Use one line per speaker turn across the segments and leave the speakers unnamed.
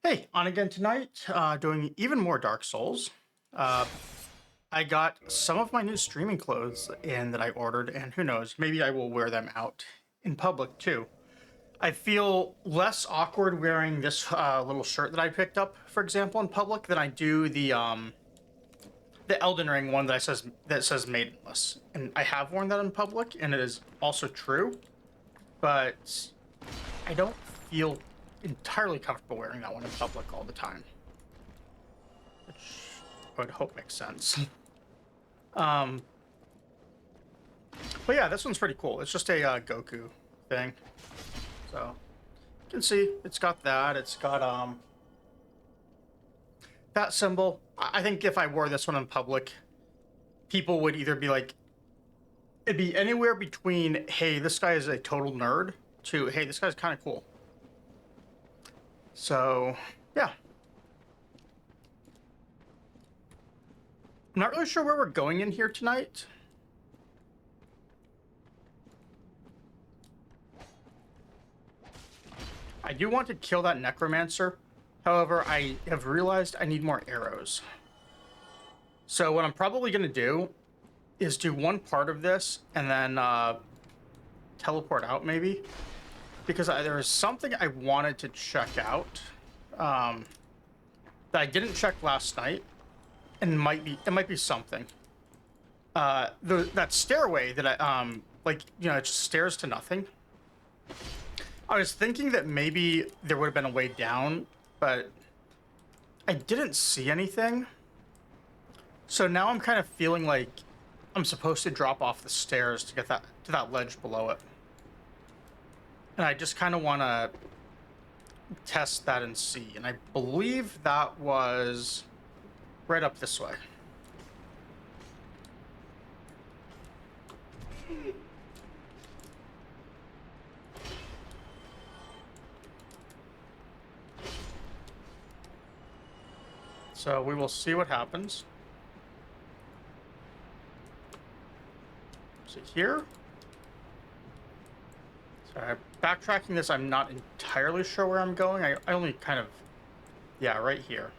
Hey, on again tonight, doing even more Dark Souls. Uh, I got some of my new streaming clothes in that I ordered, and who knows, maybe I will wear them out in public too. I feel less awkward wearing this little shirt that I picked up, for example, in public than I do the Elden Ring one that says Maidenless, and I have worn that in public, and it is also true, but I don't feel entirely comfortable wearing that one in public all the time, which I would hope makes sense. um, but yeah, this one's pretty cool. It's just a Goku thing, so you can see it's got that. It's got that symbol. I think if I wore this one in public, people would either be like, it'd be anywhere between, "Hey, this guy is a total nerd," to, "Hey, this guy's kind of cool." So yeah, I'm not really sure where we're going in here tonight. I do want to kill that necromancer. However, I have realized I need more arrows. So what I'm probably going to do is do one part of this and then teleport out maybe. Because there is something I wanted to check out that I didn't check last night. And it might be something. That stairway that it just stairs to nothing. I was thinking that maybe there would have been a way down, but I didn't see anything. So now I'm kind of feeling like I'm supposed to drop off the stairs to get to that ledge below it. And I just kind of want to test that and see. And I believe that was right up this way. So we will see what happens. See here. Sorry, backtracking this, I'm not entirely sure where I'm going. I only kind of, yeah, right here.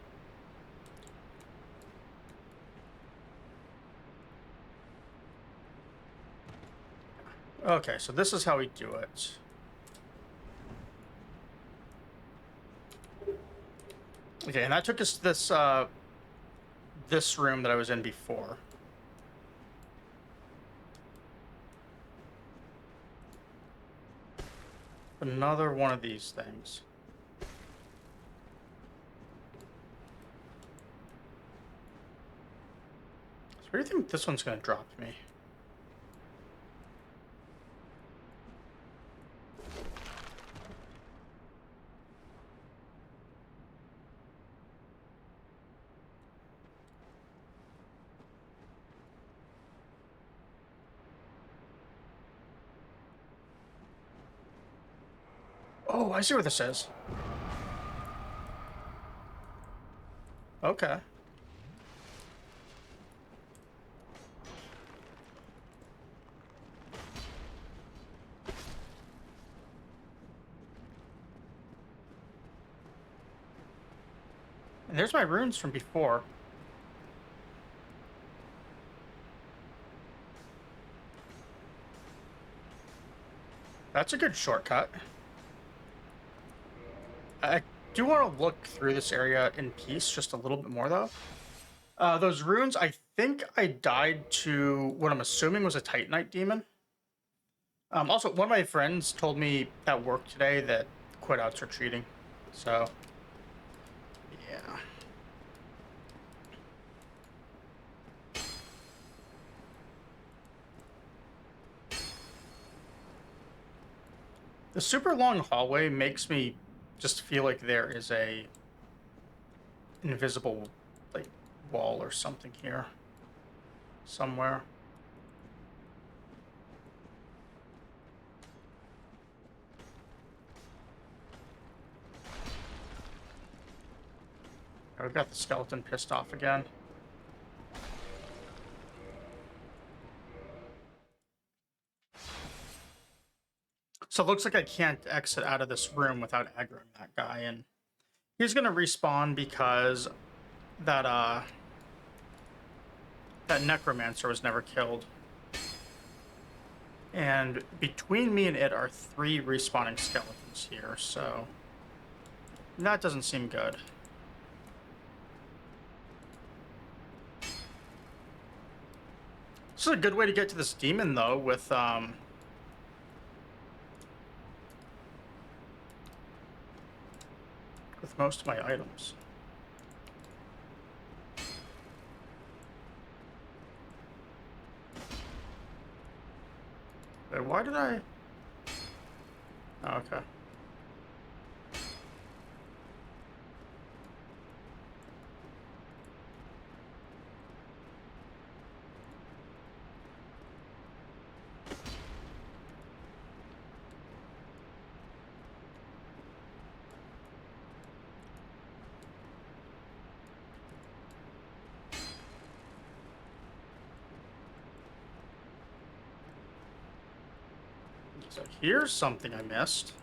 Okay, so this is how we do it. Okay, and that took us to this room that I was in before. Another one of these things. So where do you think this one's gonna drop me? Oh, I see where this is. Okay. And there's my runes from before. That's a good shortcut. I do want to look through this area in peace just a little bit more, though. Those runes, I think I died to what I'm assuming was a Titanite demon. Also, one of my friends told me at work today that quit-outs are cheating. So, yeah. The super long hallway makes me just feel like there is a invisible like wall or something here somewhere. I've got the skeleton pissed off again. So it looks like I can't exit out of this room without aggroing that guy, and He's gonna respawn because that that necromancer was never killed. And between me and it are 3 respawning skeletons here, so that doesn't seem good. This is a good way to get to this demon, though, with most of my items. Wait, why did I... Oh, okay. So here's something I missed.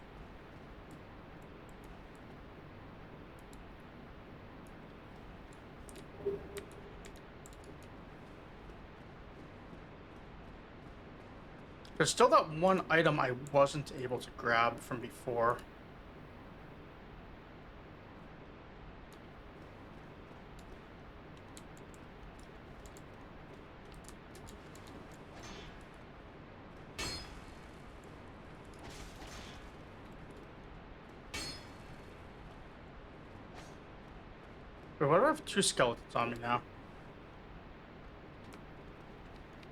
There's still that one item I wasn't able to grab from before. Wait, why do I have 2 skeletons on me now?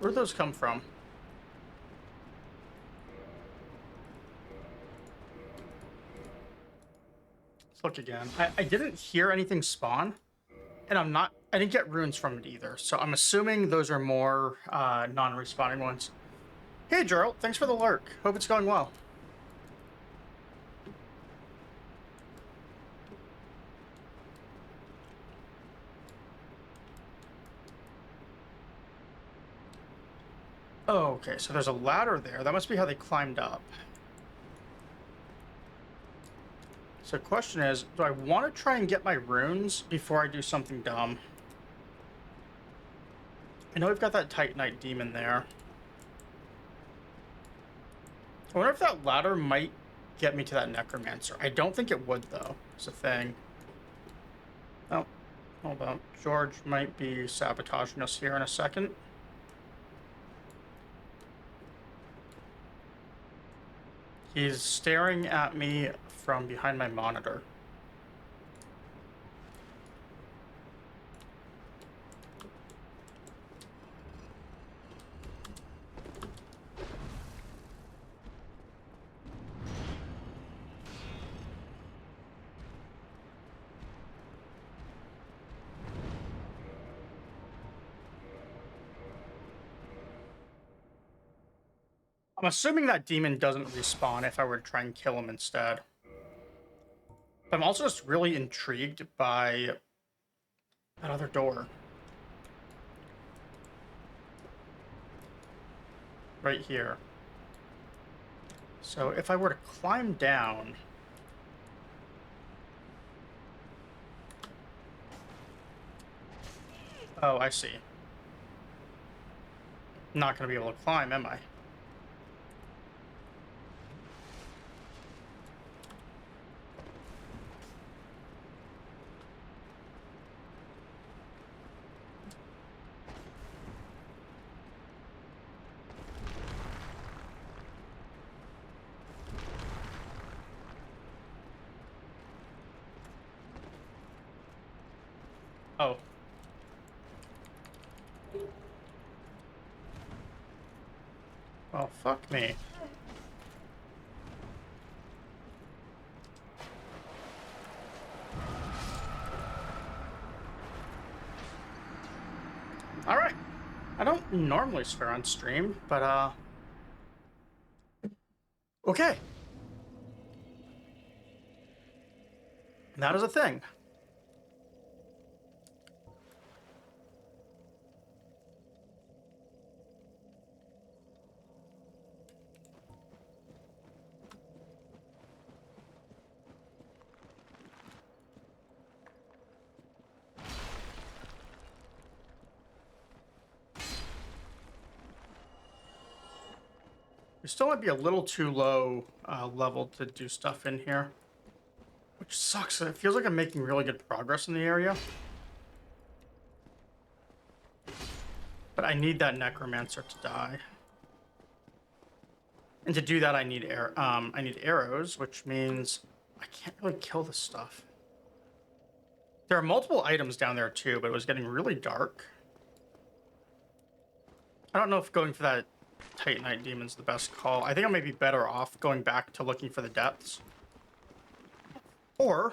Where'd those come from? Let's look again. I didn't hear anything spawn, and I didn't get runes from it either, so I'm assuming those are more non-respawning ones. Hey, Gerald, thanks for the lurk. Hope it's going well. Oh, okay, so there's a ladder there. That must be how they climbed up. So the question is, do I want to try and get my runes before I do something dumb? I know we've got that Titanite demon there. I wonder if that ladder might get me to that necromancer. I don't think it would, though. It's a thing. Oh, hold on. George might be sabotaging us here in a second. He's staring at me from behind my monitor. I'm assuming that demon doesn't respawn if I were to try and kill him instead. But I'm also just really intrigued by that other door. Right here. So if I were to climb down... Oh, I see. Not going to be able to climb, am I? Oh. Oh, fuck me. Alright. I don't normally swear on stream, but, okay. That is a thing. still might be a little too low level to do stuff in here, which sucks. It feels like I'm making really good progress in the area. But I need that necromancer to die. And to do that, I need arrows, which means I can't really kill this stuff. There are multiple items down there too, but it was getting really dark. I don't know if going for that Titanite demon's the best call. I think I may be better off going back to looking for the depths. Or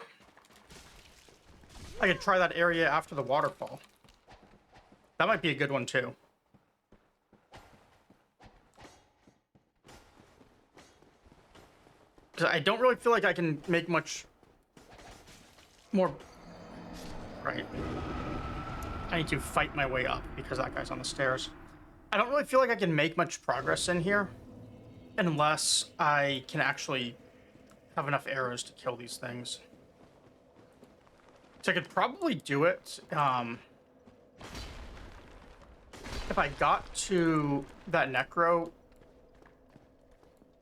I could try that area after the waterfall. That might be a good one too. Because I don't really feel like I can make much more. Right. I need to fight my way up because that guy's on the stairs. I don't really feel like I can make much progress in here unless I can actually have enough arrows to kill these things. So I could probably do it if I got to that necro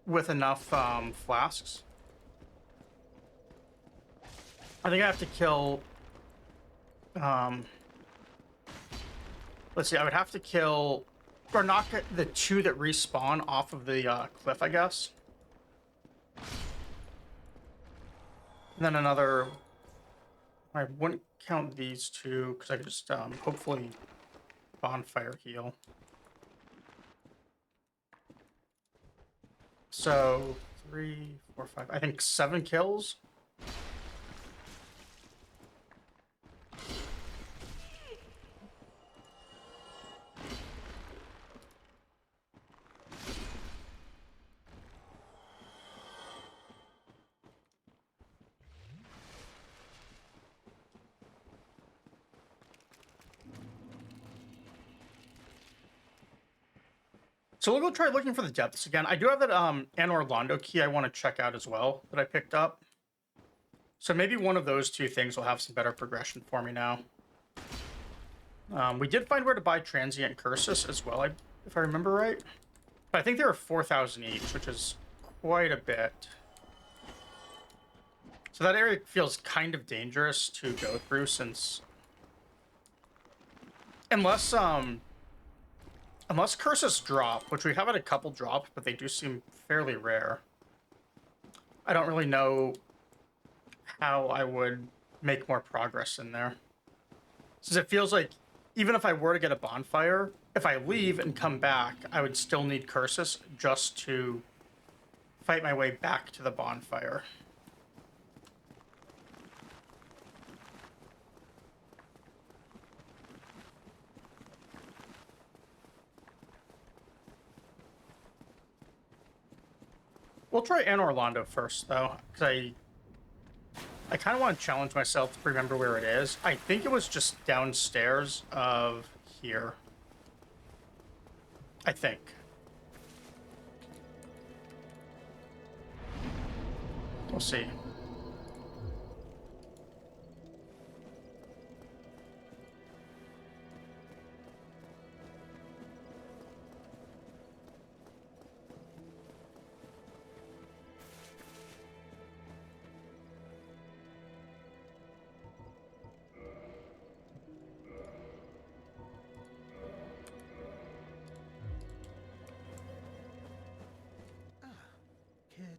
with enough flasks. I think I have to kill... let's see, I would have to kill... or knock the 2 that respawn off of the cliff, I guess. And then another... I wouldn't count these 2, because I could just hopefully bonfire heal. So, 3, 4, 5... I think 7 kills. So we'll go try looking for the depths again. I do have that Anor Londo key I want to check out as well that I picked up. So maybe one of those 2 things will have some better progression for me now. We did find where to buy Transient Cursus as well, if I remember right. But I think there are 4,000 each, which is quite a bit. So that area feels kind of dangerous to go through since... Unless curses drop, which we have had a couple drop, but they do seem fairly rare. I don't really know how I would make more progress in there. Since it feels like even if I were to get a bonfire, if I leave and come back, I would still need curses just to fight my way back to the bonfire. We'll try Anor Londo first, though, because I kind of want to challenge myself to remember where it is. I think it was just downstairs of here. I think. We'll see.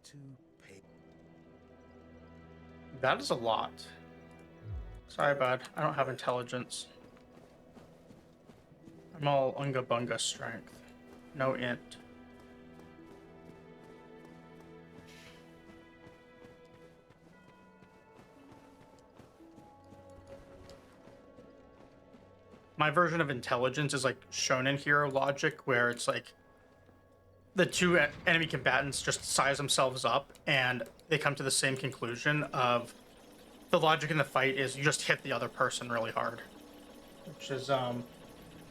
To pay.
That is a lot. Sorry, bud. I don't have intelligence. I'm all unga bunga strength. No int. My version of intelligence is like shonen hero logic, where it's like the 2 enemy combatants just size themselves up and they come to the same conclusion of the logic in the fight is you just hit the other person really hard. Which is,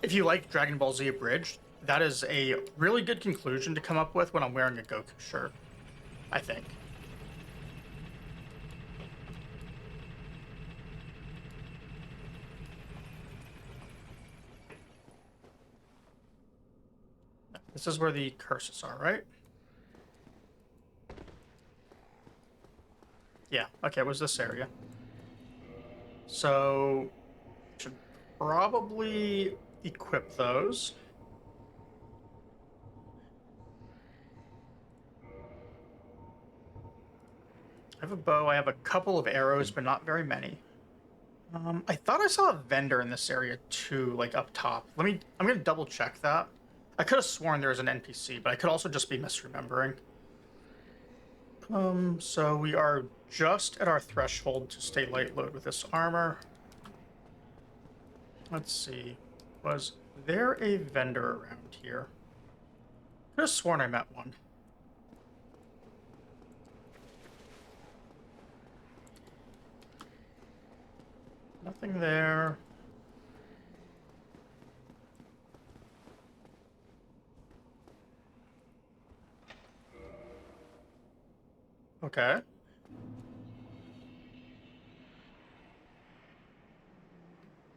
if you like Dragon Ball Z Abridged, that is a really good conclusion to come up with when I'm wearing a Goku shirt, I think. This is where the curses are, right? Okay, it was this area. So, should probably equip those. I have a bow. I have a couple of arrows, but not very many. I thought I saw a vendor in this area too, like up top. I'm gonna double check that. I could have sworn there was an NPC, but I could also just be misremembering. So we are just at our threshold to stay light load with this armor. Let's see. Was there a vendor around here? Could have sworn I met one. Nothing there. Okay.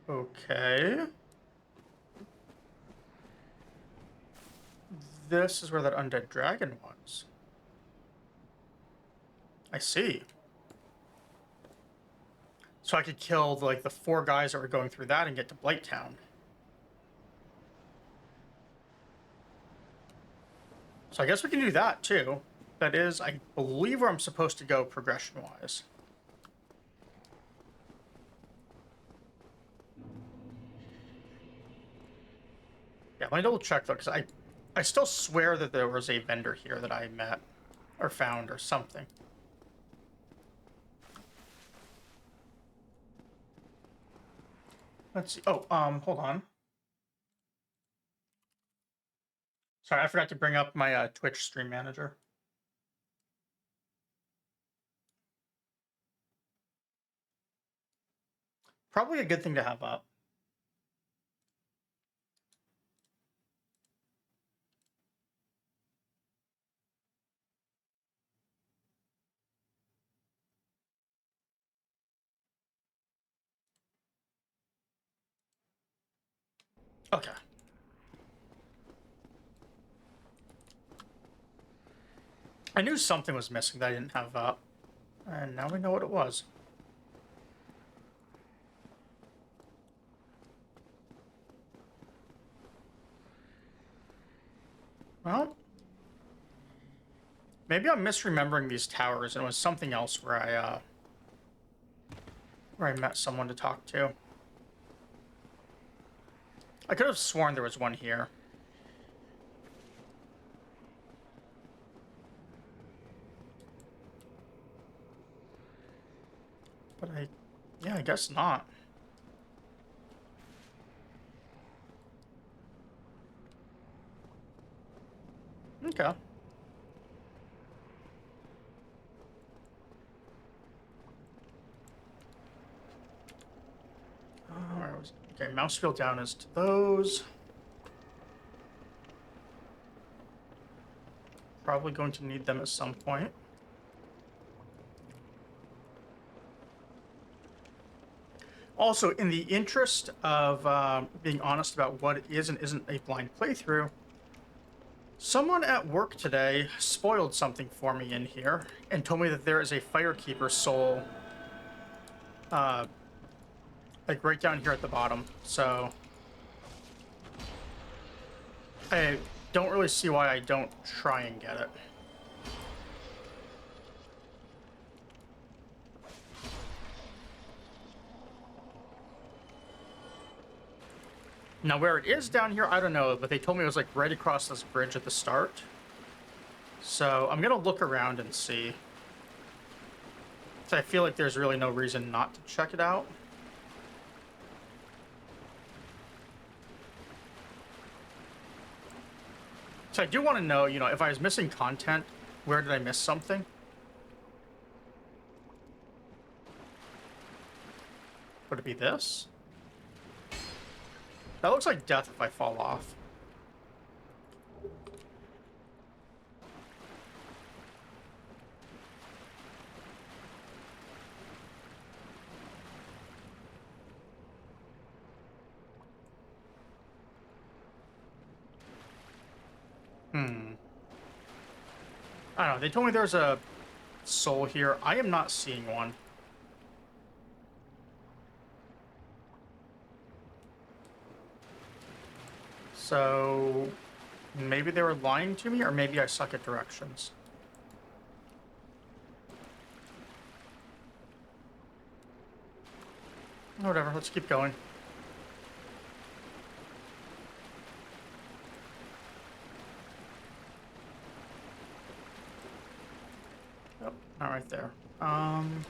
Okay. This is where that undead dragon was. I see. So I could kill like the 4 guys that were going through that and get to Blighttown. So I guess we can do that too. That is, I believe, where I'm supposed to go progression-wise. Yeah, let me double check though, because I still swear that there was a vendor here that I met or found or something. Let's see. Oh, hold on. Sorry, I forgot to bring up my Twitch stream manager. Probably a good thing to have up. Okay. I knew something was missing that I didn't have up. And now we know what it was. Well, maybe I'm misremembering these towers and it was something else where I met someone to talk to. I could have sworn there was one here. But yeah, I guess not. Okay. Okay, mouse wheel down is to those. Probably going to need them at some point. Also, in the interest of being honest about what is and isn't a blind playthrough, someone at work today spoiled something for me in here and told me that there is a Firekeeper soul like right down here at the bottom. So I don't really see why I don't try and get it. Now, where it is down here, I don't know, but they told me it was like right across this bridge at the start. So I'm gonna look around and see. So I feel like there's really no reason not to check it out. So I do want to know, you know, if I was missing content, where did I miss something? Would it be this? That looks like death if I fall off. I don't know. They told me there's a soul here. I am not seeing one. So maybe they were lying to me, or maybe I suck at directions. Whatever, let's keep going. Oh, not right there. Let's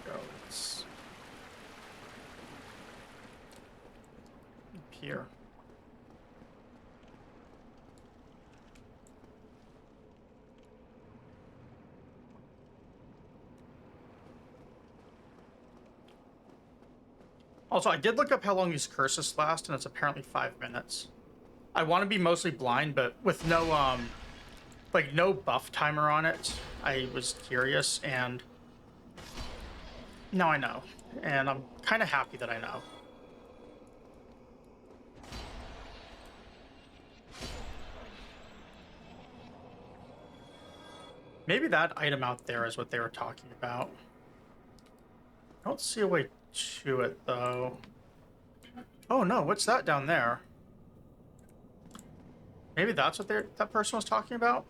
go. It's up here. Also, I did look up how long these curses last, and it's apparently 5 minutes. I want to be mostly blind, but with no, like, no buff timer on it, I was curious, and now I know. And I'm kind of happy that I know. Maybe that item out there is what they were talking about. I don't see a way to it, though. Oh, no, what's that down there? Maybe that's what that person was talking about?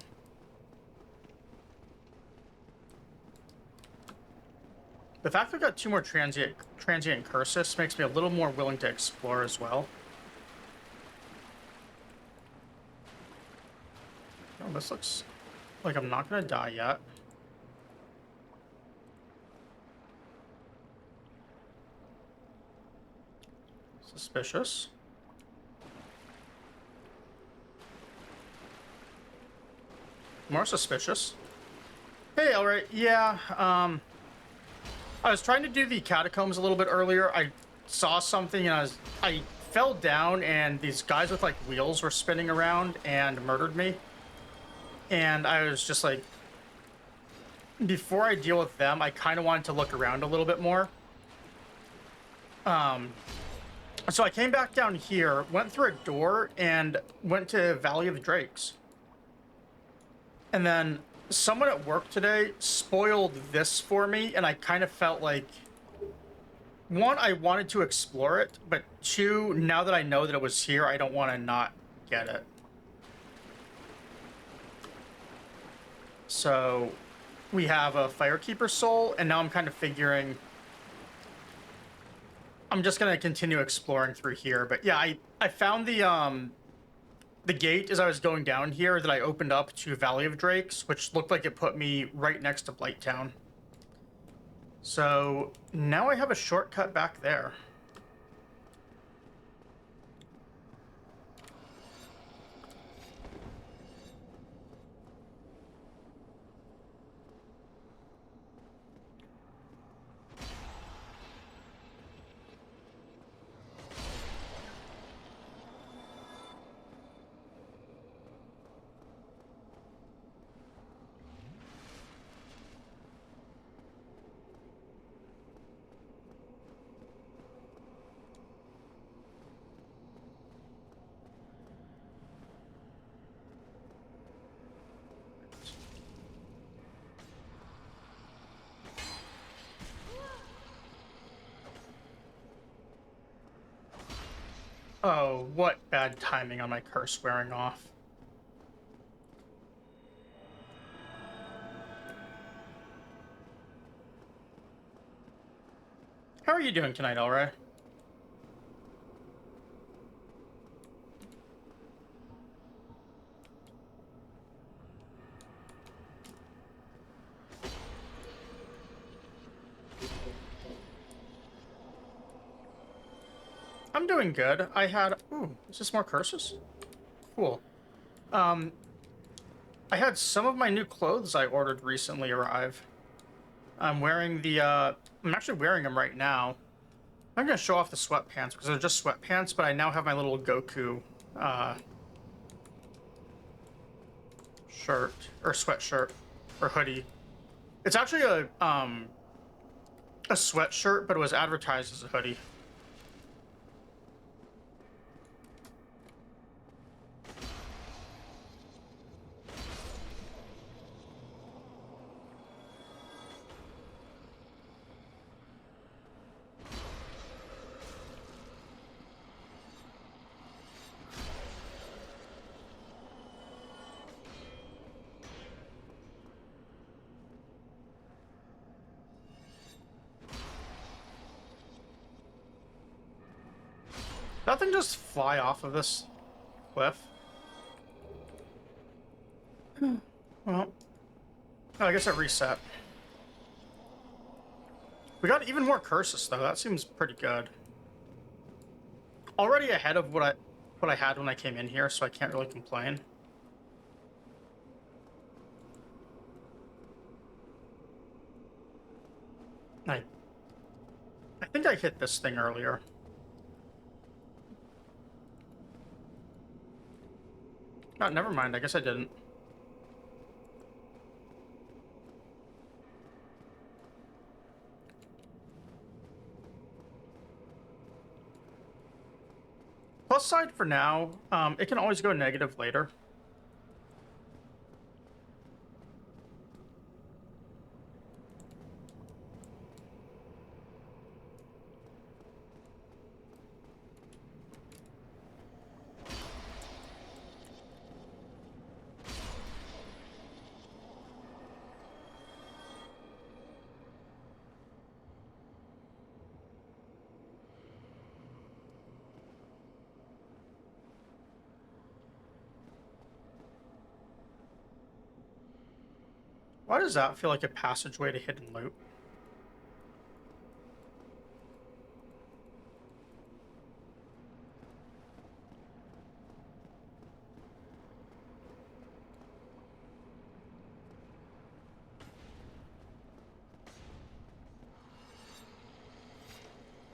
The fact we've got 2 more transient curses makes me a little more willing to explore as well. Oh, this looks like I'm not gonna die yet. Suspicious. More suspicious. Hey, alright, yeah, I was trying to do the catacombs a little bit earlier. I saw something and I fell down, and these guys with like wheels were spinning around and murdered me. And I was just like, before I deal with them, I kind of wanted to look around a little bit more. So I came back down here, went through a door, and went to Valley of the Drakes. And then someone at work today spoiled this for me, and I kind of felt like, one, I wanted to explore it, but 2, now that I know that it was here, I don't want to not get it. So we have a Firekeeper soul, and now I'm kind of figuring I'm just gonna continue exploring through here. But yeah, I found the gate as I was going down here that I opened up to Valley of Drakes, which looked like it put me right next to Blighttown. So now I have a shortcut back there. Oh, what bad timing on my curse wearing off. How are you doing tonight, Elray? I'm doing good. I had... Ooh, is this more curses? Cool. I had some of my new clothes I ordered recently arrive. I'm wearing the, I'm actually wearing them right now. I'm gonna show off the sweatpants because they're just sweatpants, but I now have my little Goku, shirt, or sweatshirt, or hoodie. It's actually a sweatshirt, but it was advertised as a hoodie. Nothing just fly off of this cliff. Well, oh, I guess it reset. We got even more curses though. That seems pretty good. Already ahead of what I had when I came in here, so I can't really complain. I think I hit this thing earlier. No, never mind. I guess I didn't. Plus side for now, it can always go negative later. Why does that feel like a passageway to hidden loot?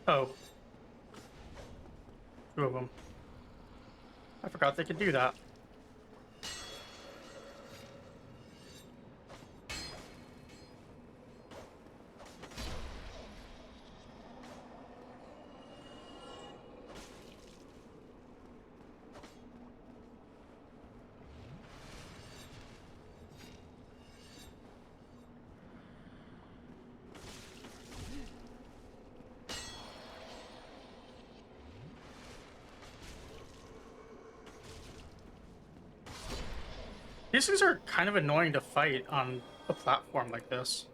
Oh. Two of them. I forgot they could do that. These things are kind of annoying to fight on a platform like this.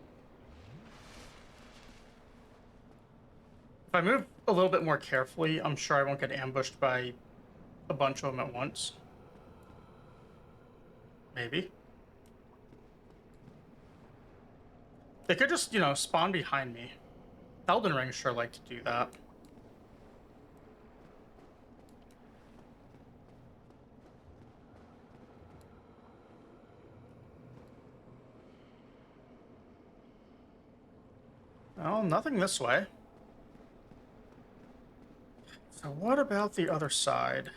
If I move a little bit more carefully, I'm sure I won't get ambushed by a bunch of them at once. Maybe. They could just, you know, spawn behind me. Elden Ring sure like to do that. Well, nothing this way. So what about the other side?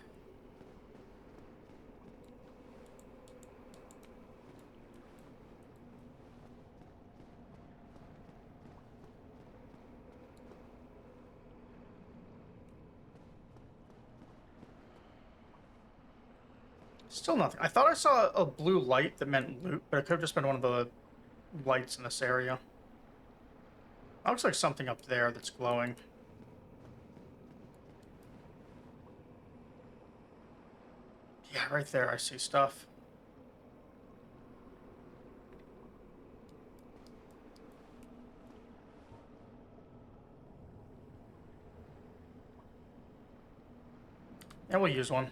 Still nothing. I thought I saw a blue light that meant loot, but it could have just been one of the lights in this area. That looks like something up there that's glowing. Yeah, right there I see stuff. Yeah, we'll use one.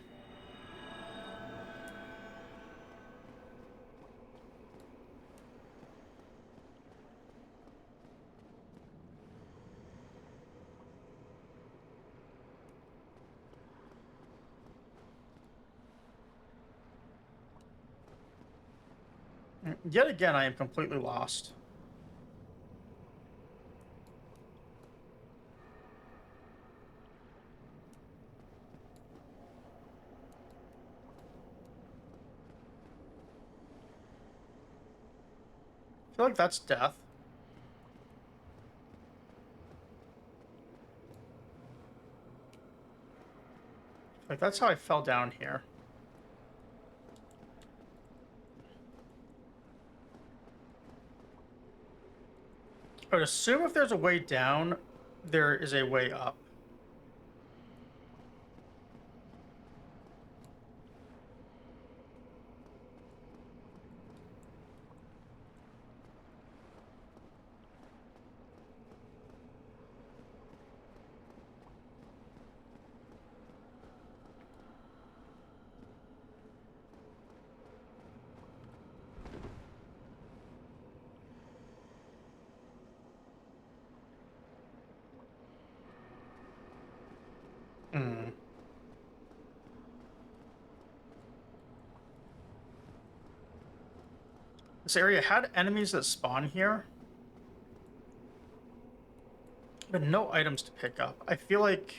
Yet again, I am completely lost. I feel like that's death. Like, that's how I fell down here. I would assume if there's a way down, there is a way up. Hmm. This area had enemies that spawn here, but no items to pick up. I feel like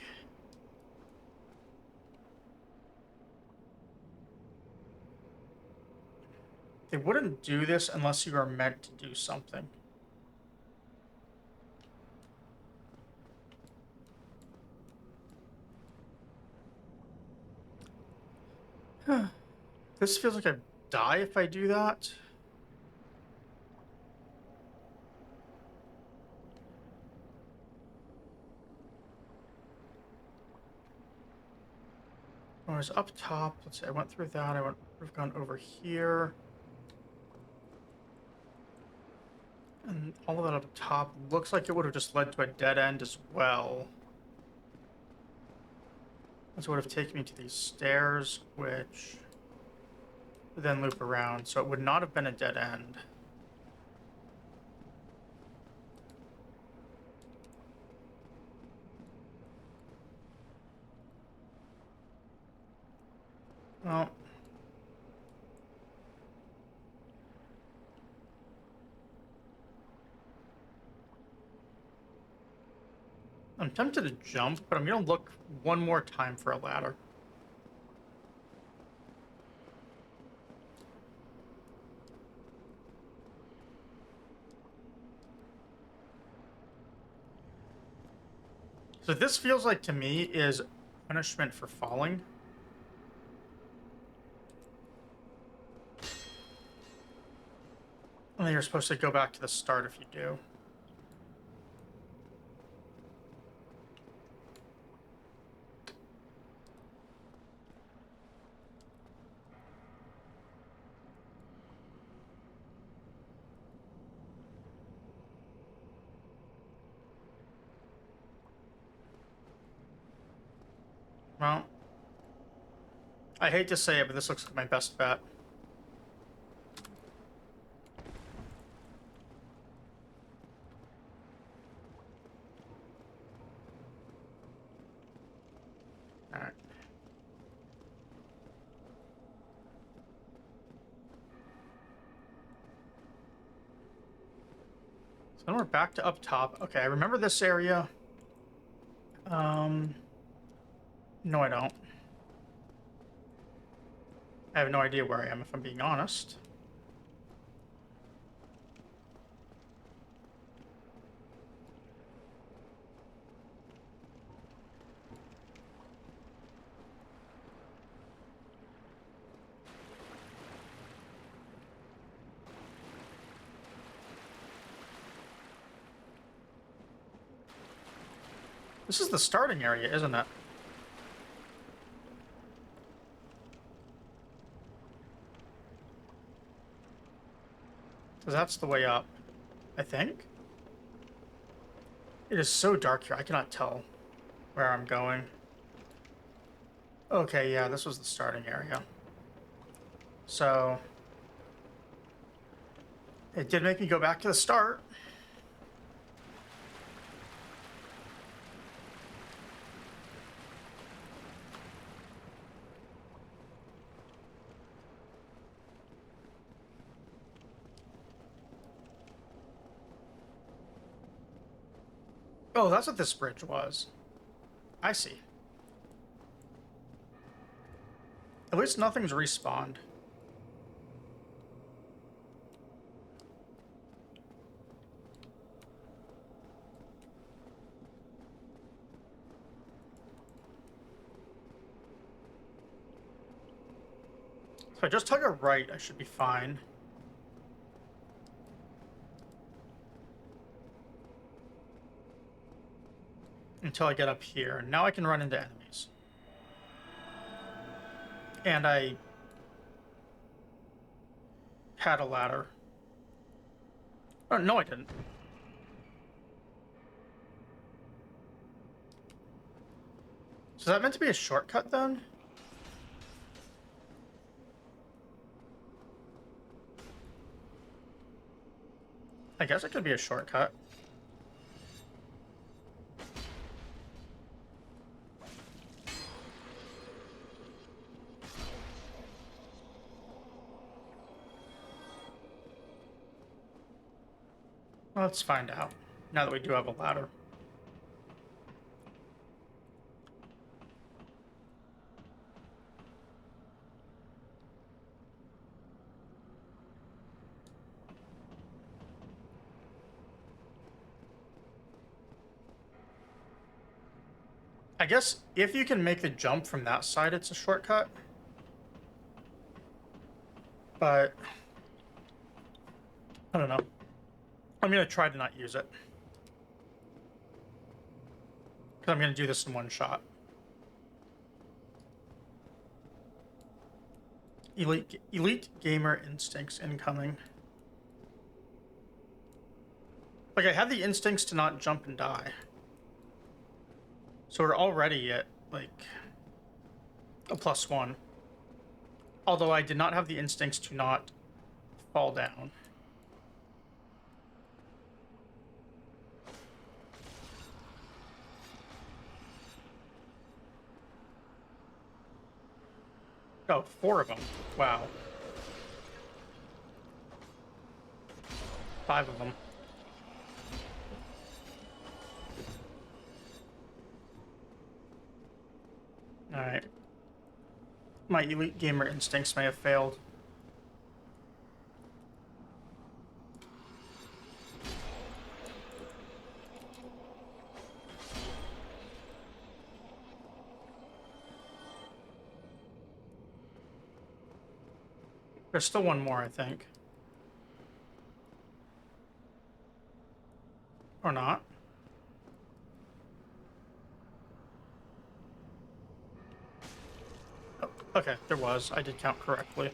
they wouldn't do this unless you are meant to do something. This feels like I die if I do that. When I was up top, let's see, I went through that. I would have gone over here. And all of that up top looks like it would have just led to a dead end as well. This would have taken me to these stairs, which would then loop around. So it would not have been a dead end. Well, I'm tempted to jump, but I'm going to look one more time for a ladder. So this feels like to me is punishment for falling. And then you're supposed to go back to the start if you do. Well, I hate to say it, but this looks like my best bet. Alright. So then we're back to up top. Okay, I remember this area. No, I don't. I have no idea where I am, if I'm being honest. This is the starting area, isn't it? Because that's the way up, I think. It is so dark here, I cannot tell where I'm going. Okay, yeah, this was the starting area. So it did make me go back to the start. Oh, that's what this bridge was. I see. At least nothing's respawned. If I just tug a right, I should be fine. Until I get up here. Now I can run into enemies. And I had a ladder. Oh, no, I didn't. So is that meant to be a shortcut then? I guess it could be a shortcut. Let's find out, now that we do have a ladder. I guess if you can make the jump from that side, it's a shortcut. But I don't know. I'm going to try to not use it. Because I'm going to do this in one shot. Elite gamer instincts incoming. Like, I have the instincts to not jump and die. So we're already at, like, a +1. Although I did not have the instincts to not fall down. Oh, 4 of them. Wow. 5 of them. Alright. My elite gamer instincts may have failed. There's still one more, I think. Or not. Oh, okay, there was. I did count correctly.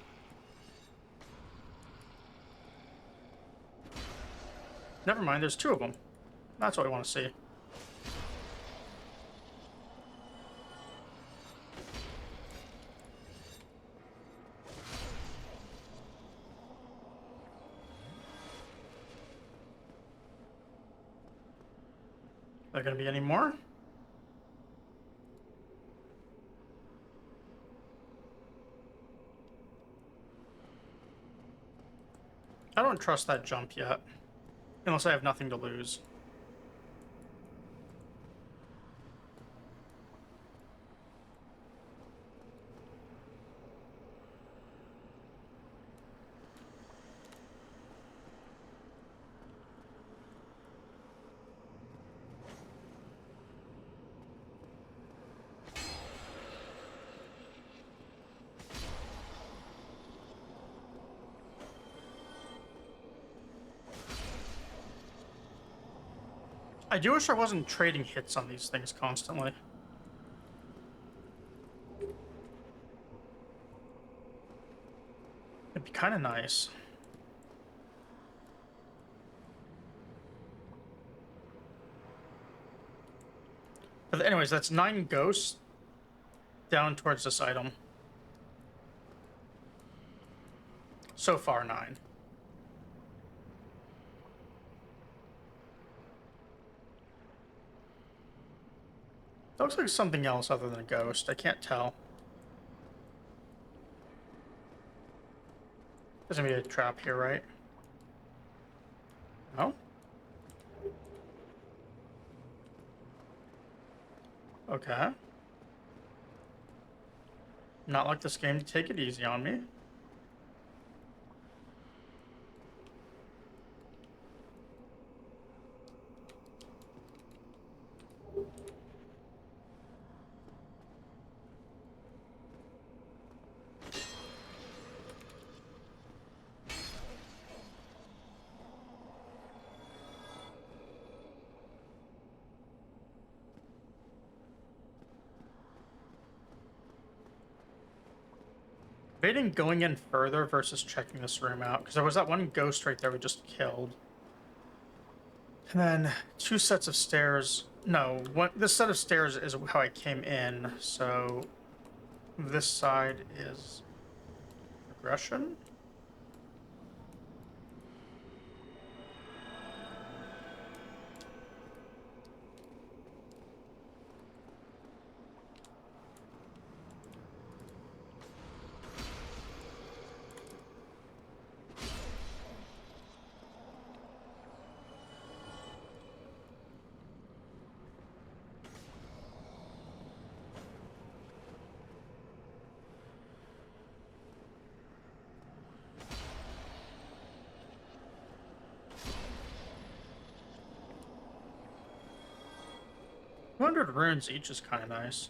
Never mind, there's 2 of them. That's what I want to see. Are there going to be any more? I don't trust that jump yet. Unless I have nothing to lose. I do wish I wasn't trading hits on these things constantly. It'd be kind of nice. But anyways, that's 9 ghosts down towards this item. So far, 9. That looks like something else other than a ghost. I can't tell. There's gonna be a trap here, right? No? Okay. Not like this game to take it easy on me. Debating going in further versus checking this room out, because there was that one ghost right there we just killed. And then 2 sets of stairs. No, this set of stairs is how I came in, so this side is progression. 200 runes each is kind of nice.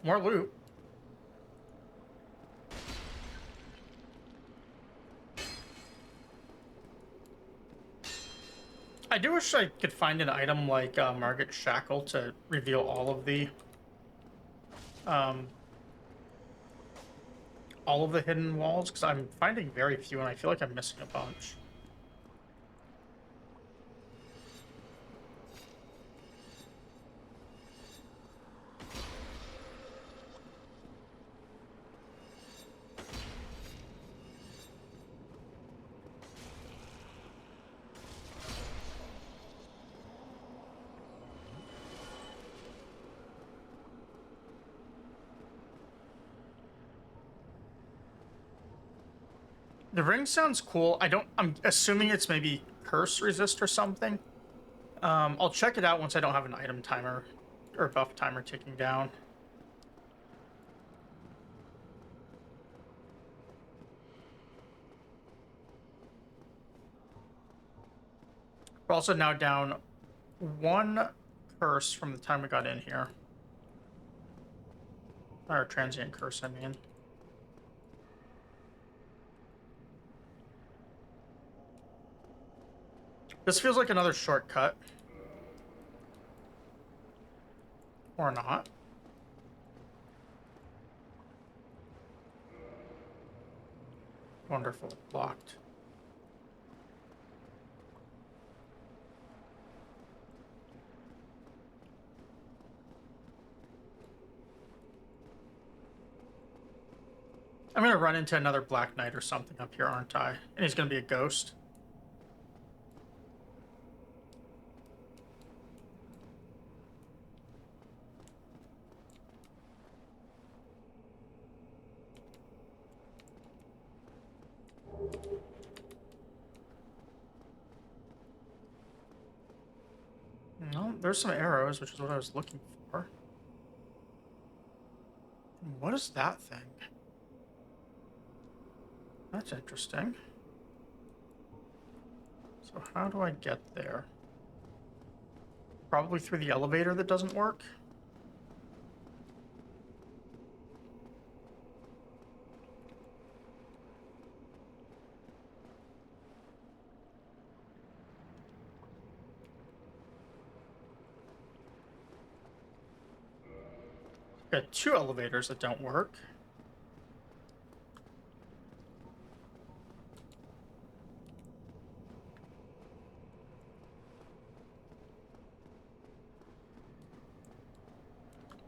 More loot. I do wish I could find an item like Margit Shackle to reveal um, all of the hidden walls, because I'm finding very few and I feel like I'm missing a bunch. The ring sounds cool. I'm assuming it's maybe curse resist or something. I'll check it out once I don't have an item timer or buff timer ticking down. We're also now down one curse from the time we got in here. Or transient curse, I mean. This feels like another shortcut. Or not. Wonderful. Locked. I'm gonna run into another Black Knight or something up here, aren't I? And he's gonna be a ghost. No, there's some arrows, which is what I was looking for. What is that thing? That's interesting. So how do I get there? Probably through the elevator that doesn't work. Got two elevators that don't work.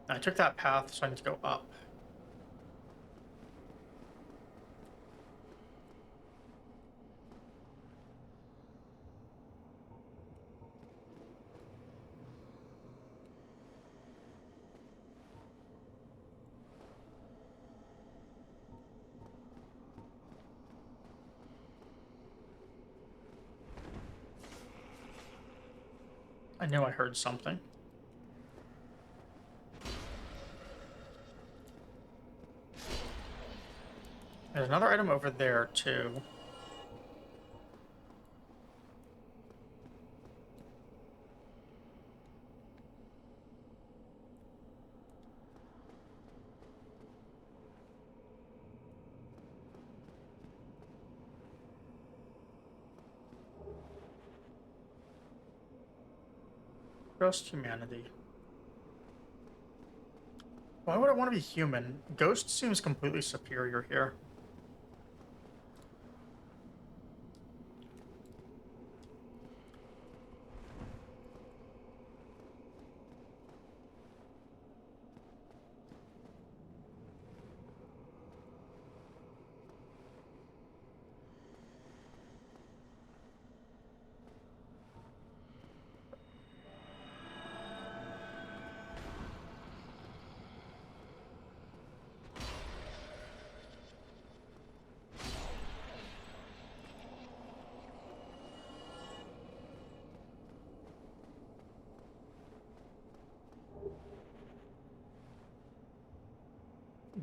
I took that path, so I need to go up. I knew I heard something. There's another item over there, too. Ghost humanity. Why would I want to be human? Ghost seems completely superior here.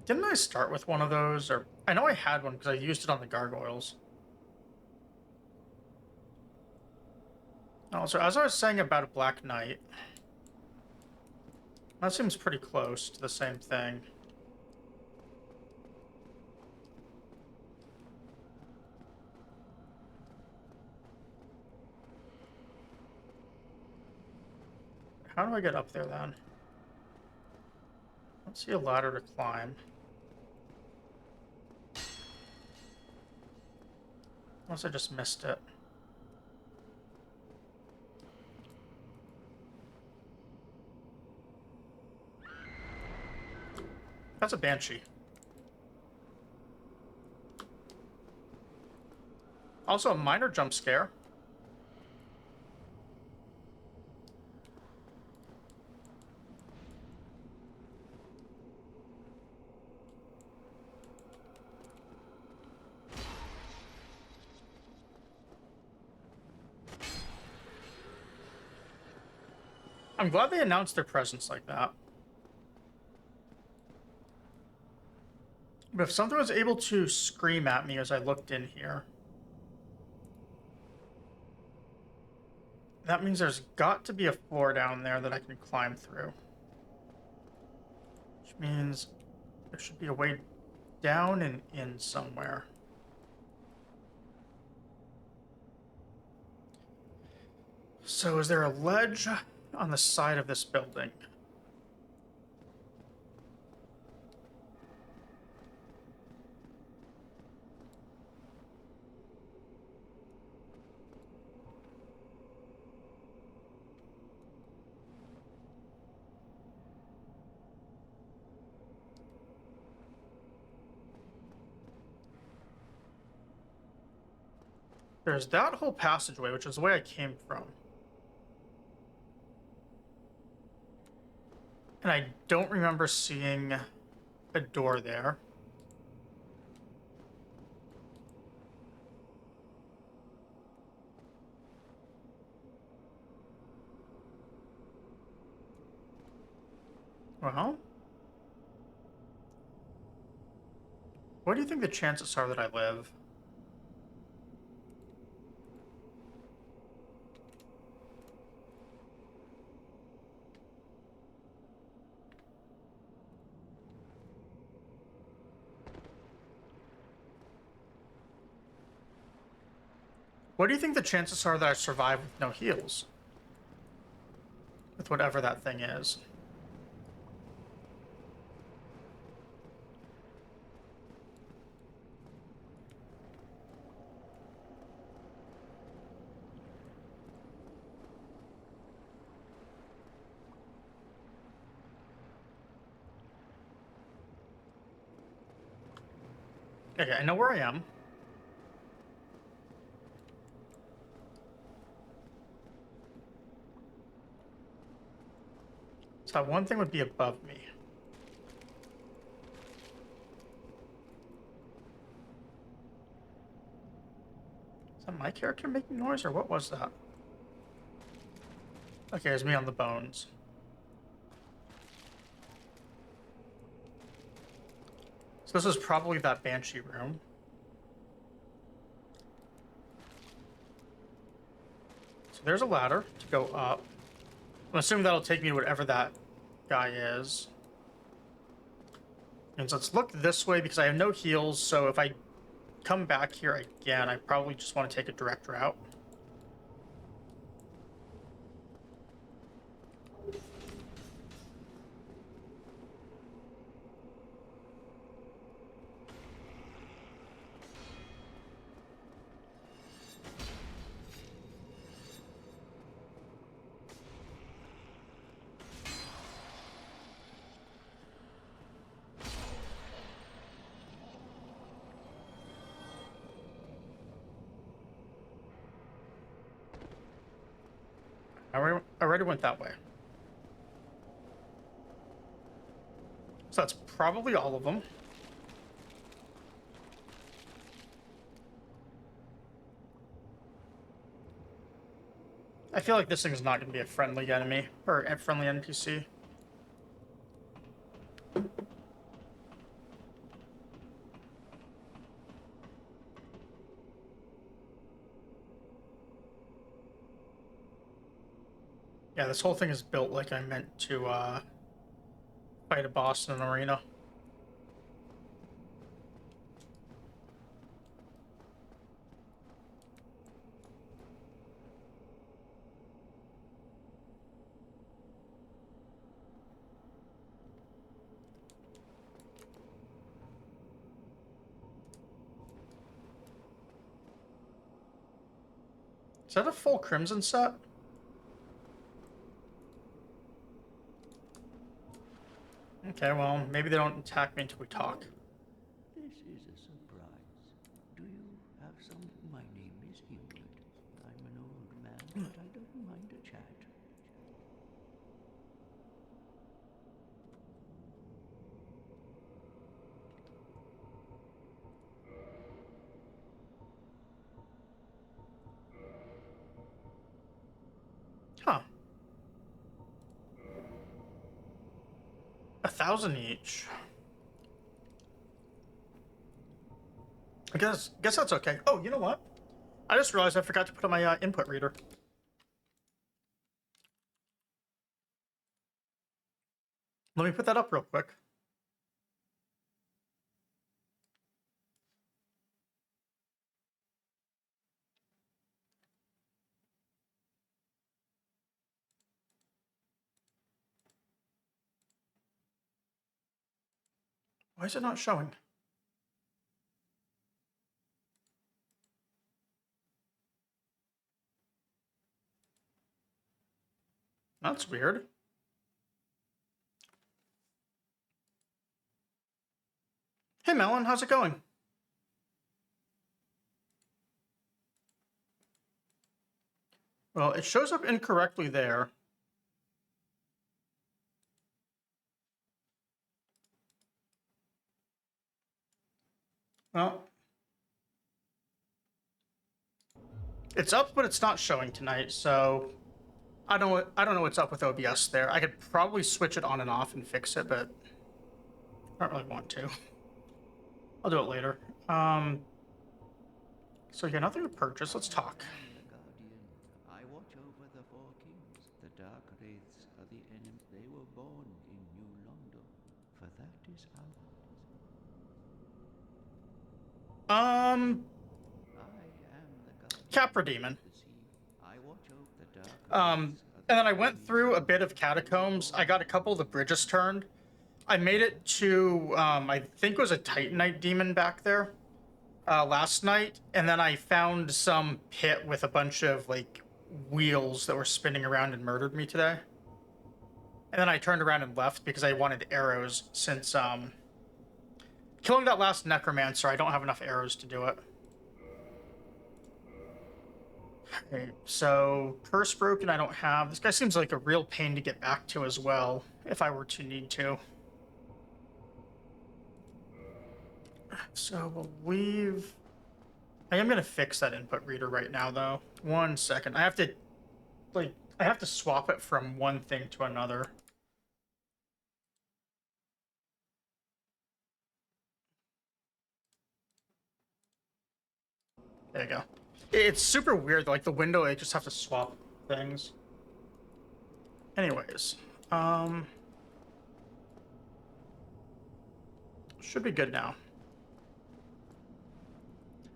Didn't I start with one of those? Or I know I had one because I used it on the gargoyles. Also, as I was saying about a Black Knight, that seems pretty close to the same thing. How do I get up there then? I don't see a ladder to climb. Unless I just missed it. That's a Banshee. Also a minor jump scare. I'm glad they announced their presence like that. But if something was able to scream at me as I looked in here, that means there's got to be a floor down there that I can climb through. Which means there should be a way down and in somewhere. So is there a ledge on the side of this building? There's that whole passageway, which is the way I came from. And I don't remember seeing a door there. Well, what do you think the chances are that I live? What do you think the chances are that I survive with no heals? With whatever that thing is. Okay, I know where I am. So that one thing would be above me. Is that my character making noise, or what was that? Okay, it's me on the bones. So this is probably that Banshee room. So there's a ladder to go up. I'm assuming that'll take me to whatever that guy is. And so let's look this way because I have no heals, so if I come back here again, I probably just want to take a direct route. I already went that way. So that's probably all of them. I feel like this thing is not going to be a friendly enemy, or a friendly NPC. Yeah, this whole thing is built like I meant to fight a boss in an arena. Is that a full Crimson set? Okay, well, maybe they don't attack me until we talk.
This is a surprise. Do you have some? My name is Hewlett. I'm an old man, but I don't mind a chat.
Huh. 1,000 each. I guess that's okay. Oh, you know what? I just realized I forgot to put on my input reader. Let me put that up real quick. Why is it not showing? That's weird. Hey, Melon, how's it going? Well, it shows up incorrectly there. Well, it's up, but it's not showing tonight, so I don't know what's up with OBS there. I could probably switch it on and off and fix it, but I don't really want to. I'll do it later. So yeah, nothing to purchase. Let's talk.
I am the Guardian. I watch over the four kings. The Dark Wraiths are the enemy. They were born in New London, for that is ours. I am the Guardian
Capra Demon.
of the sea. I watch over the Dark
And then I went through a bit of Catacombs. I got a couple of the bridges turned. I made it to, I think it was a Titanite demon back there last night. And then I found some pit with a bunch of, like, wheels that were spinning around and murdered me today. And then I turned around and left because I wanted arrows since, killing that last Necromancer, I don't have enough arrows to do it. Okay, so Curse Broken I don't have. This guy seems like a real pain to get back to as well, if I were to need to. So we'll leave... I am gonna fix that input reader right now, though. 1 second. I have to swap it from one thing to another. There you go. It's super weird, like the window, I just have to swap things. Anyways, should be good now.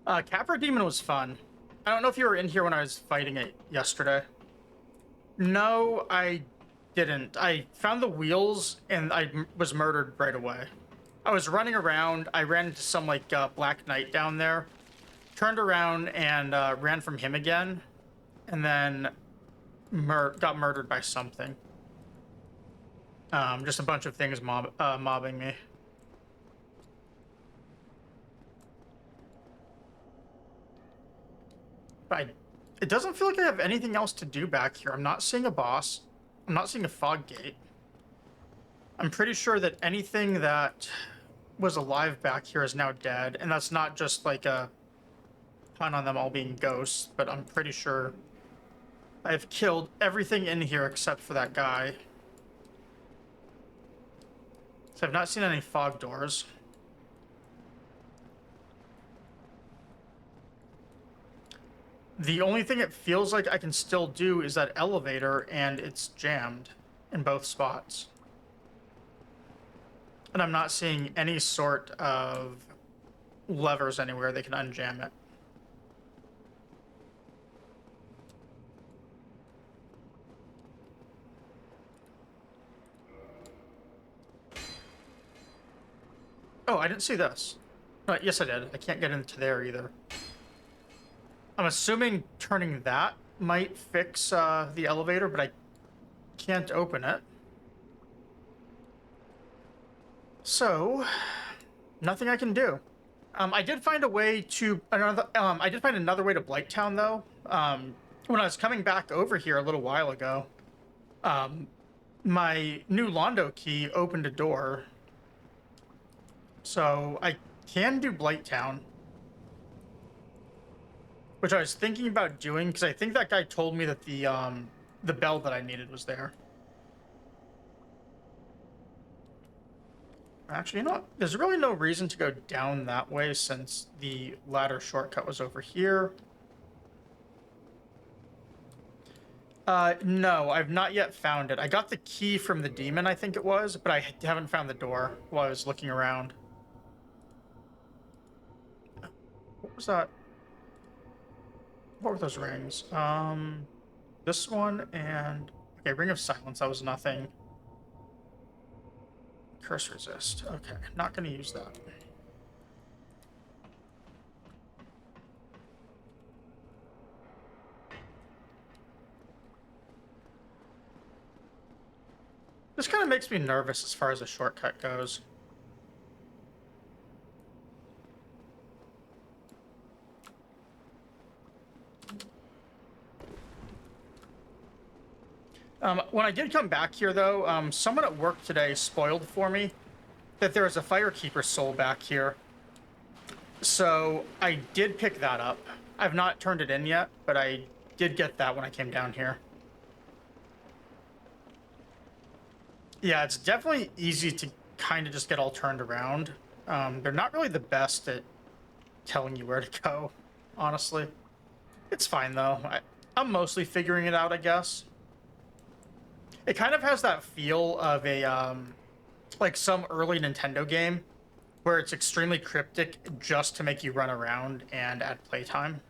Capra Demon was fun. I don't know if you were in here when I was fighting it yesterday. No, I didn't. I found the wheels and I was murdered right away. I was running around. I ran into some like Black Knight down there. Turned around and ran from him again. And then got murdered by something. Just a bunch of things mobbing me. It doesn't feel like I have anything else to do back here. I'm not seeing a boss. I'm not seeing a fog gate. I'm pretty sure that anything that was alive back here is now dead. And that's not just like a pun on them all being ghosts, but I'm pretty sure I've killed everything in here except for that guy. So I've not seen any fog doors. The only thing it feels like I can still do is that elevator, and it's jammed in both spots. And I'm not seeing any sort of levers anywhere that can unjam it. Oh, I didn't see this. Yes, I did. I can't get into there either. I'm assuming turning that might fix the elevator, but I can't open it. So, nothing I can do. I did find a way to another. I did find another way to Blighttown though. When I was coming back over here a little while ago, my new Londo key opened a door, so I can do Blighttown, which I was thinking about doing because I think that guy told me that the bell that I needed was there. Actually, you know what? There's really no reason to go down that way since the ladder shortcut was over here. No, I've not yet found it. I got the key from the demon, I think it was, but I haven't found the door while I was looking around. What was that? What were those rings? This one and... Okay, Ring of Silence, that was nothing. Curse Resist. Okay, not going to use that. This kind of makes me nervous as far as a shortcut goes. When I did come back here, though, someone at work today spoiled for me that there was a Firekeeper soul back here. So I did pick that up. I've not turned it in yet, but I did get that when I came down here. Yeah, it's definitely easy to kind of just get all turned around. They're not really the best at telling you where to go, honestly. It's fine, though. I'm mostly figuring it out, I guess. It kind of has that feel of a, like some early Nintendo game where it's extremely cryptic just to make you run around and add playtime.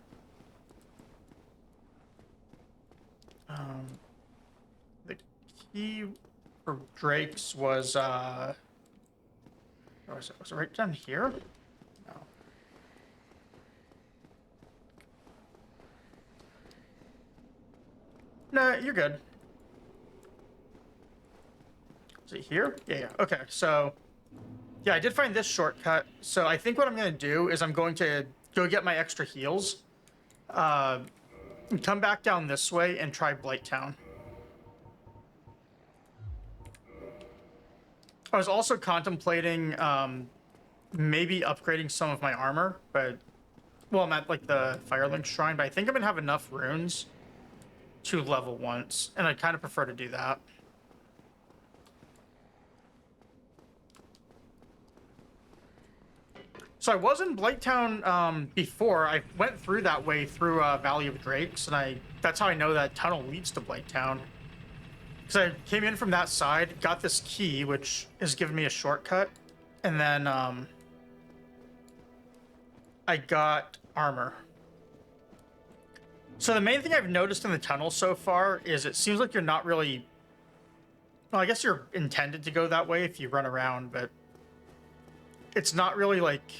The key for Drake's was, was it right down here? No. No, you're good. Is it here? Yeah. Okay, so... Yeah, I did find this shortcut. So I think what I'm going to do is I'm going to go get my extra heals. Come back down this way and try Blighttown. I was also contemplating maybe upgrading some of my armor, but... Well, I'm at, like, the Firelink Shrine, but I think I'm going to have enough runes to level once, and I'd kind of prefer to do that. So I was in Blighttown before. I went through that way through Valley of Drakes, and that's how I know that tunnel leads to Blighttown. Because I came in from that side, got this key, which has given me a shortcut, and then I got armor. So the main thing I've noticed in the tunnel so far is it seems like you're not really... Well, I guess you're intended to go that way if you run around, but it's not really, like,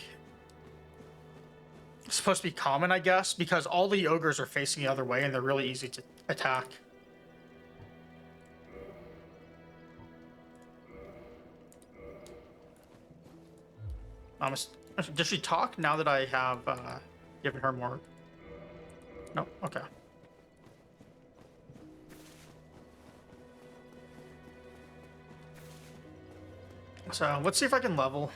supposed to be common, I guess, because all the ogres are facing the other way and they're really easy to attack. Does she talk now that I have given her more? No? Okay. So let's see if I can level.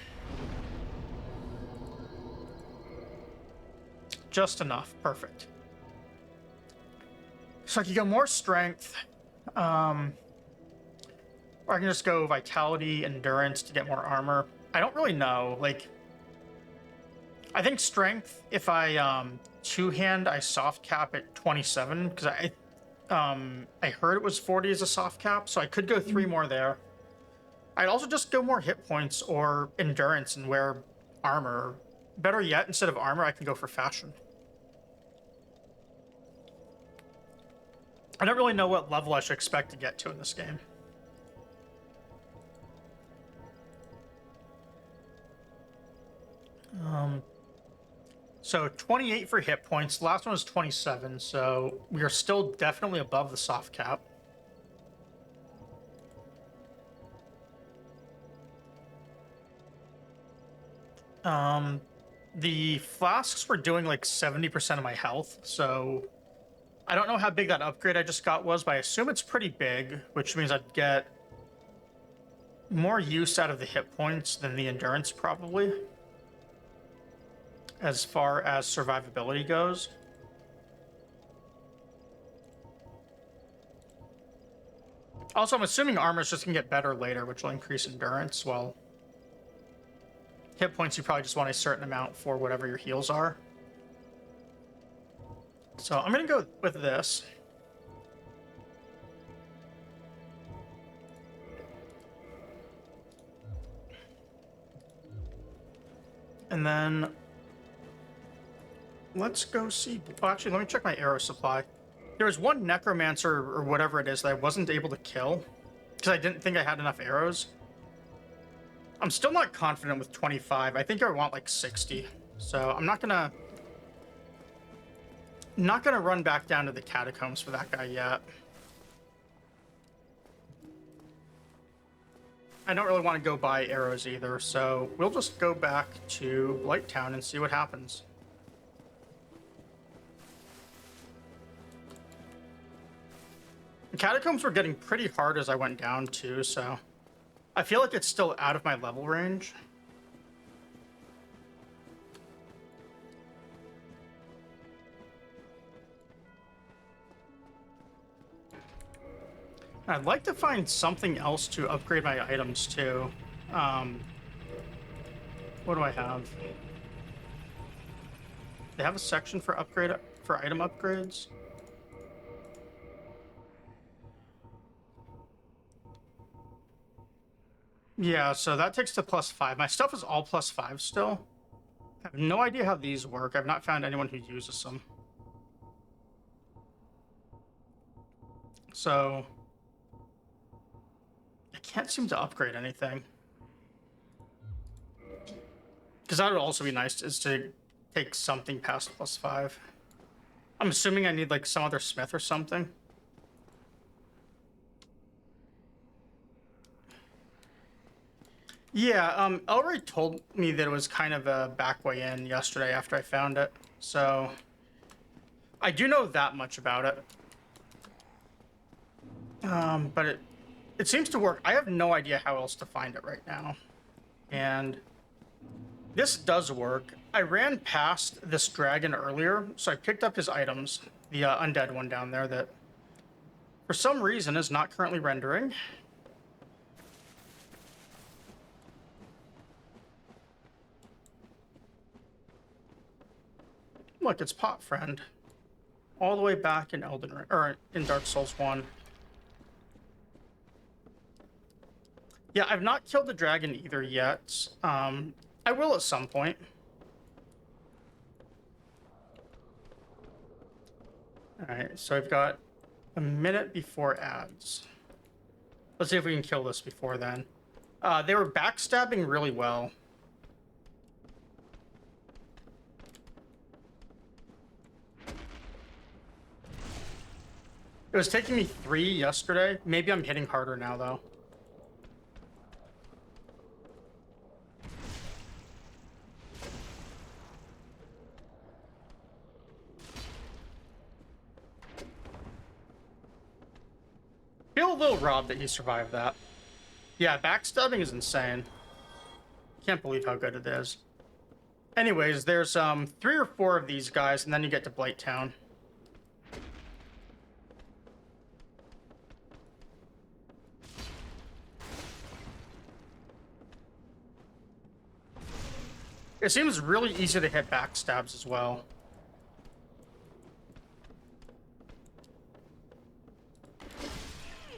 Just enough. Perfect. So I can go more strength. Or I can just go vitality, endurance to get more armor. I don't really know. Like, I think strength, if I two-hand, I soft cap at 27, because I heard it was 40 as a soft cap, so I could go 3 more there. I'd also just go more hit points or endurance and wear armor. Better yet, instead of armor, I can go for fashion. I don't really know what level I should expect to get to in this game. So 28 for hit points. The last one was 27, so we are still definitely above the soft cap. The flasks were doing like 70% of my health, so I don't know how big that upgrade I just got was, but I assume it's pretty big, which means I'd get more use out of the hit points than the endurance, probably, as far as survivability goes. Also, I'm assuming armor's just gonna get better later, which will increase endurance, while hit points you probably just want a certain amount for whatever your heals are. So I'm gonna go with this. And then let's go see. Oh, actually, let me check my arrow supply. There was one necromancer or whatever it is that I wasn't able to kill because I didn't think I had enough arrows. I'm still not confident with 25. I think I want like 60. So I'm not gonna run back down to the catacombs for that guy yet. I don't really want to go buy arrows either, so we'll just go back to Blighttown and see what happens. The catacombs were getting pretty hard as I went down too, so I feel like it's still out of my level range. I'd like to find something else to upgrade my items too. What do I have? They have a section for item upgrades. Yeah, so that takes to +5. My stuff is all +5 still. I have no idea how these work. I've not found anyone who uses them. So I can't seem to upgrade anything. Because that would also be nice, is to take something past +5. I'm assuming I need like some other smith or something. Yeah, Elroy told me that it was kind of a back way in yesterday after I found it. So I do know that much about it. But it seems to work. I have no idea how else to find it right now. And this does work. I ran past this dragon earlier, so I picked up his items. The undead one down there that, for some reason, is not currently rendering. Look, it's Pot Friend. All the way back in Elden Ring, or in Dark Souls 1. Yeah, I've not killed the dragon either yet. I will at some point. Alright, so I've got a minute before ads. Let's see if we can kill this before then. They were backstabbing really well. It was taking me 3 yesterday. Maybe I'm hitting harder now, though. Feel a little robbed that he survived that. Yeah, backstabbing is insane. Can't believe how good it is. Anyways, there's 3 or 4 of these guys, and then you get to Blighttown. It seems really easy to hit backstabs as well.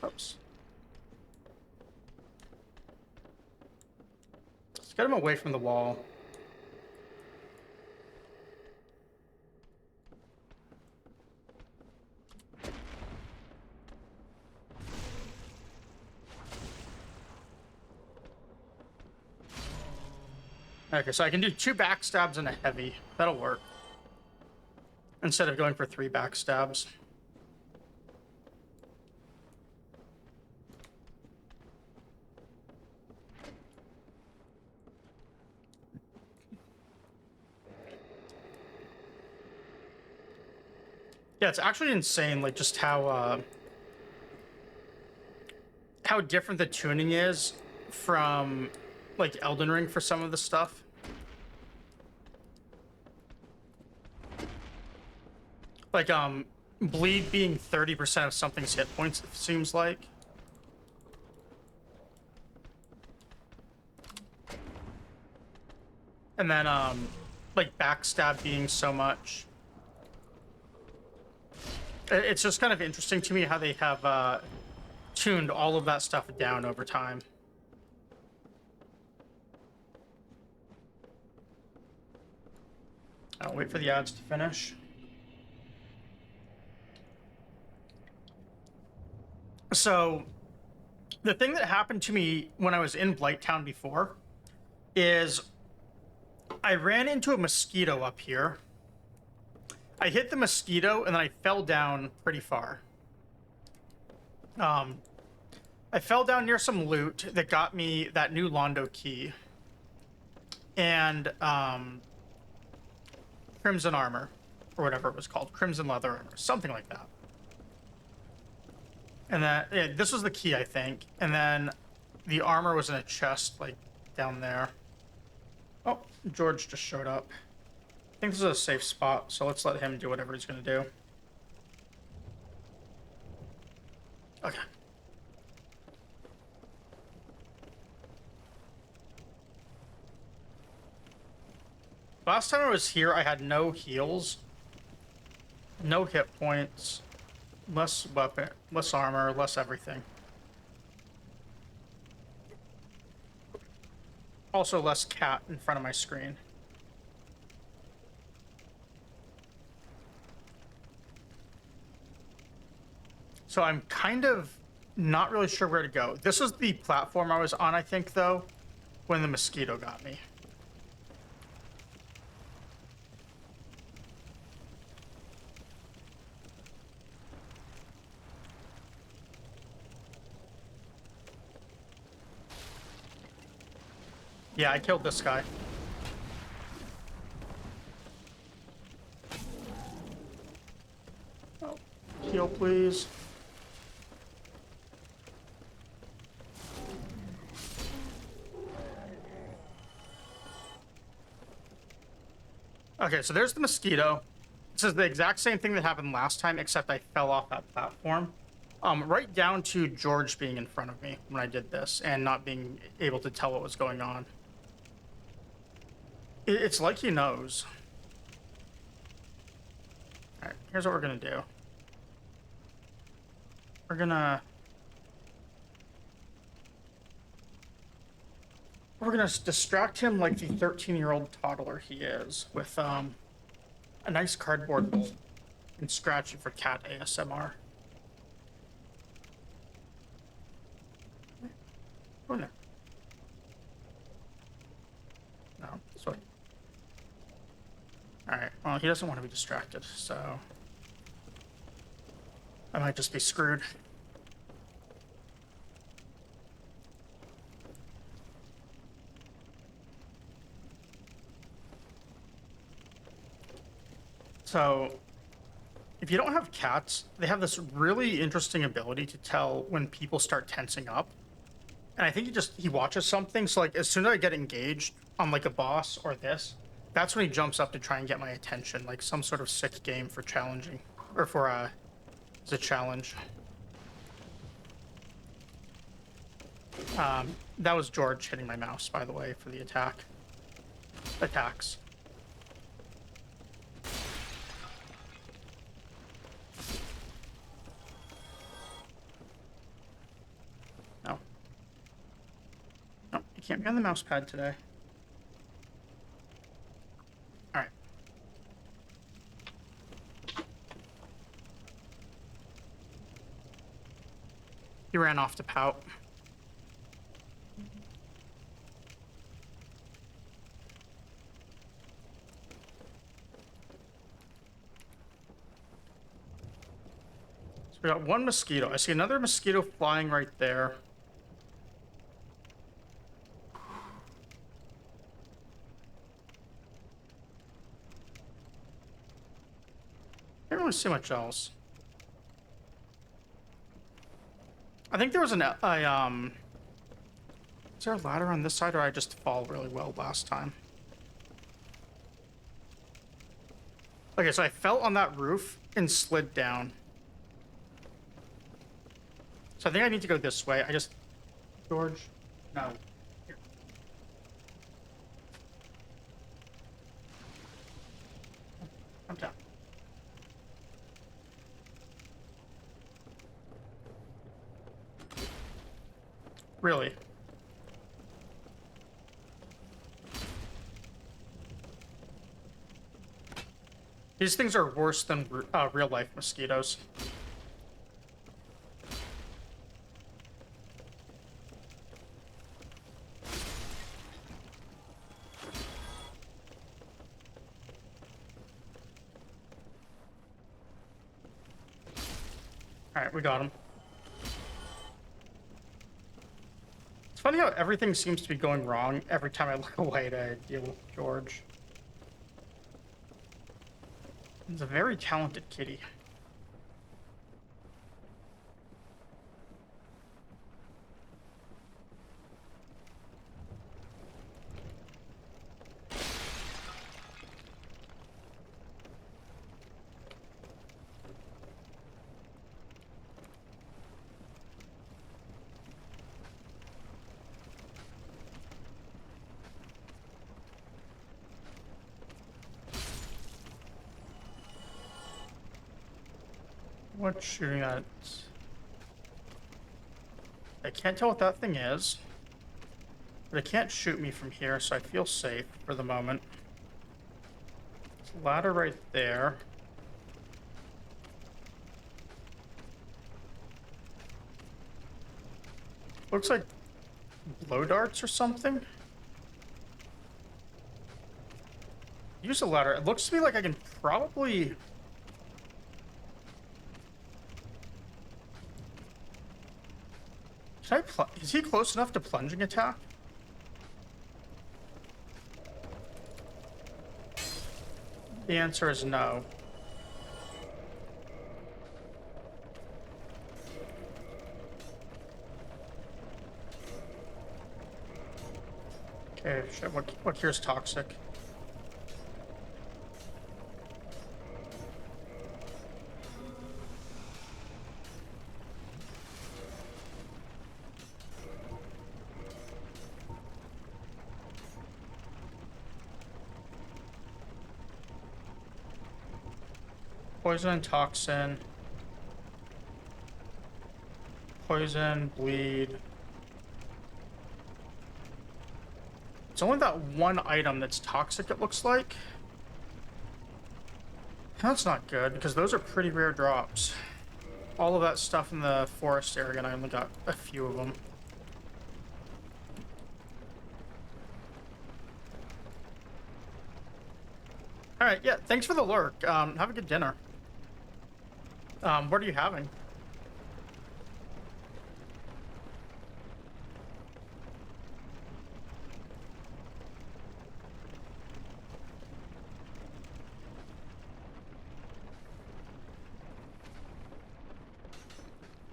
Oops. Let's get him away from the wall. Okay, so I can do 2 backstabs and a heavy. That'll work. Instead of going for 3 backstabs. Yeah, it's actually insane, like, just how different the tuning is from, like, Elden Ring for some of the stuff. Like, bleed being 30% of something's hit points, it seems like. And then, like, backstab being so much. It's just kind of interesting to me how they have, tuned all of that stuff down over time. I'll wait for the ads to finish. So, the thing that happened to me when I was in Blighttown before is I ran into a mosquito up here. I hit the mosquito and then I fell down pretty far. I fell down near some loot that got me that new Londo key. And, Crimson armor, or whatever it was called. Crimson leather armor, something like that. And then, yeah, this was the key, I think. And then the armor was in a chest, like, down there. Oh, George just showed up. I think this is a safe spot, so let's let him do whatever he's gonna do. Okay. Last time I was here, I had no heals, no hit points, less weapon, less armor, less everything. Also less cat in front of my screen. So I'm kind of not really sure where to go. This was the platform I was on, I think, though, when the mosquito got me. Yeah, I killed this guy. Oh, heal, please. Okay, so there's the mosquito. This is the exact same thing that happened last time, except I fell off that platform. Right down to George being in front of me when I did this and not being able to tell what was going on. It's like he knows. Alright, here's what we're gonna do. We're gonna distract him like the 13-year-old toddler he is with a nice cardboard bowl and scratch it for cat ASMR. Oh no. No, this way. Alright, well, he doesn't want to be distracted, so I might just be screwed. So, if you don't have cats, they have this really interesting ability to tell when people start tensing up. And I think he watches something, so like as soon as I get engaged on like a boss or this, that's when he jumps up to try and get my attention, like some sort of sick game for challenging, or for as a challenge. That was George hitting my mouse, by the way, for the attack. attacks. No. No, you can't be on the mouse pad today. Alright. He ran off to pout. So we got one mosquito. I see another mosquito flying right there. Can't really see much else. I think there was is there a ladder on this side, or I just fall really well last time? Okay, so I fell on that roof and slid down. So I think I need to go this way. George? No. Here. I'm down. Really? These things are worse than real-life mosquitoes. Alright, we got him. It's funny how everything seems to be going wrong every time I look away to deal with George. He's a very talented kitty. What's shooting at? I can't tell what that thing is. But it can't shoot me from here, so I feel safe for the moment. There's a ladder right there. Looks like blow darts or something. Use a ladder. It looks to me like I can probably... Is he close enough to plunging attack? The answer is no. Okay, shit, what cure's toxic? Poison and toxin. Poison, bleed. It's only that one item that's toxic, it looks like. That's not good, because those are pretty rare drops. All of that stuff in the forest area, and I only got a few of them. Alright, yeah, thanks for the lurk. Have a good dinner. What are you having?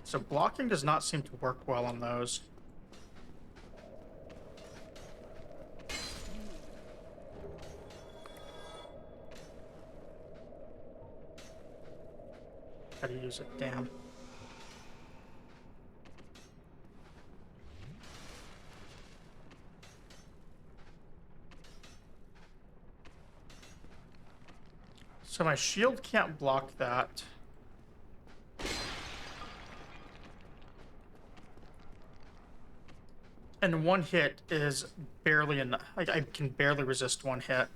So blocking does not seem to work well on those. Gotta use it, damn. So my shield can't block that. And one hit is barely enough. Like, I can barely resist one hit.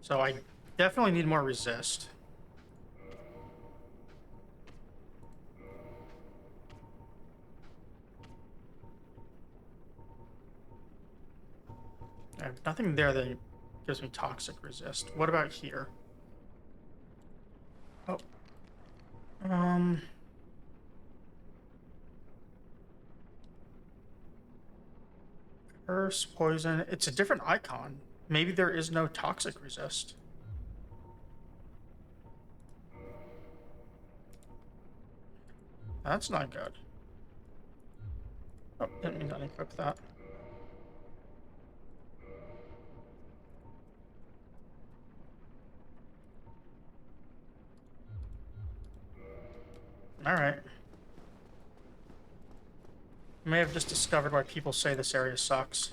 So I definitely need more resist. I have nothing there that gives me toxic resist. What about here? Oh. Curse, poison. It's a different icon. Maybe there is no toxic resist. That's not good. Oh, didn't mean to unequip that. Alright. May have just discovered why people say this area sucks.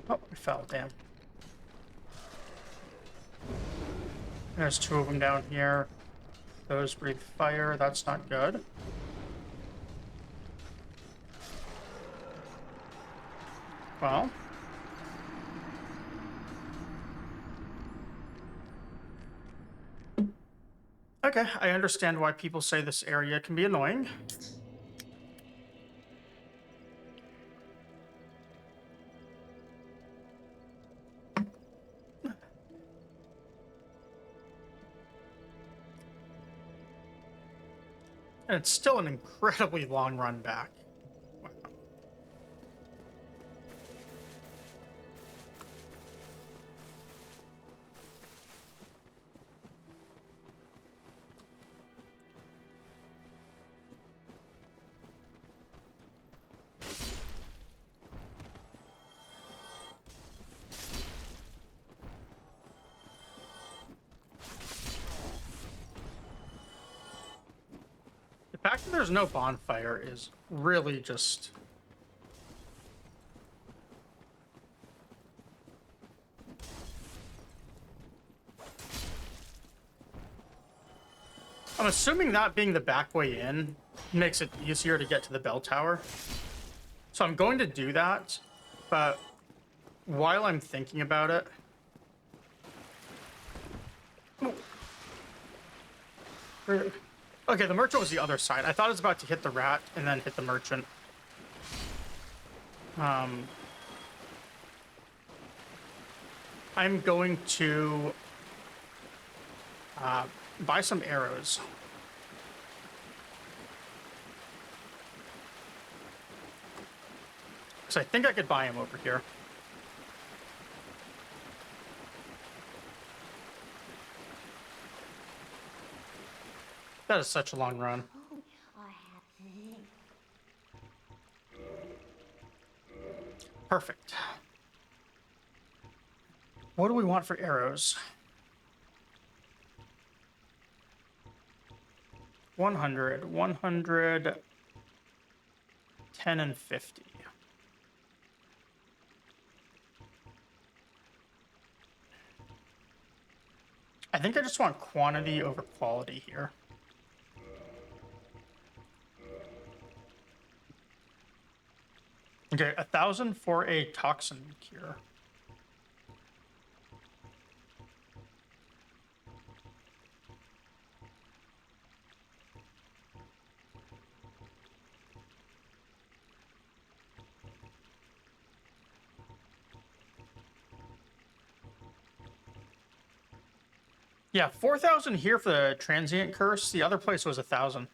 Oh, I fell, damn. There's two of them down here. Those breathe fire, that's not good. Well. Okay, I understand why people say this area can be annoying. And it's still an incredibly long run back. Wow. The fact that there's no bonfire is really just... I'm assuming that being the back way in makes it easier to get to the bell tower. So I'm going to do that, but while I'm thinking about it... Okay, the merchant was the other side. I thought it was about to hit the rat and then hit the merchant. I'm going to buy some arrows. So I think I could buy them over here. That is such a long run. Perfect. What do we want for arrows? 100, 100, 10, and 50. I think I just want quantity over quality here. Okay, 1,000 for a toxin cure. Yeah, 4,000 here for the transient curse. The other place was 1,000.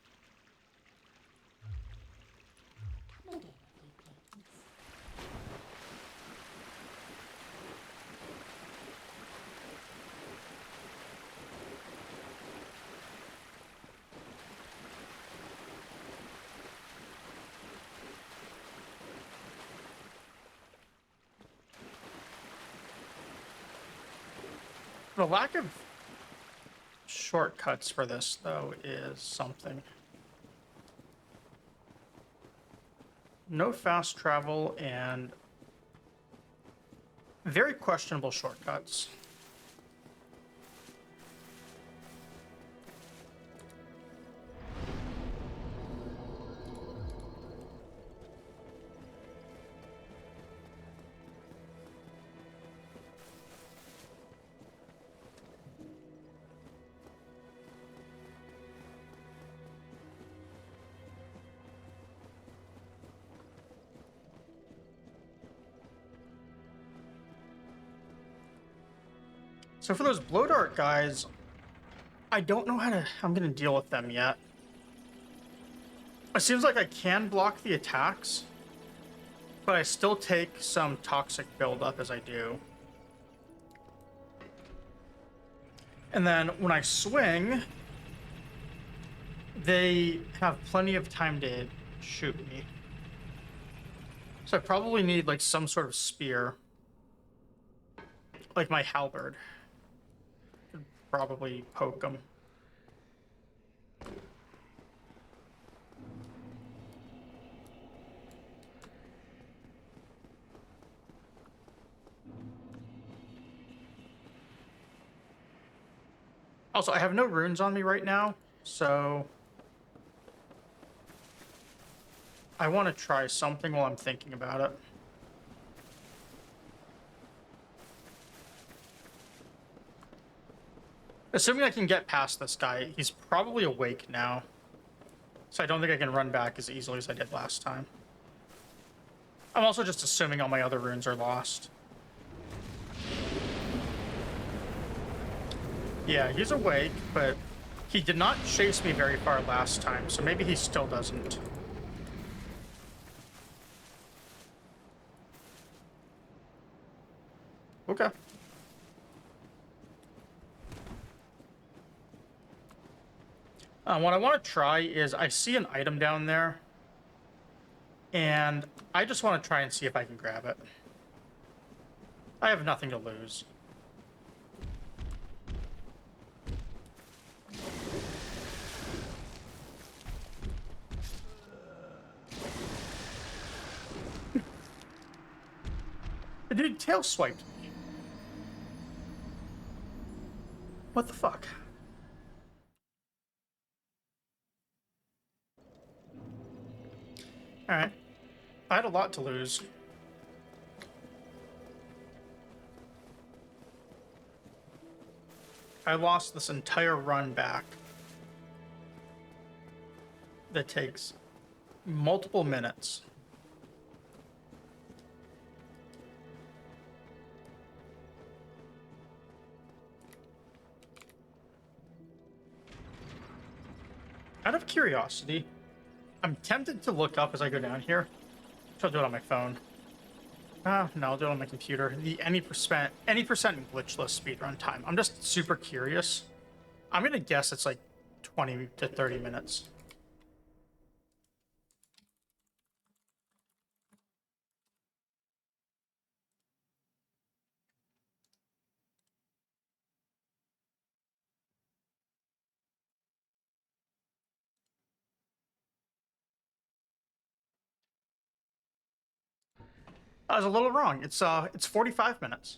The lack of shortcuts for this, though, is something. No fast travel and very questionable shortcuts. So for those blow dart guys, I don't know how I'm gonna deal with them yet. It seems like I can block the attacks, but I still take some toxic buildup as I do. And then when I swing, they have plenty of time to shoot me. So I probably need like some sort of spear, like my halberd. Probably poke them. Also, I have no runes on me right now, so I want to try something while I'm thinking about it. Assuming I can get past this guy, he's probably awake now. So I don't think I can run back as easily as I did last time. I'm also just assuming all my other runes are lost. Yeah, he's awake, but he did not chase me very far last time, so maybe he still doesn't. Okay. What I want to try is I see an item down there, and I just want to try and see if I can grab it. I have nothing to lose. The dude tail swiped me. What the fuck? Alright. I had a lot to lose. I lost this entire run back. That takes multiple minutes. Out of curiosity, I'm tempted to look up as I go down here. So I'll do it on my phone. No, I'll do it on my computer. The any percent glitchless speedrun time. I'm just super curious. I'm gonna guess it's like 20 to 30 minutes. I was a little wrong. It's 45 minutes.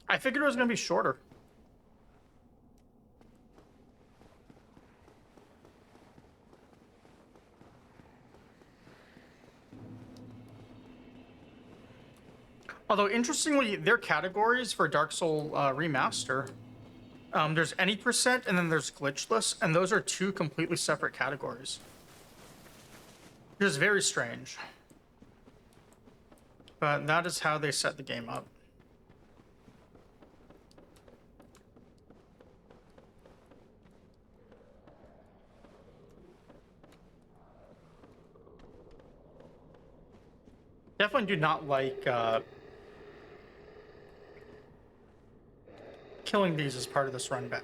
I figured it was gonna be shorter. Although, interestingly, their categories for Dark Soul Remaster, there's any percent and then there's glitchless, and those are two completely separate categories. Which is very strange. But that is how they set the game up. Definitely do not like killing these as part of this run back.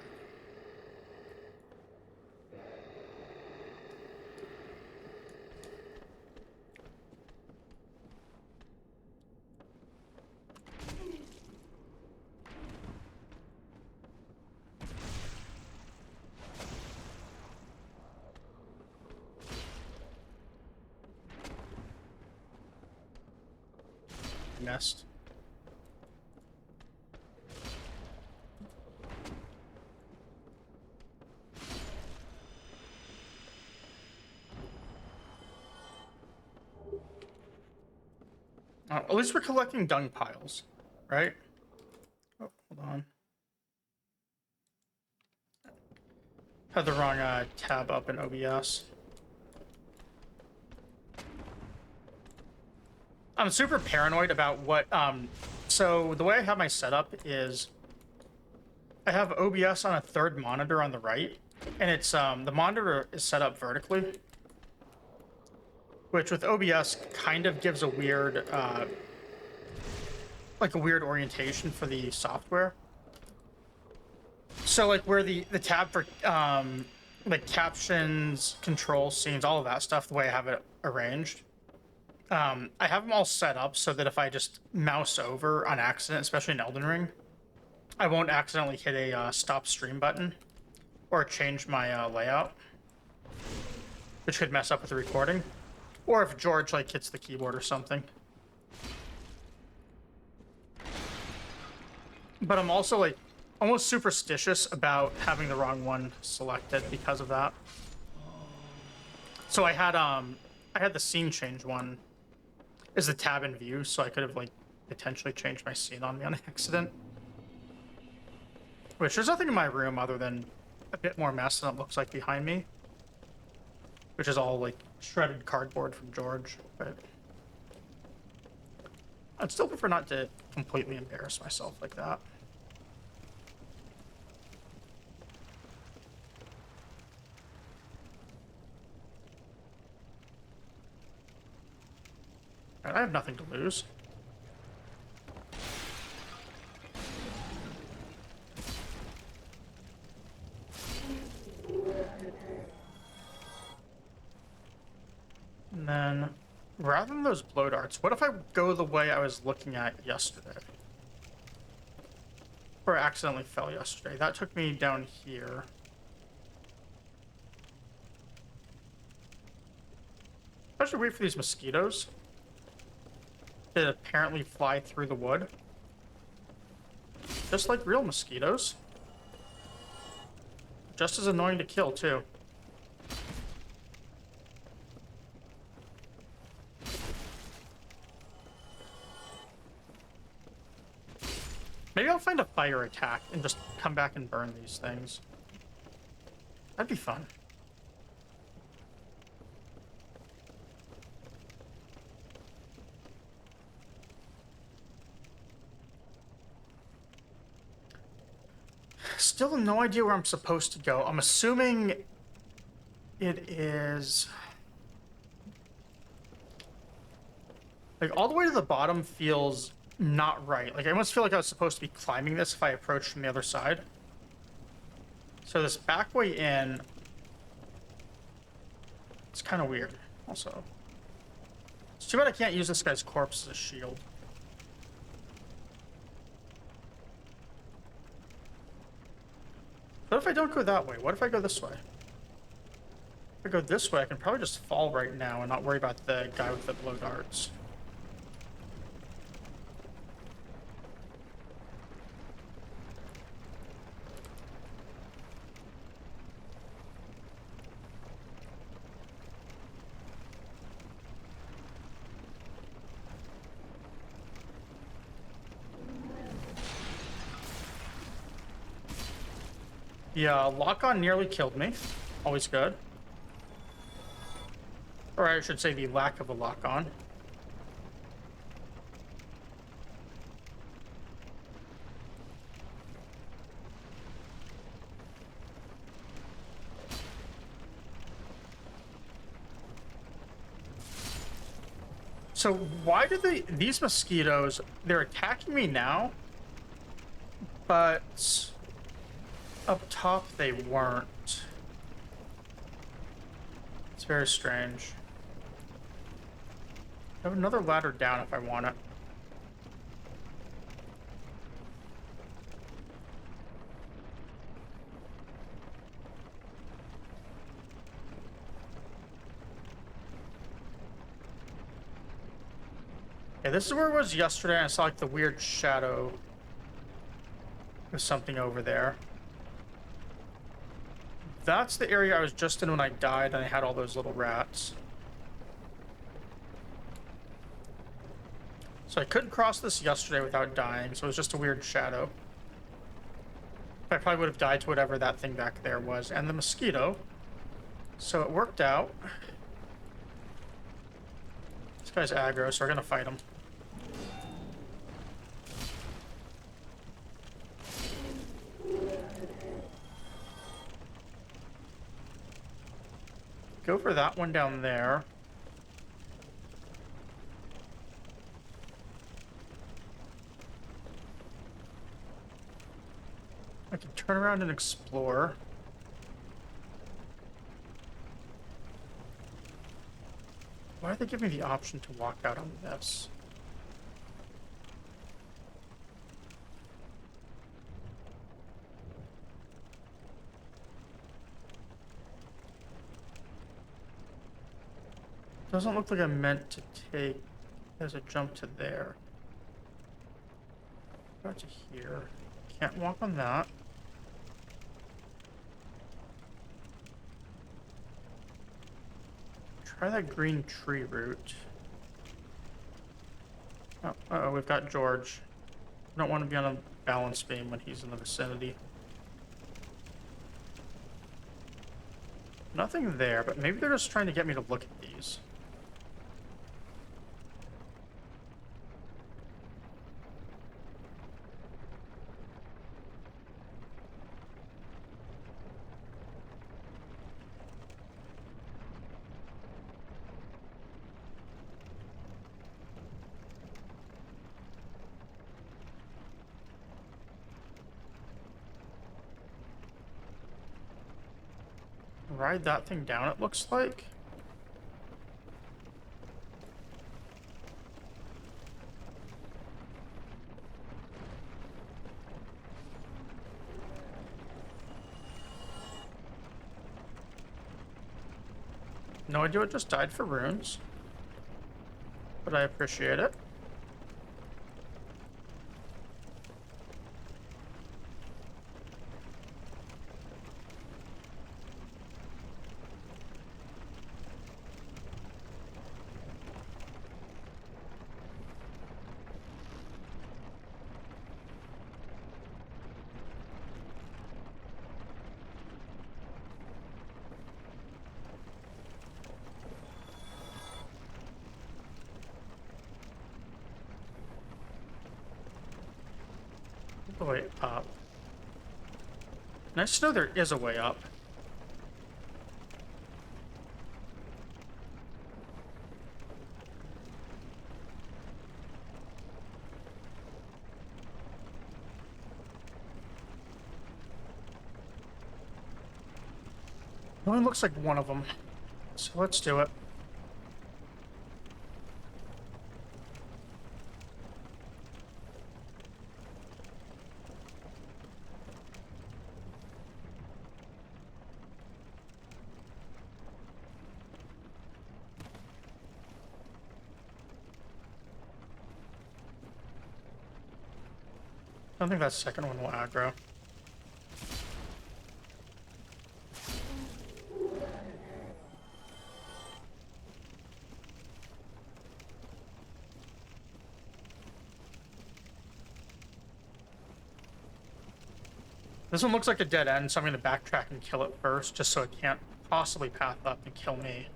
missed. At least we're collecting dung piles, right? Oh, hold on. Had the wrong tab up in OBS. I'm super paranoid about what, so the way I have my setup is I have OBS on a third monitor on the right, and it's, the monitor is set up vertically, which with OBS kind of gives a weird, like a weird orientation for the software. So like where the tab for, like captions, control scenes, all of that stuff, the way I have it arranged, I have them all set up so that if I just mouse over on accident, especially in Elden Ring, I won't accidentally hit a stop stream button or change my layout, which could mess up with the recording, or if George like hits the keyboard or something. But I'm also like almost superstitious about having the wrong one selected because of that. So I had the scene change one as the tab in view, so I could have like potentially changed my scene on me on accident. Which there's nothing in my room other than a bit more mess than it looks like behind me, which is all like shredded cardboard from George. But I'd still prefer not to completely embarrass myself like that. I have nothing to lose. And then, rather than those blow darts, what if I go the way I was looking at yesterday? Or I accidentally fell yesterday. That took me down here. I should wait for these mosquitoes that apparently fly through the wood. Just like real mosquitoes. Just as annoying to kill, too. Maybe I'll find a fire attack and just come back and burn these things. That'd be fun. Still no idea where I'm supposed to go. I'm assuming it is... like, all the way to the bottom feels not right. Like, I almost feel like I was supposed to be climbing this if I approached from the other side. So this back way in... it's kind of weird, also. It's too bad I can't use this guy's corpse as a shield. What if I don't go that way? What if I go this way? If I go this way, I can probably just fall right now and not worry about the guy with the blow darts. Yeah, lock-on nearly killed me. Always good. Or I should say the lack of a lock-on. So why do these mosquitoes, they're attacking me now, but up top they weren't. It's very strange. I have another ladder down if I want it. Okay, this is where it was yesterday. And I saw like the weird shadow. There's something over there. That's the area I was just in when I died, and I had all those little rats. So I couldn't cross this yesterday without dying, so it was just a weird shadow. I probably would have died to whatever that thing back there was, and the mosquito. So it worked out. This guy's aggro, so we're gonna fight him. Go for that one down there. I can turn around and explore. Why did they give me the option to walk out on this? Doesn't look like I'm meant to take. There's a jump to there. Go to here. Can't walk on that. Try that green tree root. Oh, uh-oh, we've got George. Don't want to be on a balance beam when he's in the vicinity. Nothing there, but maybe they're just trying to get me to look at these. Ride that thing down, it looks like. No idea what just died for runes, but I appreciate it. The way up. Nice to know there is a way up. Only looks like one of them. So let's do it. I don't think that second one will aggro. This one looks like a dead end, so I'm going to backtrack and kill it first, just so it can't possibly path up and kill me.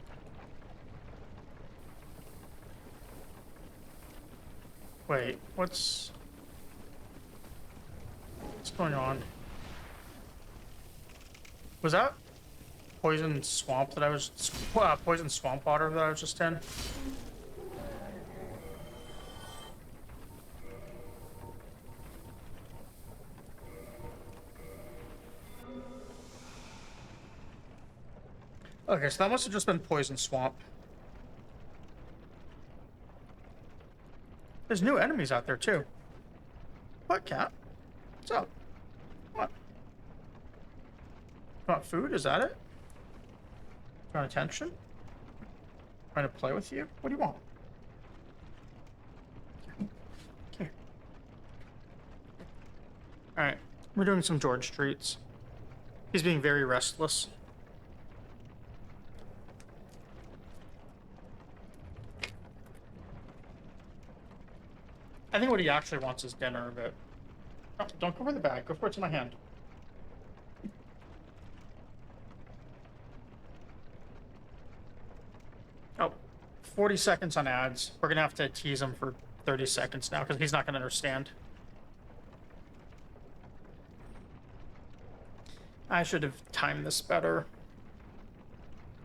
Wait, what's going on? Was that poison swamp that I was... poison swamp water that I was just in? Okay, so that must have just been poison swamp. There's new enemies out there too. What, cat? What's up? What? You want food? Is that it? You want attention? Trying to play with you? What do you want? We're doing some George treats. He's being very restless. I think what he actually wants is dinner, but... Oh, don't go for the bag. Go for it to my hand. Oh, 40 seconds on ads. We're going to have to tease him for 30 seconds now because he's not going to understand. I should have timed this better.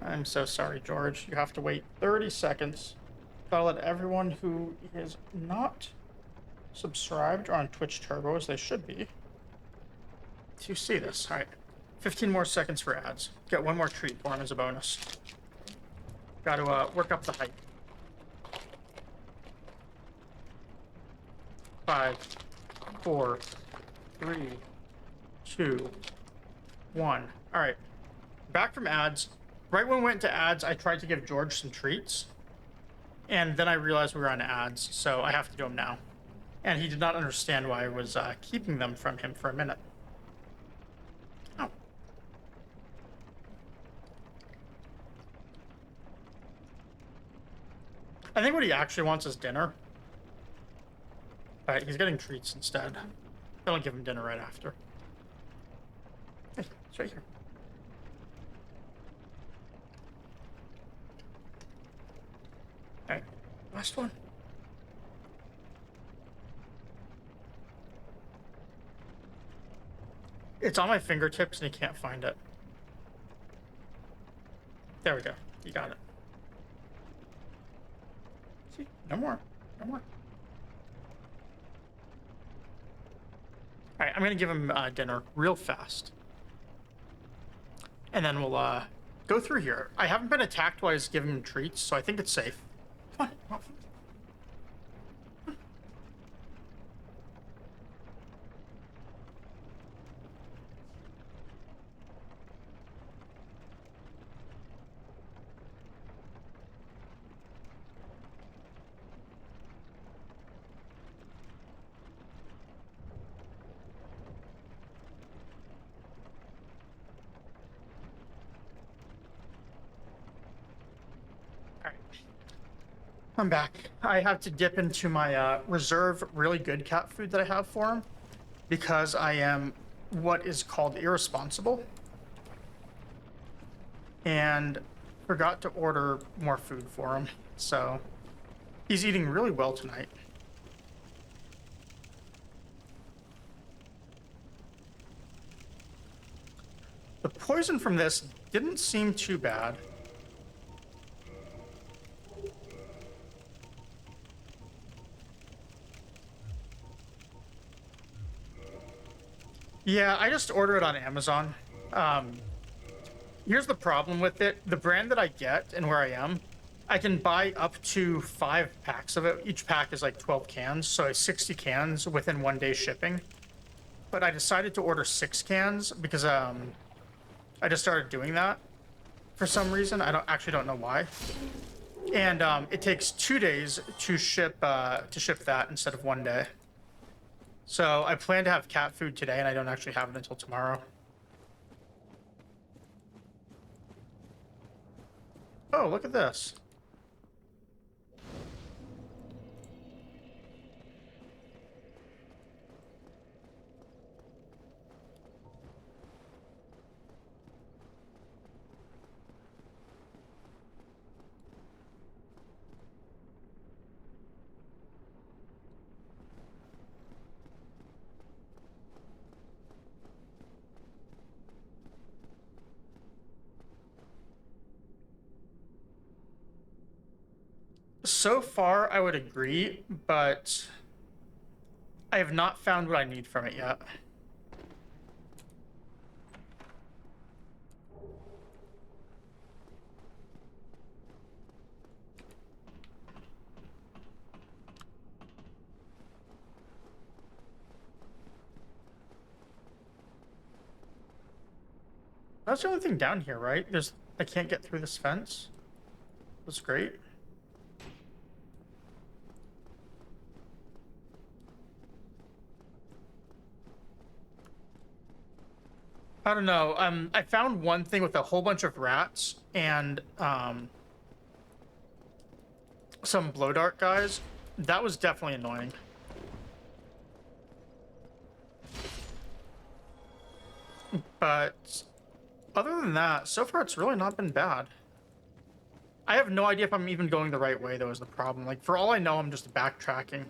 I'm so sorry, George. You have to wait 30 seconds. Gotta let everyone who is not subscribed or on Twitch Turbo, as they should be, to see this. All right, 15 more seconds for ads. Get one more treat for him as a bonus. Got to work up the hype. 5, 4, 3, 2, 1. All right, back from ads. Right when we went to ads, I tried to give George some treats, and then I realized we were on ads, so I have to do them now. And he did not understand why I was keeping them from him for a minute. Oh. I think what he actually wants is dinner. But he's getting treats instead. I'll give him dinner right after. Hey, it's right here. Alright, last one. It's on my fingertips and he can't find it. There we go. You got it. See? No more. No more. Alright, I'm gonna give him dinner real fast. And then we'll go through here. I haven't been attacked while I was giving him treats, so I think it's safe. Come on, come on. I'm back. I have to dip into my reserve really good cat food that I have for him because I am what is called irresponsible and forgot to order more food for him. So he's eating really well tonight. The poison from this didn't seem too bad. Yeah, I just order it on Amazon. Here's the problem with it. The brand that I get and where I am, I can buy up to 5 packs of it. Each pack is like 12 cans, so 60 cans within 1 day shipping. But I decided to order 6 cans because I just started doing that for some reason. I don't know why. And it takes 2 days to ship that instead of 1 day. So I plan to have cat food today, and I don't actually have it until tomorrow. Oh, look at this. So far, I would agree, but I have not found what I need from it yet. That's the only thing down here, right? I can't get through this fence. That's great. I don't know. I found one thing with a whole bunch of rats and some blow dart guys. That was definitely annoying. But other than that, so far it's really not been bad. I have no idea if I'm even going the right way, though, is the problem. Like, for all I know, I'm just backtracking.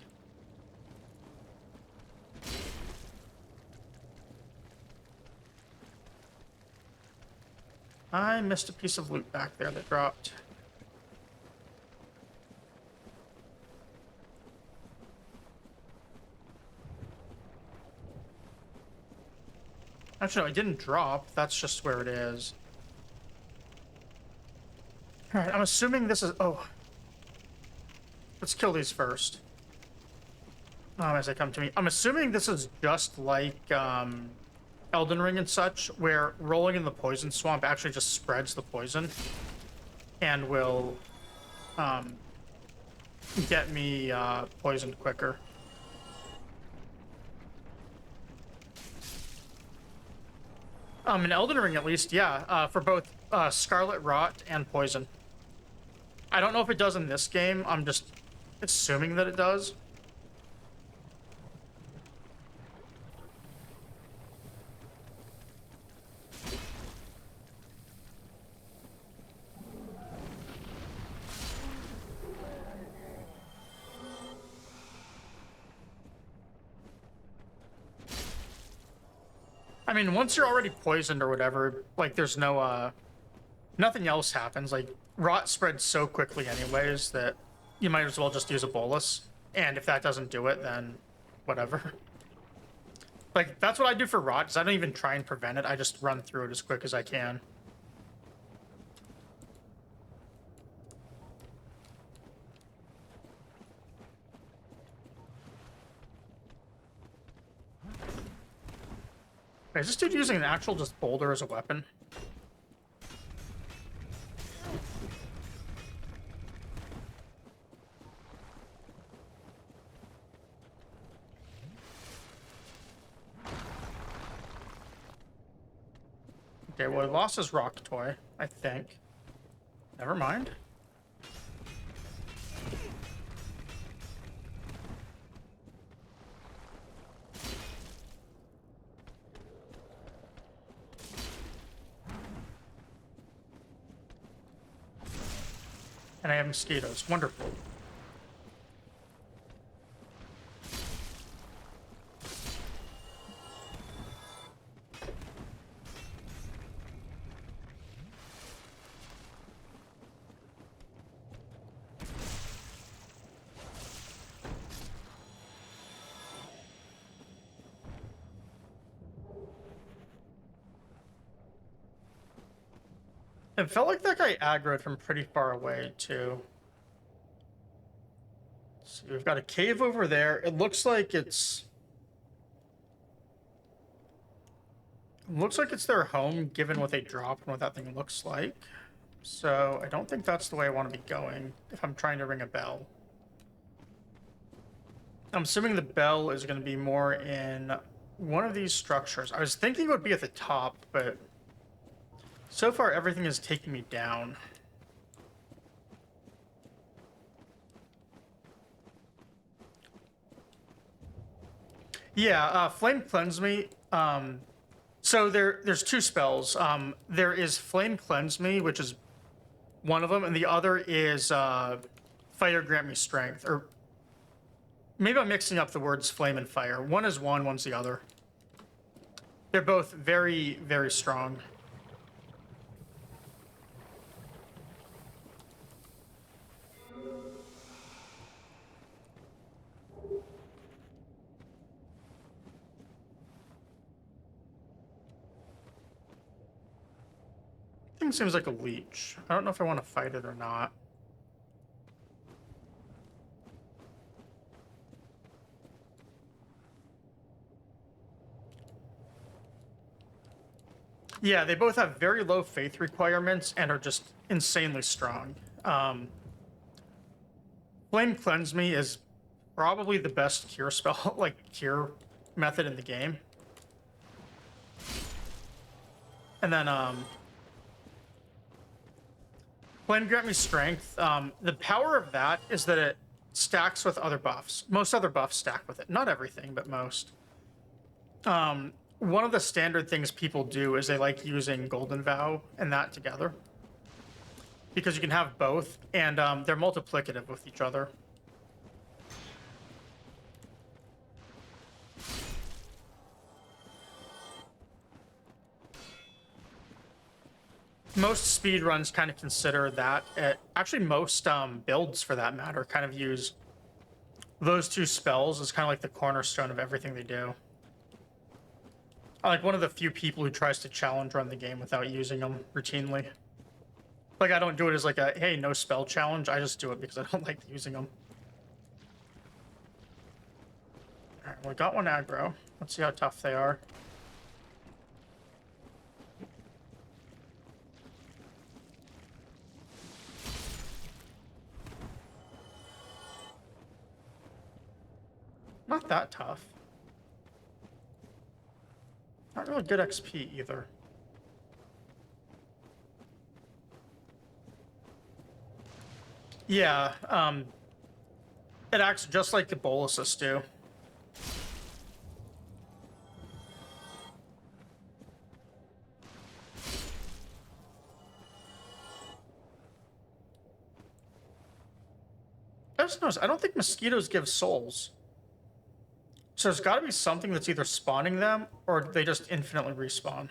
I missed a piece of loot back there that dropped. Actually, no, it didn't drop. That's just where it is. Alright, I'm assuming this is... Oh. Let's kill these first. As they come to me. I'm assuming this is just like Elden Ring and such, where rolling in the poison swamp actually just spreads the poison and will get me poisoned quicker. In Elden Ring, at least, yeah, for both Scarlet Rot and Poison. I don't know if it does in this game. I'm just assuming that it does. I mean, once you're already poisoned or whatever, like, there's no, nothing else happens. Like, rot spreads so quickly anyways that you might as well just use a bolus. And if that doesn't do it, then whatever. Like, that's what I do for rot, is I don't even try and prevent it. I just run through it as quick as I can. Wait, is this dude using an actual just boulder as a weapon? Okay, well, he lost his rock toy, I think. Never mind. And I have mosquitoes. Wonderful. It felt like that guy aggroed from pretty far away, too. So we've got a cave over there. It looks like it's... Looks like it's their home, given what they dropped and what that thing looks like. So I don't think that's the way I want to be going, if I'm trying to ring a bell. I'm assuming the bell is going to be more in one of these structures. I was thinking it would be at the top, but... So far, everything is taking me down. Yeah, Flame Cleanse Me. So there's two spells. There is Flame Cleanse Me, which is one of them, and the other is Fire Grant Me Strength. Or maybe I'm mixing up the words Flame and Fire. One is one, one's the other. They're both very, very strong. Thing seems like a leech. I don't know if I want to fight it or not. Yeah, they both have very low faith requirements and are just insanely strong. Flame Cleanse Me is probably the best cure spell, like cure method in the game. And then Plan Grant Me Strength. The power of that is that it stacks with other buffs. Most other buffs stack with it. Not everything, but most. One of the standard things people do is they like using Golden Vow and that together. Because you can have both, and they're multiplicative with each other. Most speedruns kind of consider that. Actually, most builds, for that matter, kind of use those two spells as kind of like the cornerstone of everything they do. I'm like one of the few people who tries to challenge run the game without using them routinely. Like, I don't do it as like a, hey, no spell challenge. I just do it because I don't like using them. Alright, we got one aggro. Let's see how tough they are. Not that tough. Not really good XP either. Yeah, it acts just like the boluses do. I just noticed, I don't think mosquitoes give souls. So there's got to be something that's either spawning them or they just infinitely respawn.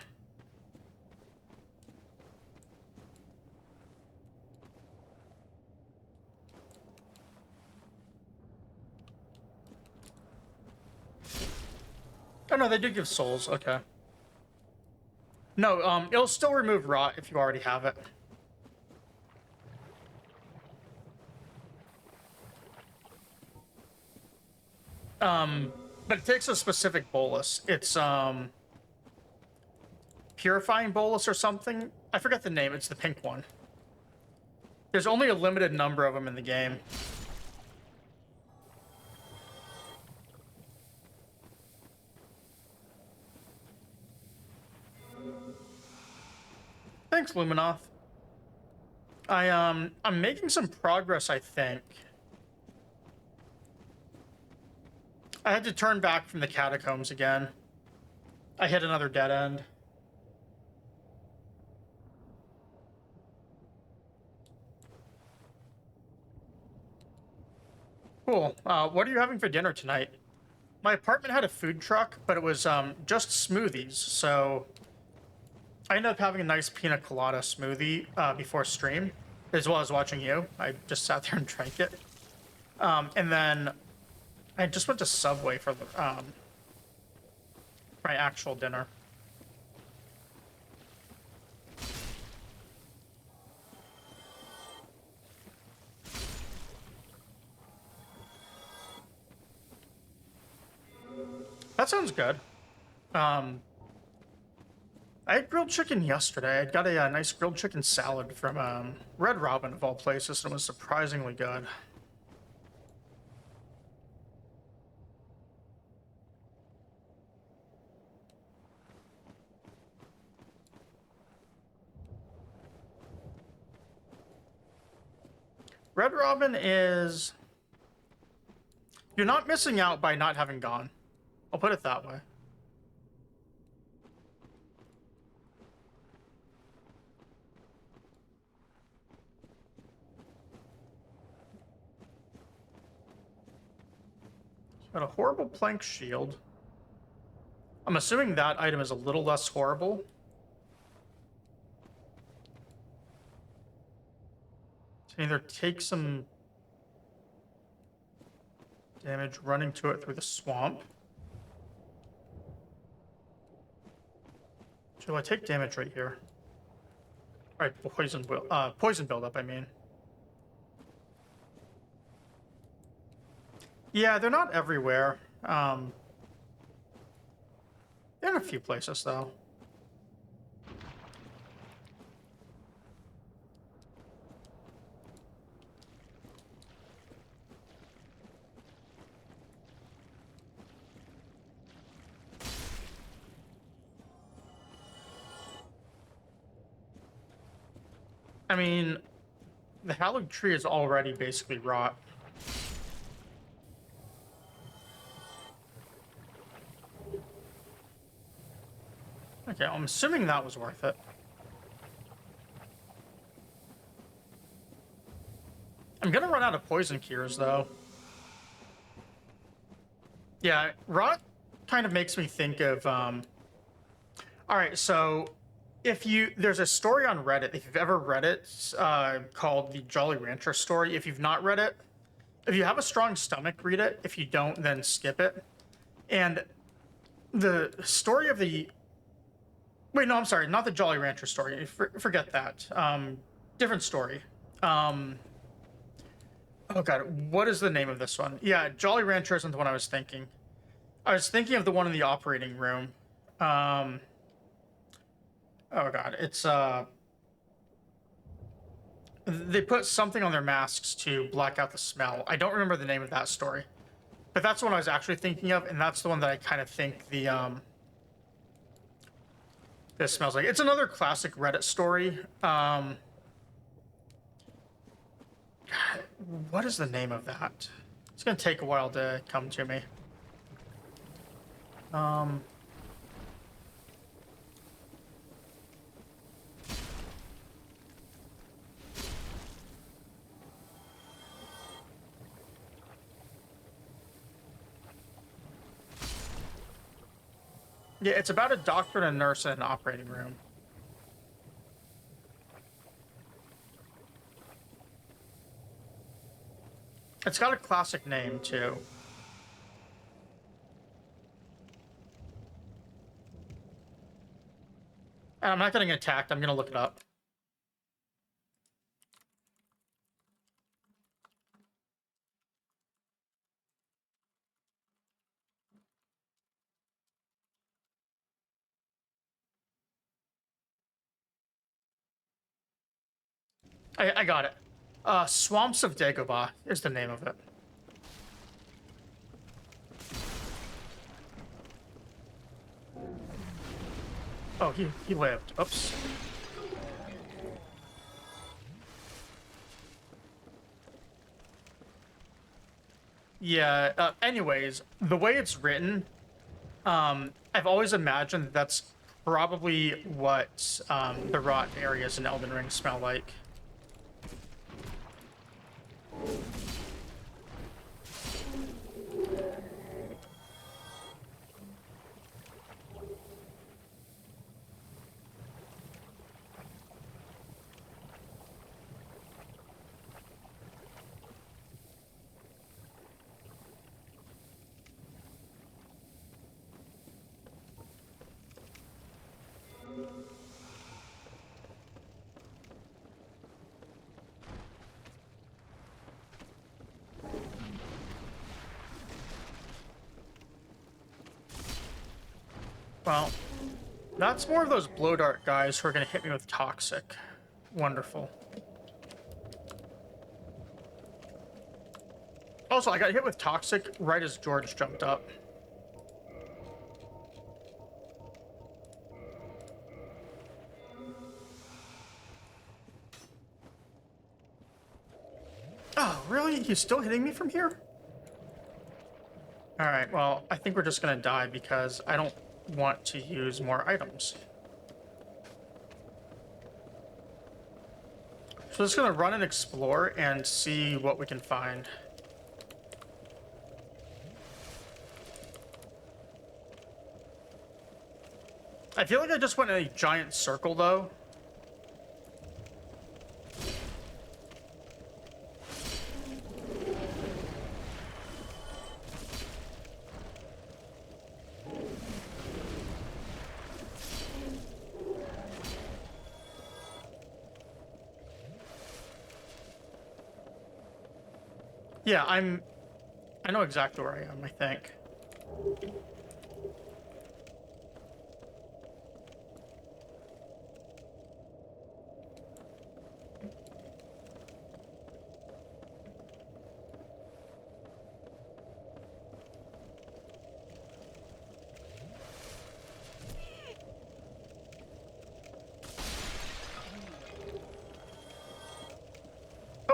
Oh no, they do give souls. Okay. No, it'll still remove rot if you already have it. But it takes a specific bolus. It's purifying bolus or something. I forget the name. It's the pink one. There's only a limited number of them in the game. Thanks, Luminoth. I'm making some progress, I think. I had to turn back from the catacombs again. I hit another dead end. Cool. What are you having for dinner tonight? My apartment had a food truck, but it was just smoothies, so I ended up having a nice pina colada smoothie before stream, as well as watching you. I just sat there and drank it. And then I just went to Subway for my actual dinner. That sounds good. I had grilled chicken yesterday. I got a nice grilled chicken salad from Red Robin, of all places, and it was surprisingly good. Red Robin is... You're not missing out by not having gone. I'll put it that way. Got a horrible plank shield. I'm assuming that item is a little less horrible. To either take some damage running to it through the swamp. Shall I take damage right here? Alright, poison buildup, I mean. Yeah, they're not everywhere. They're in a few places, though. I mean, the hallowed tree is already basically rot. Okay, I'm assuming that was worth it. I'm gonna run out of poison cures, though. Yeah, rot kind of makes me think of, all right, so there's a story on Reddit, if you've ever read it, called the Jolly Rancher story. If you've not read it, if you have a strong stomach, read it. If you don't, then skip it. And the story of the... Wait, no, I'm sorry, not the Jolly Rancher story. Forget that. Different story. Oh god, what is the name of this one? Yeah, Jolly Rancher isn't the one I was thinking. I was thinking of the one in the operating room. Oh god, it's they put something on their masks to black out the smell. I don't remember the name of that story, but that's the one I was actually thinking of, and that's the one that I kind of think this smells like. It's another classic Reddit story. What is the name of that? It's gonna take a while to come to me. Yeah, it's about a doctor and a nurse in an operating room. It's got a classic name, too. And I'm not getting attacked. I'm going to look it up. I got it. Swamps of Dagobah is the name of it. Oh, he lived. Oops. Yeah, anyways, the way it's written, I've always imagined that's probably what the rot areas in Elden Ring smell like. Well, that's more of those blow dart guys who are going to hit me with toxic. Wonderful. Also, I got hit with toxic right as George jumped up. Oh, really? He's still hitting me from here? Alright, well, I think we're just gonna die because I don't want to use more items. So just gonna run and explore and see what we can find. I feel like I just went in a giant circle, though. Yeah, I know exactly where I am, I think.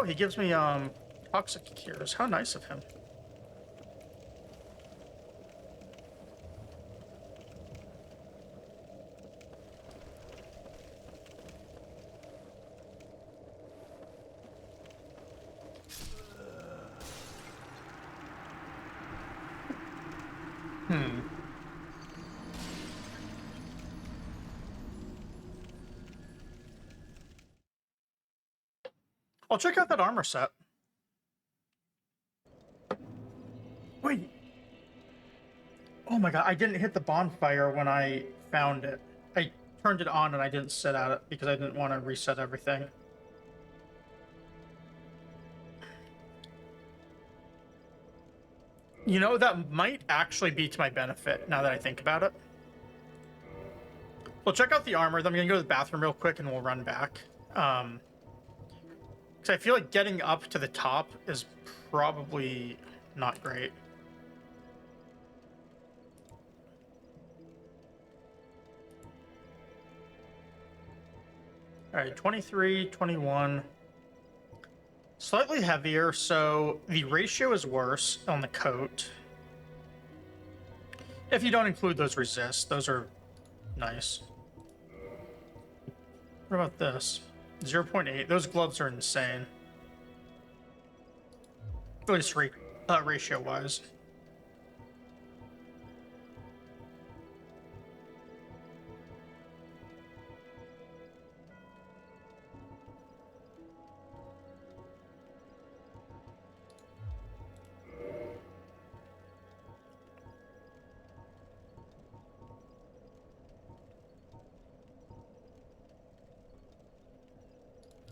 Oh, he gives me toxic cures. How nice of him. I'll check out that armor set. Wait. Oh my god, I didn't hit the bonfire when I found it. I turned it on and I didn't sit at it because I didn't want to reset everything. You know, that might actually be to my benefit now that I think about it. We'll check out the armor, then I'm gonna go to the bathroom real quick and we'll run back. Because I feel like getting up to the top is probably not great. All right, 23, 21. Slightly heavier, so the ratio is worse on the coat. If you don't include those resists, those are nice. What about this? 0.8. Those gloves are insane. At least ratio-wise.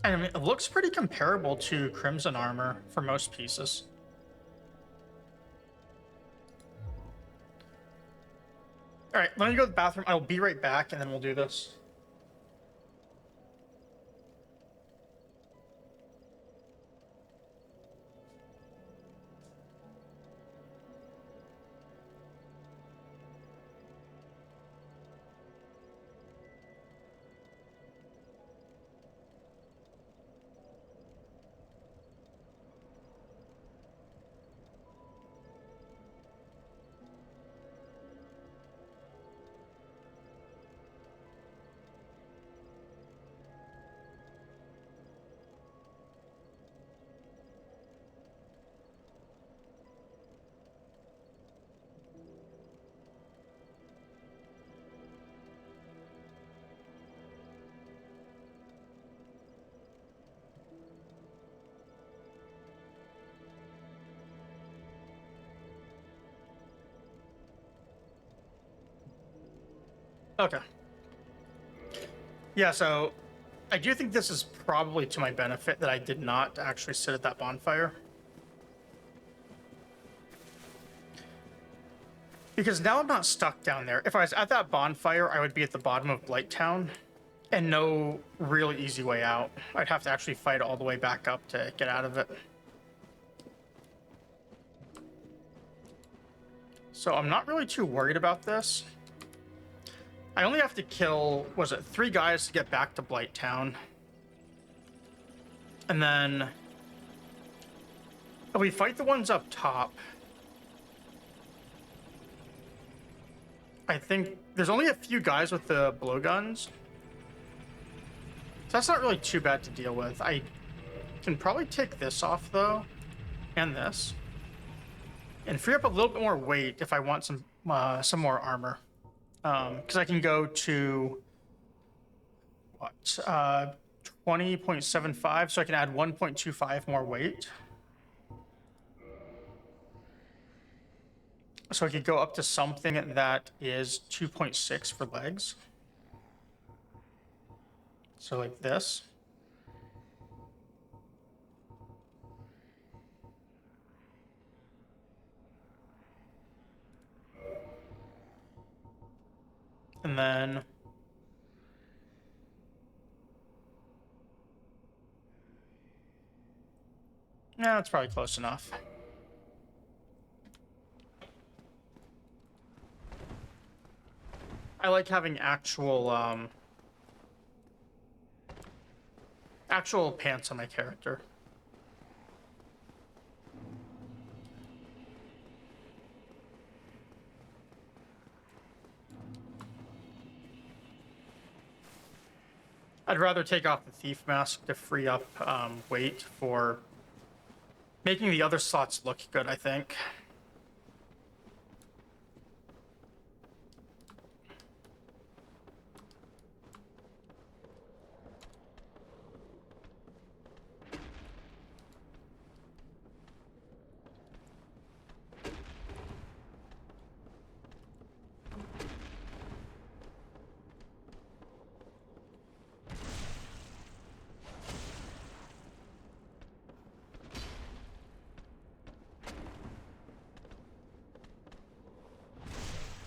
I mean, it looks pretty comparable to Crimson armor for most pieces. All right, let me go to the bathroom. I'll be right back, and then we'll do this. Okay. Yeah, so I do think this is probably to my benefit that I did not actually sit at that bonfire. Because now I'm not stuck down there. If I was at that bonfire, I would be at the bottom of Blighttown and no really easy way out. I'd have to actually fight all the way back up to get out of it. So I'm not really too worried about this. I only have to kill, was it 3 guys to get back to Blighttown? And then we fight the ones up top. I think there's only a few guys with the blowguns. So that's not really too bad to deal with. I can probably take this off, though, and this. And free up a little bit more weight if I want some more armor. Because I can go to, what, 20.75, so I can add 1.25 more weight. So I could go up to something that is 2.6 for legs. So like this. And then yeah, that's probably close enough. I like having actual pants on my character. I'd rather take off the thief mask to free up weight for making the other slots look good, I think.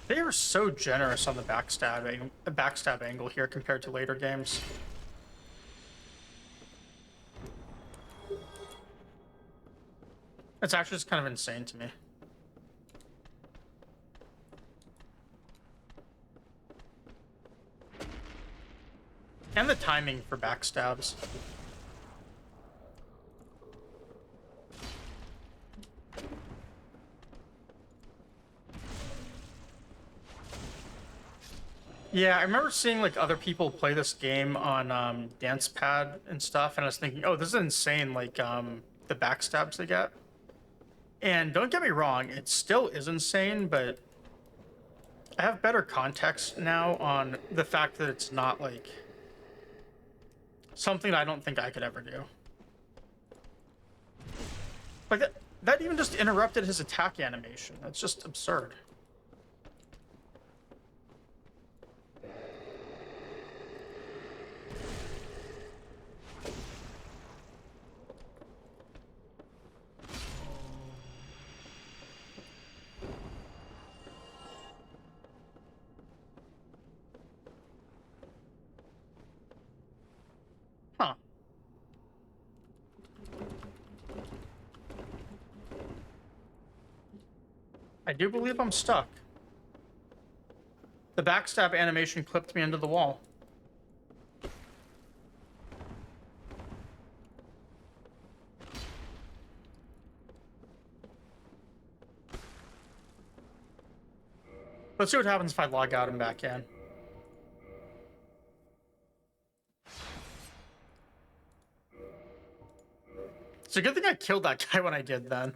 They are so generous on the backstab angle here compared to later games. It's actually just kind of insane to me. And the timing for backstabs. Yeah, I remember seeing like other people play this game on Dance Pad and stuff, and I was thinking, oh, this is insane, like the backstabs they get. And don't get me wrong, it still is insane, but I have better context now on the fact that it's not like something I don't think I could ever do. Like that even just interrupted his attack animation. That's just absurd. Huh. I do believe I'm stuck. The backstab animation clipped me into the wall. Let's see what happens if I log out and back in. It's a good thing I killed that guy when I did then.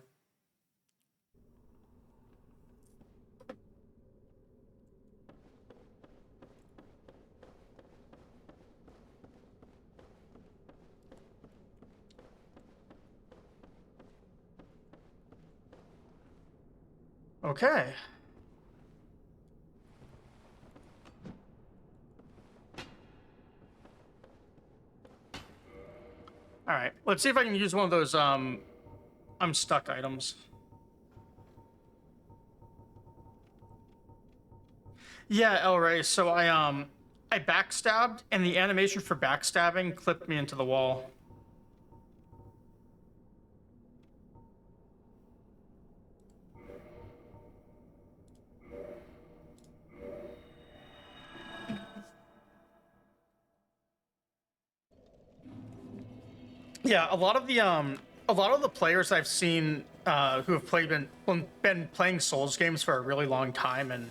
Okay. All right, let's see if I can use one of those I'm stuck items. Yeah, El Rey, so I backstabbed and the animation for backstabbing clipped me into the wall. Yeah, a lot of the players I've seen who have been playing Souls games for a really long time, and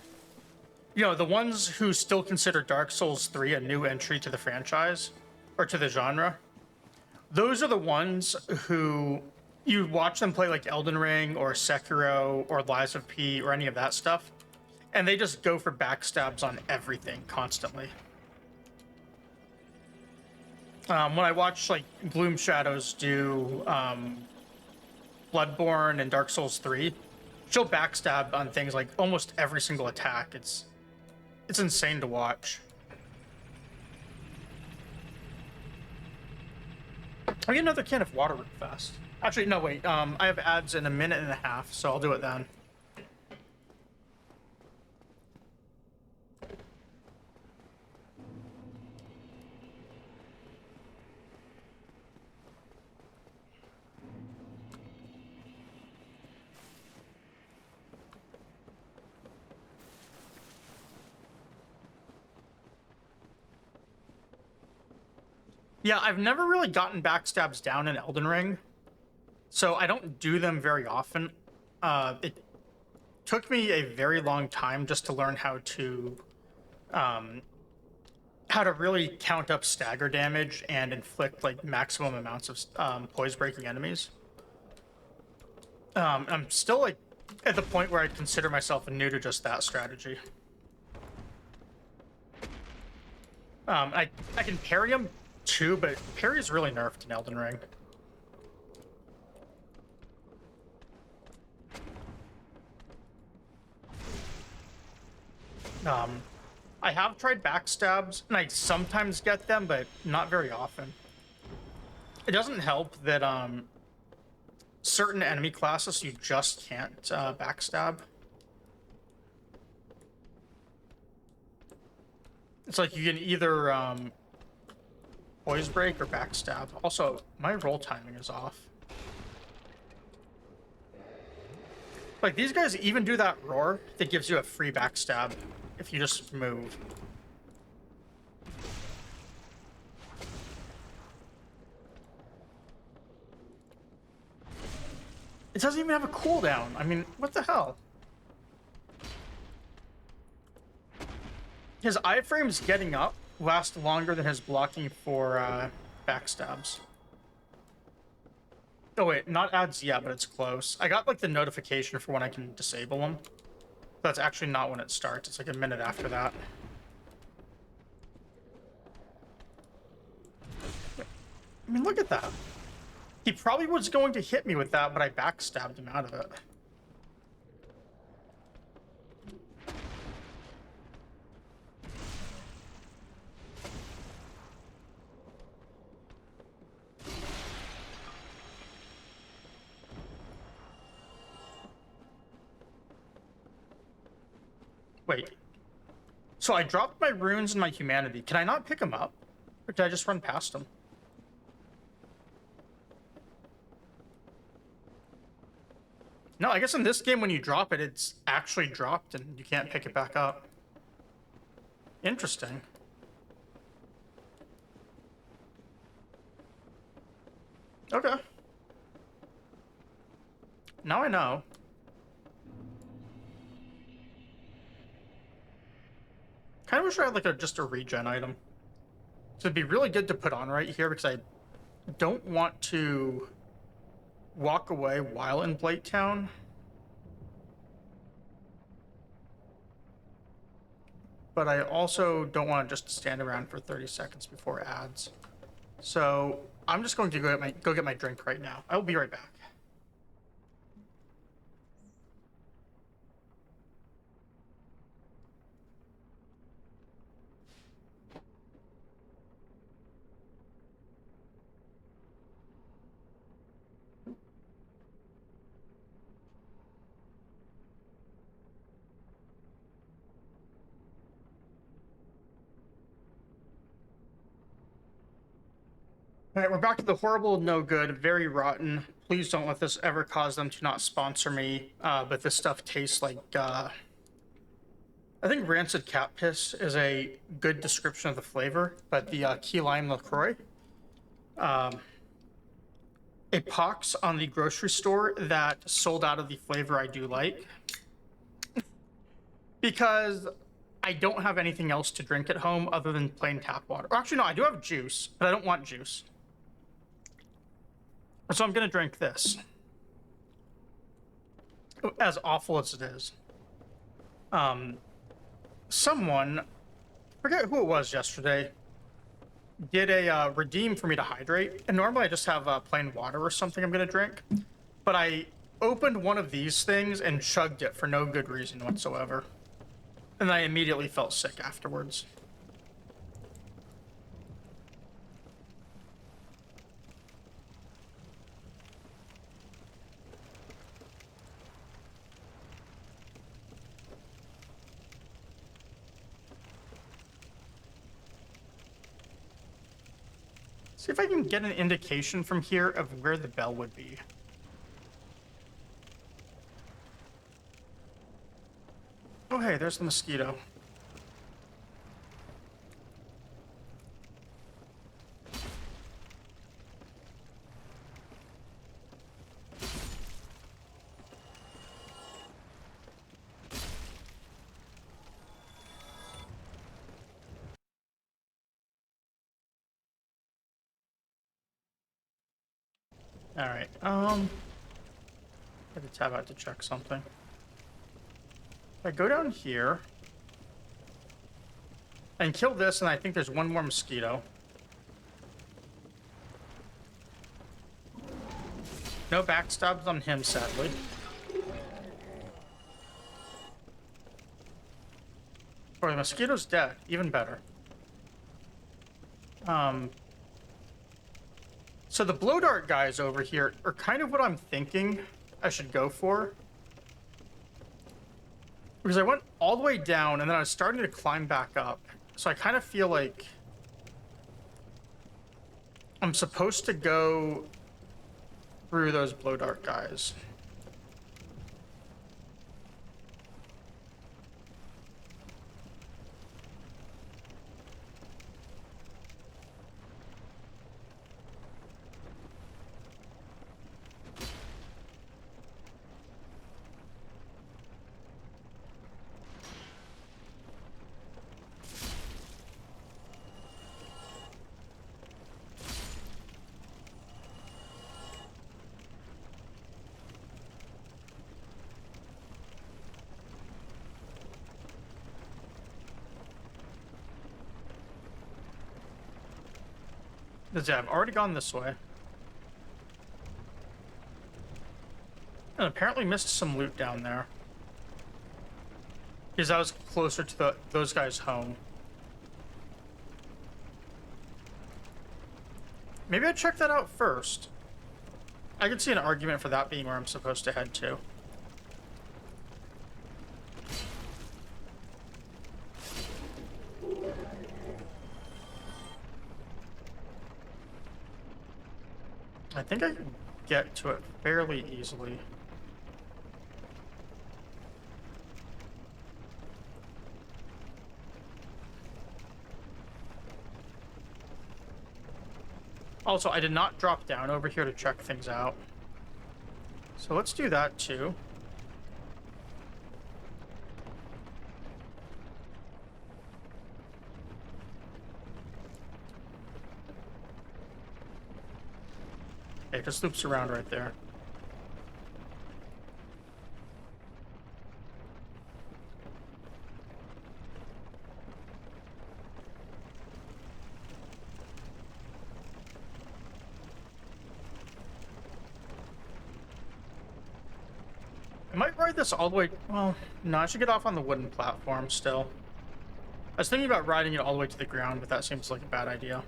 you know, the ones who still consider Dark Souls 3 a new entry to the franchise or to the genre, those are the ones who you watch them play like Elden Ring or Sekiro or Lies of P or any of that stuff, and they just go for backstabs on everything constantly. When I watch like Gloom Shadows do Bloodborne and Dark Souls 3, she'll backstab on things like almost every single attack. It's insane to watch. I'll get another can of water real fast. Actually, no, wait. I have ads in a minute and a half, so I'll do it then. Yeah, I've never really gotten backstabs down in Elden Ring, so I don't do them very often. It took me a very long time just to learn how to how to really count up stagger damage and inflict like maximum amounts of poise breaking enemies. I'm still like at the point where I'd consider myself new to just that strategy. I can parry him too, but parry is really nerfed in Elden Ring. I have tried backstabs, and I sometimes get them, but not very often. It doesn't help that certain enemy classes you just can't backstab. It's like you can either poise break or backstab. Also, my roll timing is off. Like, these guys even do that roar that gives you a free backstab if you just move. It doesn't even have a cooldown. I mean, what the hell? His iframes getting up last longer than his blocking for backstabs. Oh wait, not ads yet, but it's close. I got like the notification for when I can disable them. That's actually not when it starts. It's like a minute after that. I mean, look at that. He probably was going to hit me with that, but I backstabbed him out of it. Wait. So I dropped my runes and my humanity. Can I not pick them up? Or did I just run past them? No, I guess in this game when you drop it, it's actually dropped and you can't pick it back up. Interesting. Okay. Now I know. Kind of wish I had like just a regen item. So it'd be really good to put on right here because I don't want to walk away while in Blighttown. But I also don't want to just stand around for 30 seconds before ads. So I'm just going to go get my drink right now. I'll be right back. All right, we're back to the horrible, no good, very rotten. Please don't let this ever cause them to not sponsor me. But this stuff tastes like, I think rancid cat piss is a good description of the flavor, but the key lime LaCroix, a pox on the grocery store that sold out of the flavor I do like. Because I don't have anything else to drink at home other than plain tap water. Or actually, no, I do have juice, but I don't want juice. So I'm gonna drink this. As awful as it is. Someone, forget who it was yesterday, did a redeem for me to hydrate. And normally I just have plain water or something I'm gonna drink. But I opened one of these things and chugged it for no good reason whatsoever. And I immediately felt sick afterwards. See if I can get an indication from here of where the bell would be. Oh, hey, there's the mosquito. All right. I had to tab out to check something. If I go down here and kill this, and I think there's one more mosquito. No backstabs on him, sadly. Or the mosquito's dead. Even better. So the blow dart guys over here are kind of what I'm thinking I should go for. Because I went all the way down, and then I was starting to climb back up. So I kind of feel like I'm supposed to go through those blow dart guys. Yeah, I've already gone this way. And apparently missed some loot down there. Because I was closer to those guys' home. Maybe I check that out first. I could see an argument for that being where I'm supposed to head to. I think I can get to it fairly easily. Also, I did not drop down over here to check things out. So let's do that too. It just loops around right there. I might ride this all the way... Well, no, I should get off on the wooden platform still. I was thinking about riding it all the way to the ground, but that seems like a bad idea.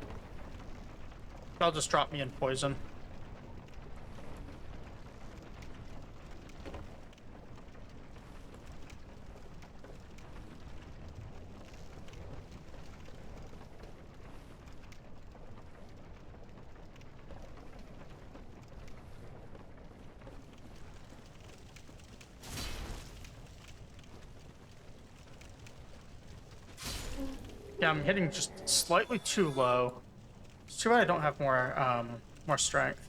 That'll just drop me in poison. Yeah, I'm hitting just slightly too low. It's too bad I don't have more strength.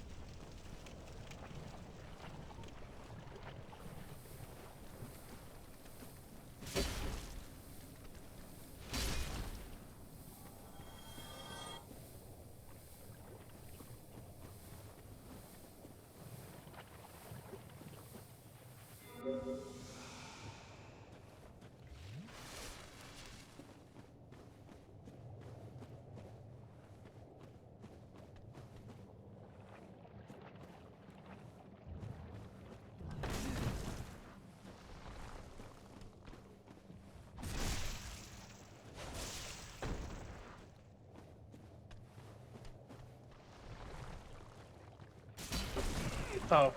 Oh.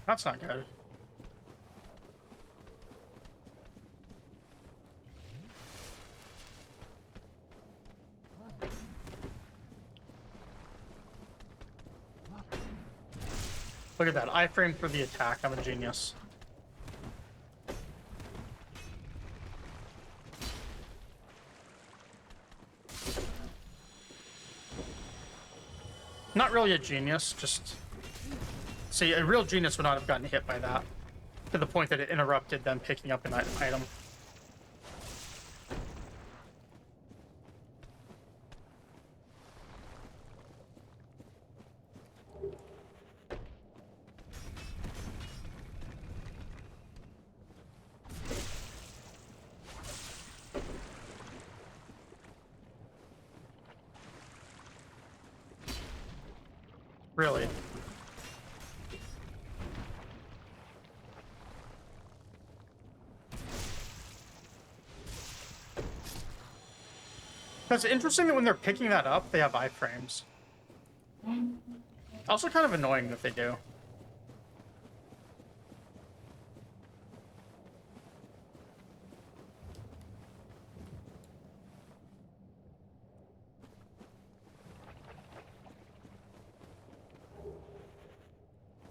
That's not good. Look at that. Iframe for the attack. I'm a genius. Not really a genius, just... See, a real genius would not have gotten hit by that. To the point that it interrupted them picking up an item. Really? It's interesting that when they're picking that up, they have iframes. Also kind of annoying that they do.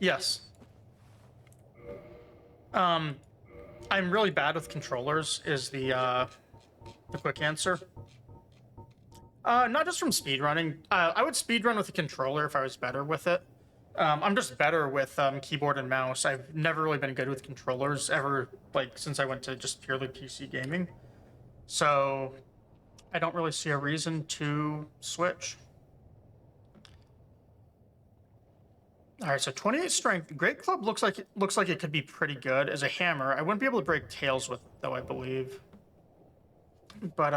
Yes. I'm really bad with controllers is the quick answer. Not just from speedrunning. I would speedrun with a controller if I was better with it. I'm just better with keyboard and mouse. I've never really been good with controllers ever, like, since I went to just purely PC gaming. So I don't really see a reason to switch. All right, so 28 strength. Great Club looks like it could be pretty good as a hammer. I wouldn't be able to break tails with it, though, I believe. But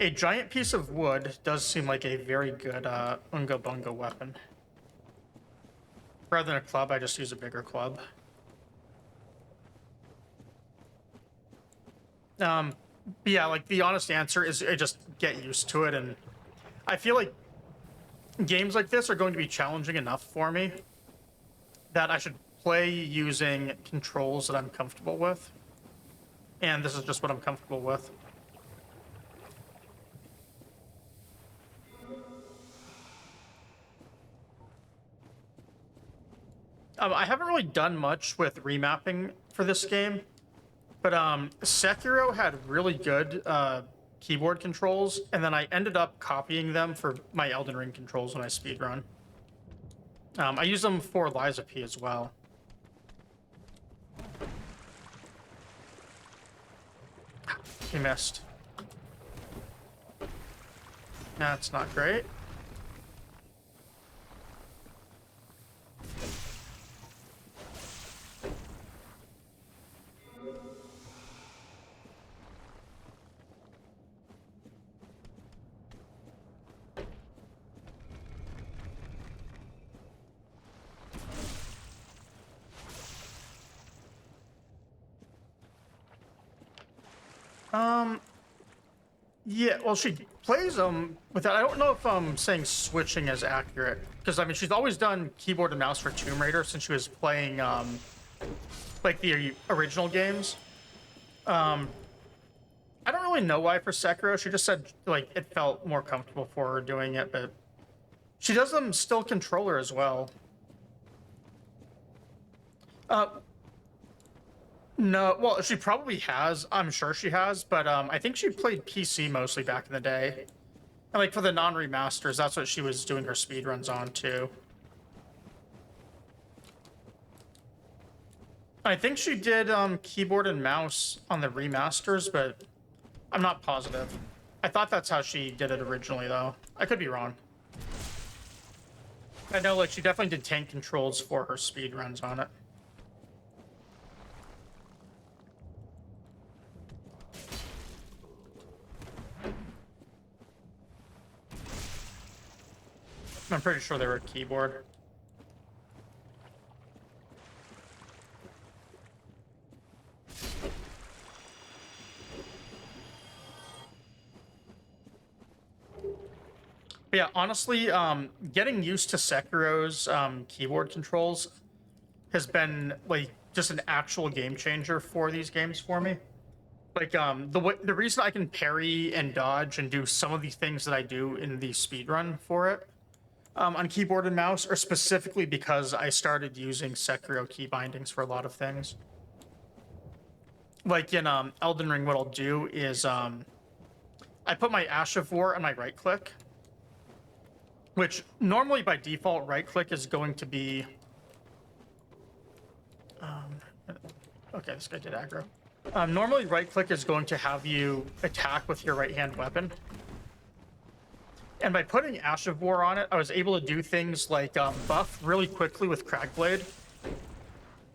a giant piece of wood does seem like a very good Unga Bunga weapon. Rather than a club, I just use a bigger club. But yeah, like the honest answer is I just get used to it, and I feel like games like this are going to be challenging enough for me that I should play using controls that I'm comfortable with. And this is just what I'm comfortable with. I haven't really done much with remapping for this game, but Sekiro had really good keyboard controls, and then I ended up copying them for my Elden Ring controls when I speedrun. I use them for Lies of P as well. He missed. That's not great. Yeah, well, she plays with that. I don't know if saying switching is accurate, because I mean she's always done keyboard and mouse for Tomb Raider since she was playing like the original games. I don't really know why for Sekiro. She just said like it felt more comfortable for her doing it, but she does them still controller as well. No, well, she probably has. I'm sure she has, but I think she played PC mostly back in the day. And like for the non-remasters, that's what she was doing her speedruns on too. I think she did keyboard and mouse on the remasters, but I'm not positive. I thought that's how she did it originally, though. I could be wrong. I know, like, she definitely did tank controls for her speedruns on it. I'm pretty sure they were keyboard. But yeah, honestly, getting used to Sekiro's keyboard controls has been like just an actual game changer for these games for me. Like the reason I can parry and dodge and do some of the things that I do in the speedrun for it on keyboard and mouse are specifically because I started using Sekiro key bindings for a lot of things. Like in Elden Ring, what I'll do is I put my Ash of War on my right click, which normally by default right click is going to be okay, this guy did aggro. Normally right click is going to have you attack with your right hand weapon. And by putting Ash of War on it, I was able to do things like buff really quickly with Cragblade.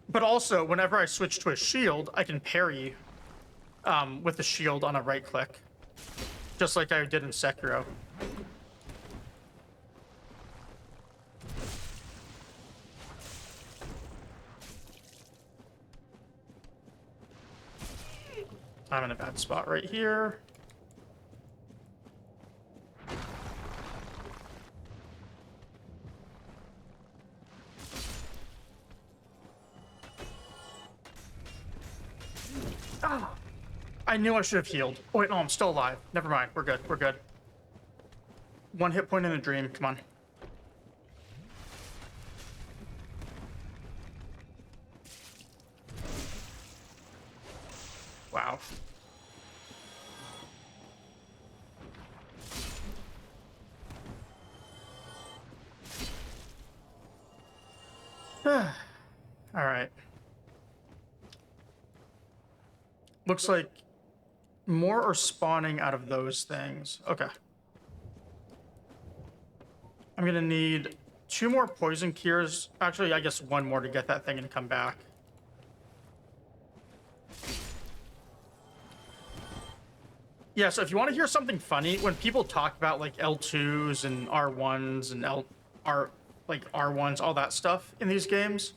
But also, whenever I switch to a shield, I can parry with the shield on a right click. Just like I did in Sekiro. I'm in a bad spot right here. Ah, I knew I should have healed. Oh, wait, no, I'm still alive. Never mind. We're good. We're good. One hit point in a dream. Come on. Wow. All right. Looks like more are spawning out of those things. Okay. I'm gonna need 2 more poison cures. Actually, I guess 1 more to get that thing and come back. Yeah, so if you want to hear something funny, when people talk about like L2s and R1s and R1s, all that stuff in these games,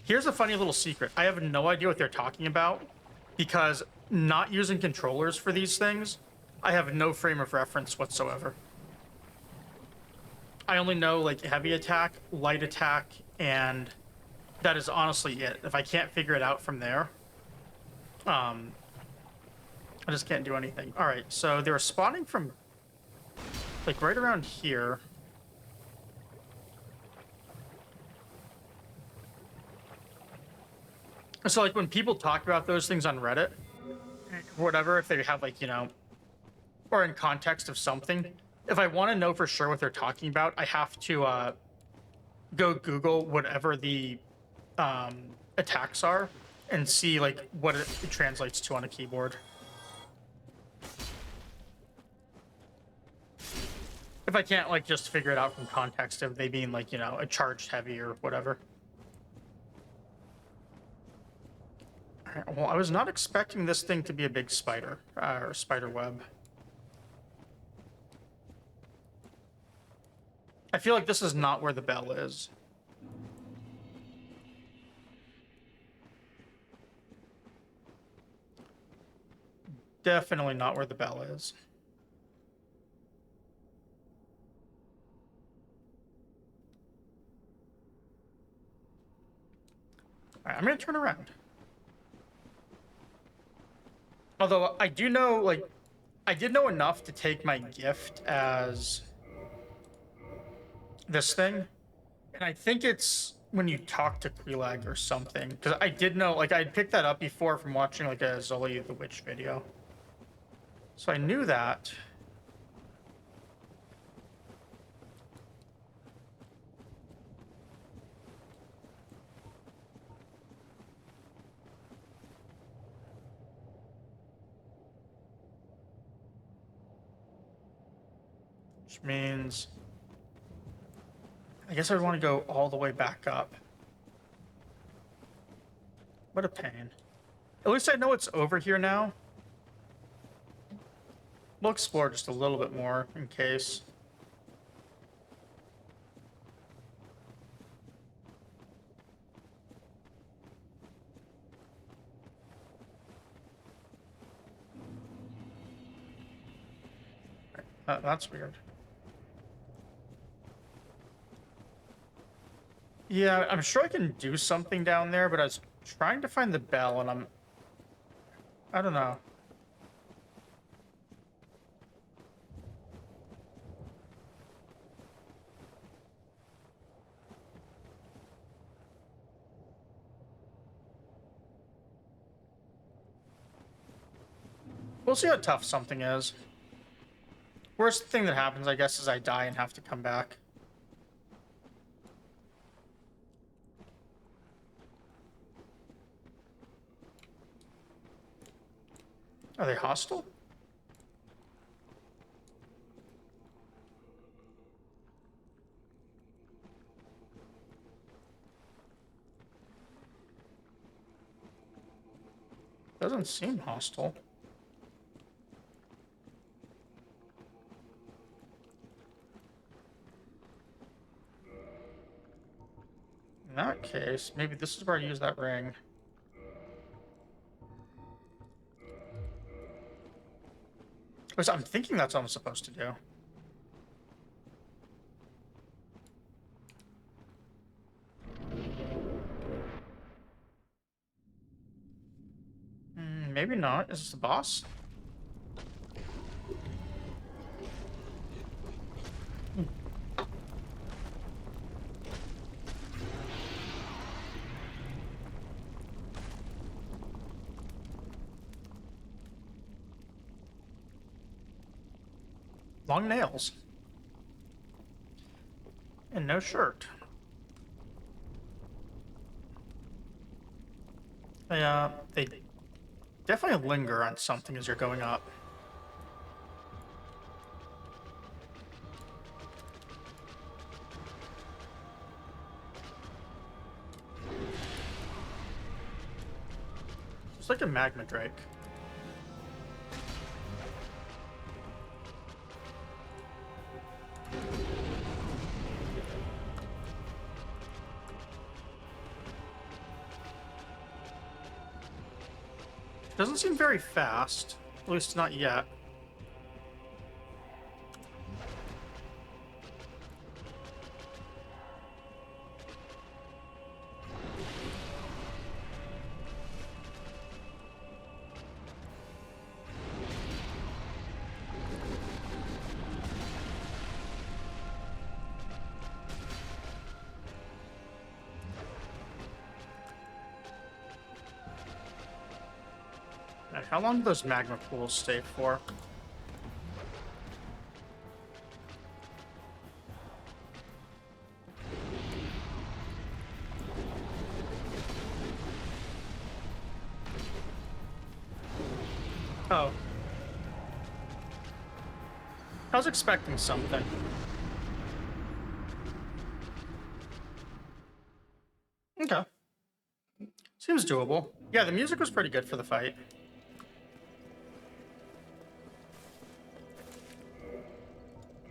here's a funny little secret. I have no idea what they're talking about because not using controllers for these things, I have no frame of reference whatsoever. I only know like heavy attack, light attack, and that is honestly it. If I can't figure it out from there, I just can't do anything. All right, so they're spawning from like right around here. So like when people talk about those things on Reddit, whatever, if they have like, you know, or in context of something, if I want to know for sure what they're talking about, I have to go Google whatever the attacks are and see like what it translates to on a keyboard. If I can't like just figure it out from context of they being like, you know, a charged heavy or whatever. Well, I was not expecting this thing to be a big spider or spider web. I feel like this is not where the bell is. Definitely not where the bell is. All right, I'm gonna turn around. Although I do know, like, I did know enough to take my gift as this thing. And I think it's when you talk to Quelaag or something. Because I did know, like, I'd picked that up before from watching, like, a Zully the Witch video. So I knew that. Which means I guess I'd want to go all the way back up. What a pain. At least I know it's over here now. We'll explore just a little bit more in case. That's weird. Yeah, I'm sure I can do something down there, but I was trying to find the bell and I don't know. We'll see how tough something is. Worst thing that happens, I guess, is I die and have to come back. Are they hostile? Doesn't seem hostile. In that case, maybe this is where I use that ring. Which I'm thinking that's what I'm supposed to do. Maybe not. Is this the boss? Long nails. And no shirt. They definitely linger on something as you're going up. It's like a magma drake. Doesn't seem very fast, at least not yet. How long do those magma pools stay for? Oh. I was expecting something. Okay. Seems doable. Yeah, the music was pretty good for the fight.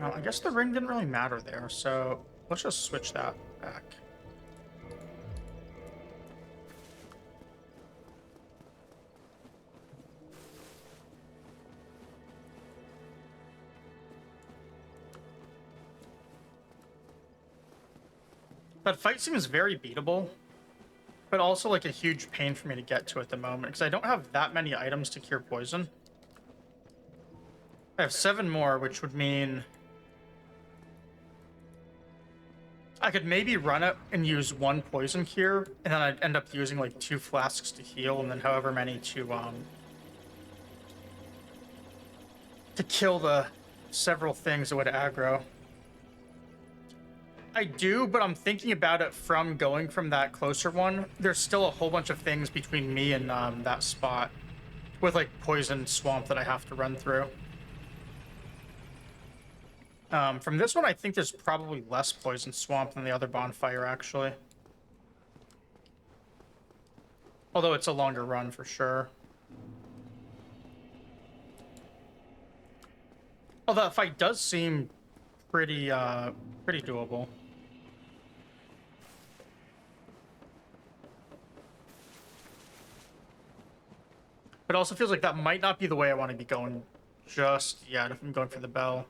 Well, I guess the ring didn't really matter there, so let's just switch that back. That fight seems very beatable, but also like a huge pain for me to get to at the moment, because I don't have that many items to cure poison. I have 7 more, which would mean I could maybe run it and use 1 poison cure, and then I'd end up using like 2 flasks to heal, and then however many to kill the several things that would aggro. I do, but I'm thinking about it from going from that closer one. There's still a whole bunch of things between me and that spot with like poison swamp that I have to run through. From this one, I think there's probably less poison swamp than the other bonfire, actually. Although it's a longer run for sure. Although that fight does seem pretty doable. But it also feels like that might not be the way I want to be going just yet if I'm going for the bell.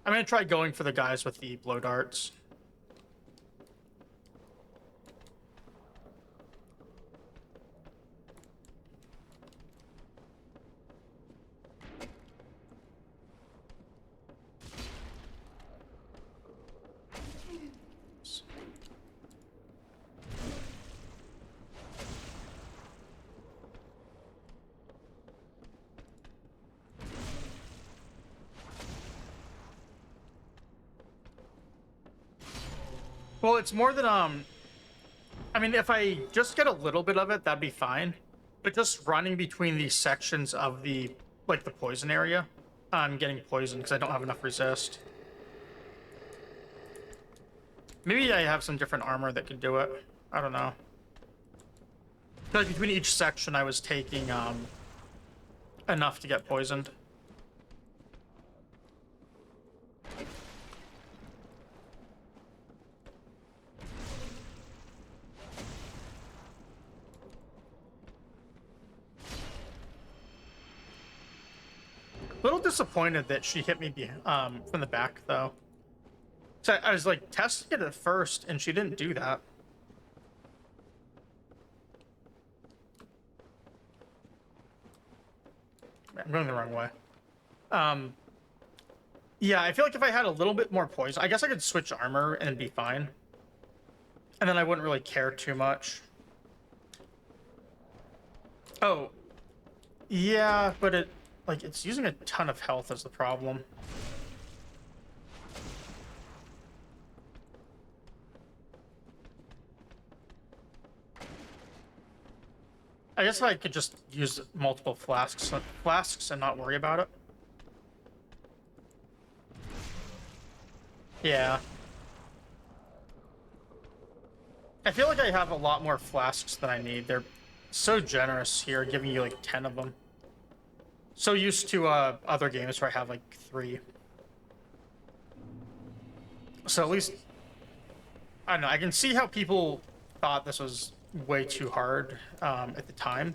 I'm going to try going for the guys with the blow darts. Well, it's more than, I mean, if I just get a little bit of it, that'd be fine. But just running between these sections of the, like, the poison area, I'm getting poisoned because I don't have enough resist. Maybe I have some different armor that could do it. I don't know. I feel like between each section I was taking, enough to get poisoned. little disappointed that she hit me from the back, though. So I was like testing it at first, and she didn't do that. I'm going the wrong way. Yeah, I feel like if I had a little bit more poison, I guess I could switch armor and be fine. And then I wouldn't really care too much. Oh. Yeah, but it's using a ton of health is the problem. I guess I could just use multiple flasks and not worry about it. Yeah. I feel like I have a lot more flasks than I need. They're so generous here, giving you like 10 of them. So used to other games where I have like 3. So at least, I don't know, I can see how people thought this was way too hard at the time.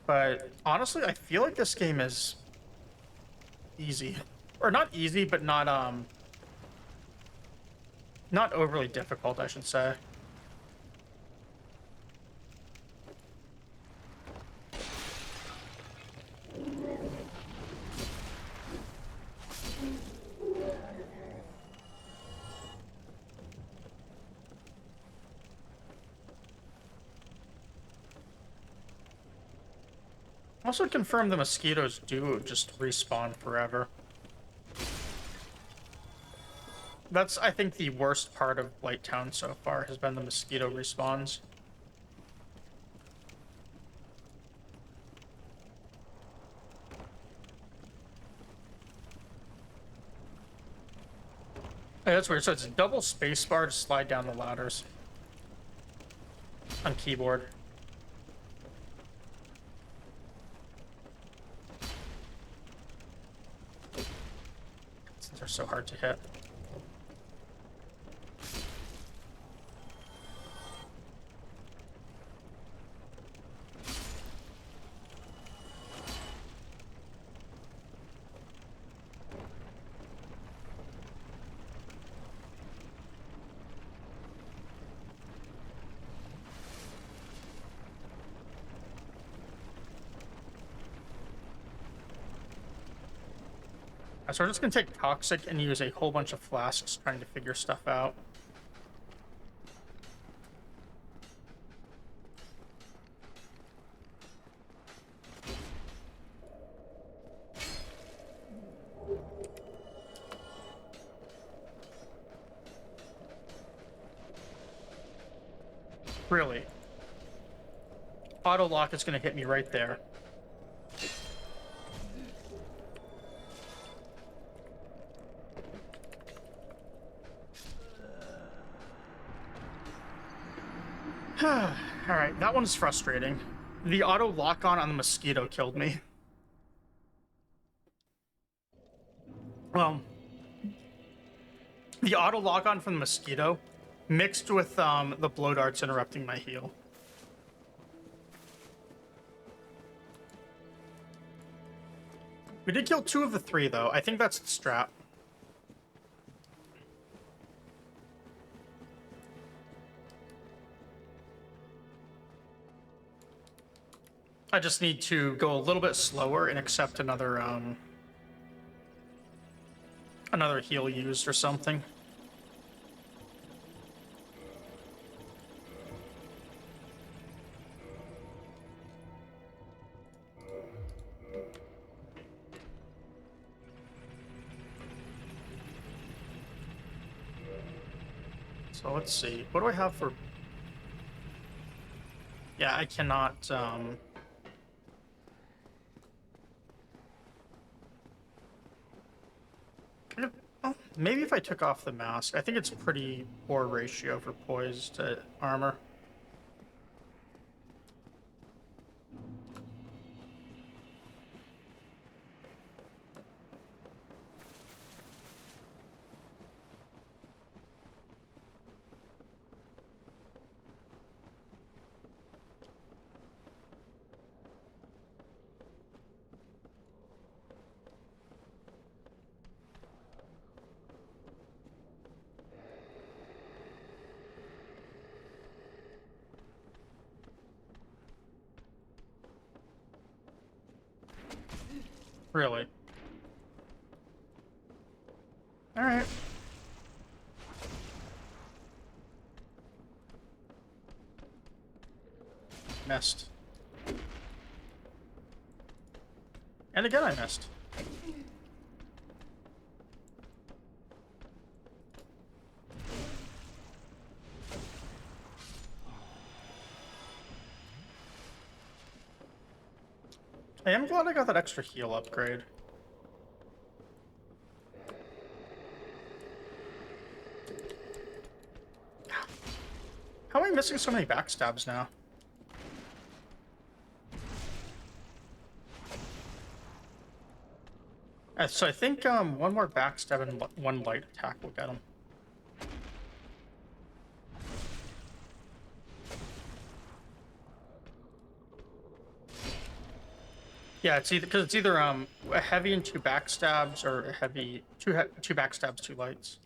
But honestly, I feel like this game is easy. Or not easy, but not overly difficult, I should say. Also confirm the mosquitoes do just respawn forever. That's, I think, the worst part of Blighttown so far has been the mosquito respawns. Hey, that's weird. So it's double spacebar to slide down the ladders on keyboard. Since they're so hard to hit. So we're just gonna take Toxic and use a whole bunch of flasks trying to figure stuff out. Really? Auto lock is gonna hit me right there. Alright, that one's frustrating. The auto lock-on on the mosquito killed me. Well, the auto lock-on from the mosquito mixed with the blow darts interrupting my heal. We did kill 2 of the 3, though. I think that's the strat. I just need to go a little bit slower and accept another heal used or something. So let's see. What do I have for... Yeah, I cannot... Well, maybe if I took off the mask. I think it's pretty poor ratio for poise to armor. Really? Alright. Missed. And again I missed. I am glad I got that extra heal upgrade. How am I missing so many backstabs now? So I think one more backstab and one light attack will get him. Yeah, it's either a heavy and 2 backstabs, or a heavy two backstabs, 2 lights.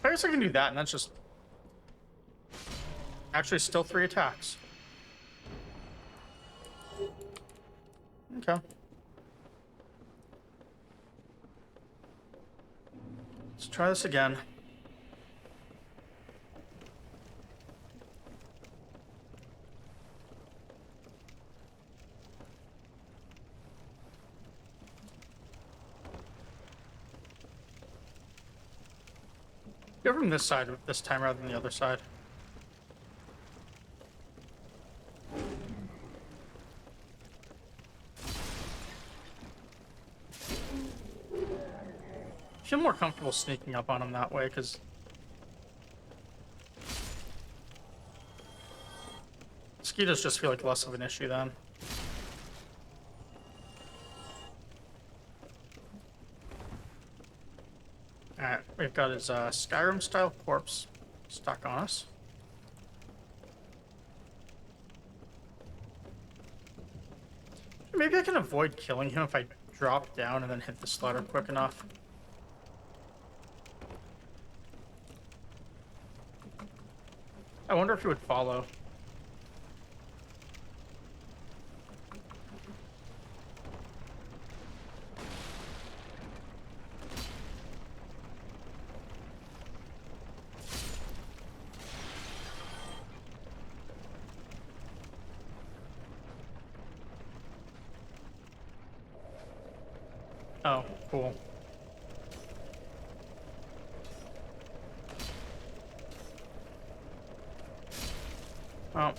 I guess I can do that, and that's just actually still 3 attacks. Okay. Let's try this again. Go from this side this time rather than the other side. I feel more comfortable sneaking up on him that way, because mosquitoes just feel like less of an issue then. Alright, we've got his Skyrim-style corpse stuck on us. Maybe I can avoid killing him if I drop down and then hit the slaughter quick enough. I wonder if he would follow. Oh, cool. Well,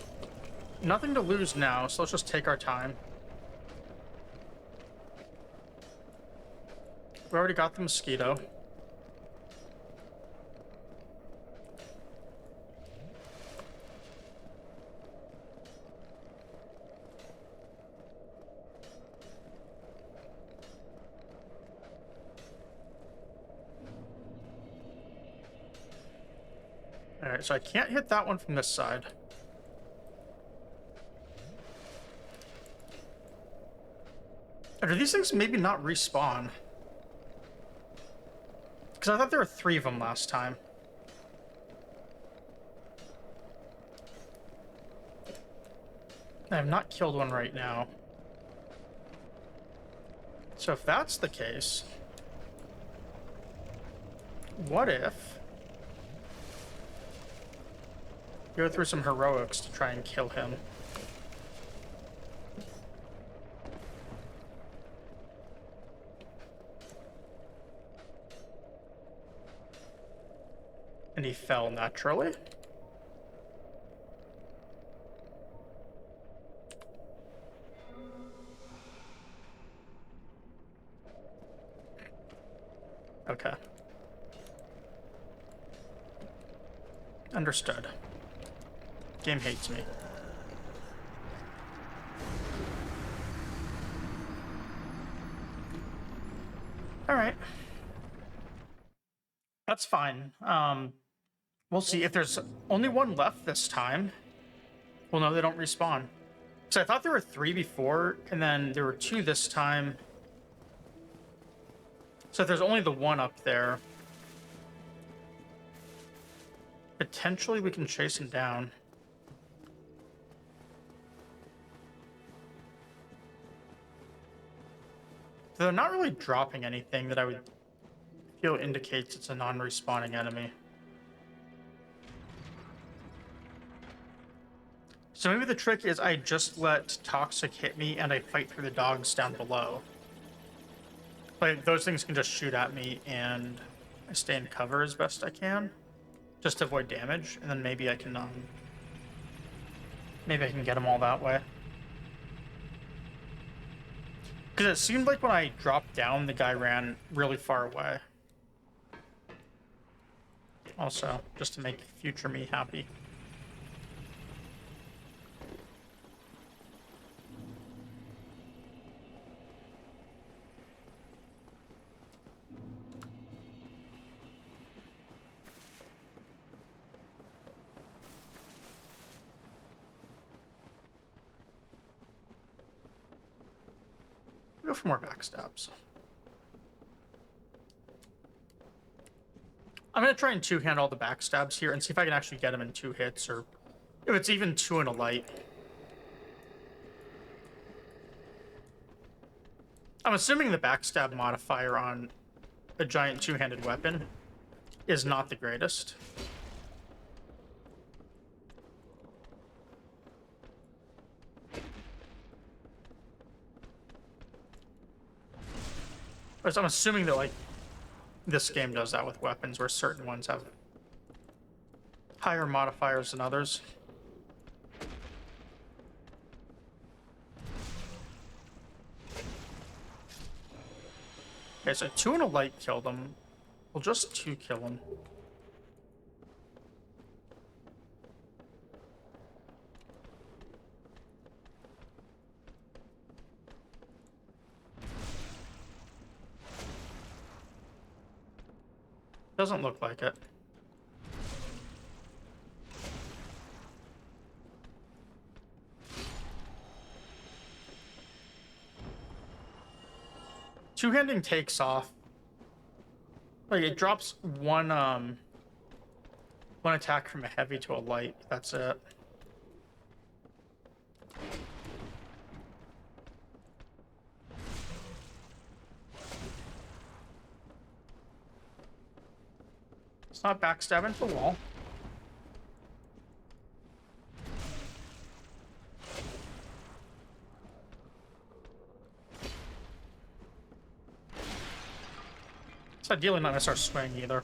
nothing to lose now, so let's just take our time. We already got the mosquito. Alright, so I can't hit that one from this side. Or do these things maybe not respawn? Because I thought there were 3 of them last time. I have not killed one right now. So if that's the case, what if go through some heroics to try and kill him? And he fell naturally. Okay. Understood. Game hates me. Alright. That's fine. We'll see. If there's only one left this time, we'll know they don't respawn. So I thought there were 3 before, and then there were 2 this time. So if there's only the 1 up there, potentially we can chase him down. So they're not really dropping anything that I would feel indicates it's a non-respawning enemy. So maybe the trick is I just let Toxic hit me and I fight through the dogs down below. But those things can just shoot at me and I stay in cover as best I can, just to avoid damage, and then maybe I can get them all that way. Because it seemed like when I dropped down, the guy ran really far away. Also, just to make future me happy. Go for more backstabs. I'm going to try and two-hand all the backstabs here and see if I can actually get him in 2 hits, or if it's even 2 in a light. I'm assuming the backstab modifier on a giant 2-handed weapon is not the greatest. But I'm assuming that, like, this game does that with weapons, where certain ones have higher modifiers than others. Okay, so 2 in a light killed him. We'll just 2 kill him. Doesn't look like it. Two-handing takes off. Like, it drops one attack from a heavy to a light. That's it. It's not backstabbing to the wall. It's ideally not necessarily swing either.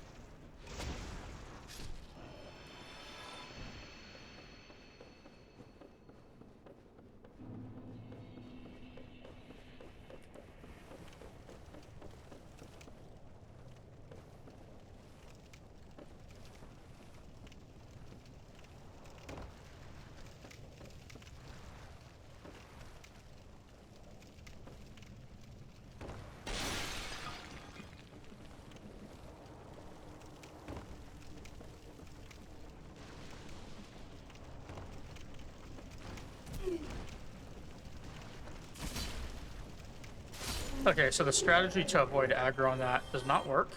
Okay, so the strategy to avoid aggro on that does not work.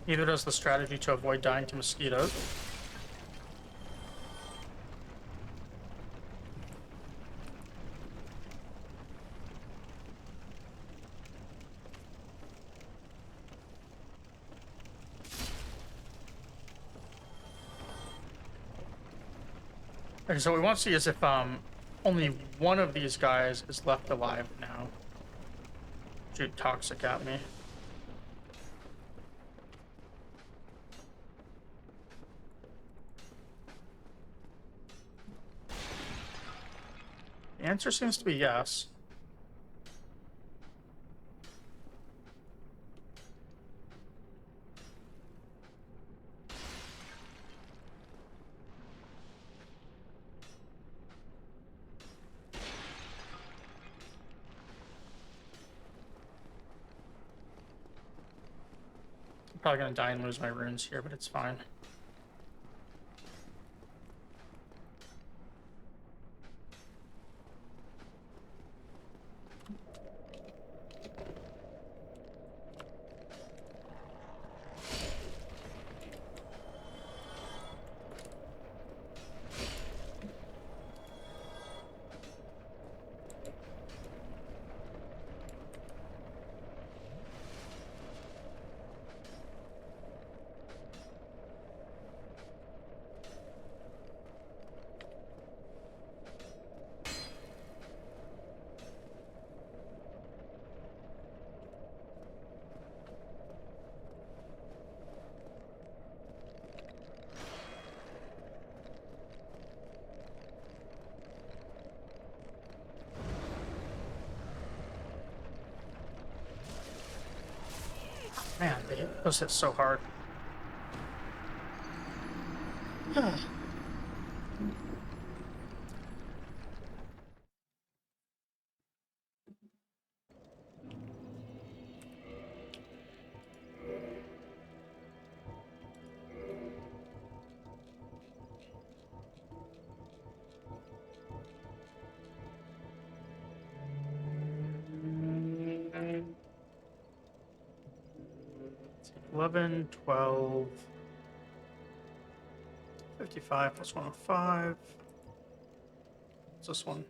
Neither does the strategy to avoid dying to mosquitoes. Okay, so what we want to see is if only one of these guys is left alive now. Shoot Toxic at me. The answer seems to be yes. Probably gonna die and lose my runes here, but it's fine. Man, those hit so hard. $11, $12, $55 plus 105. What's this one?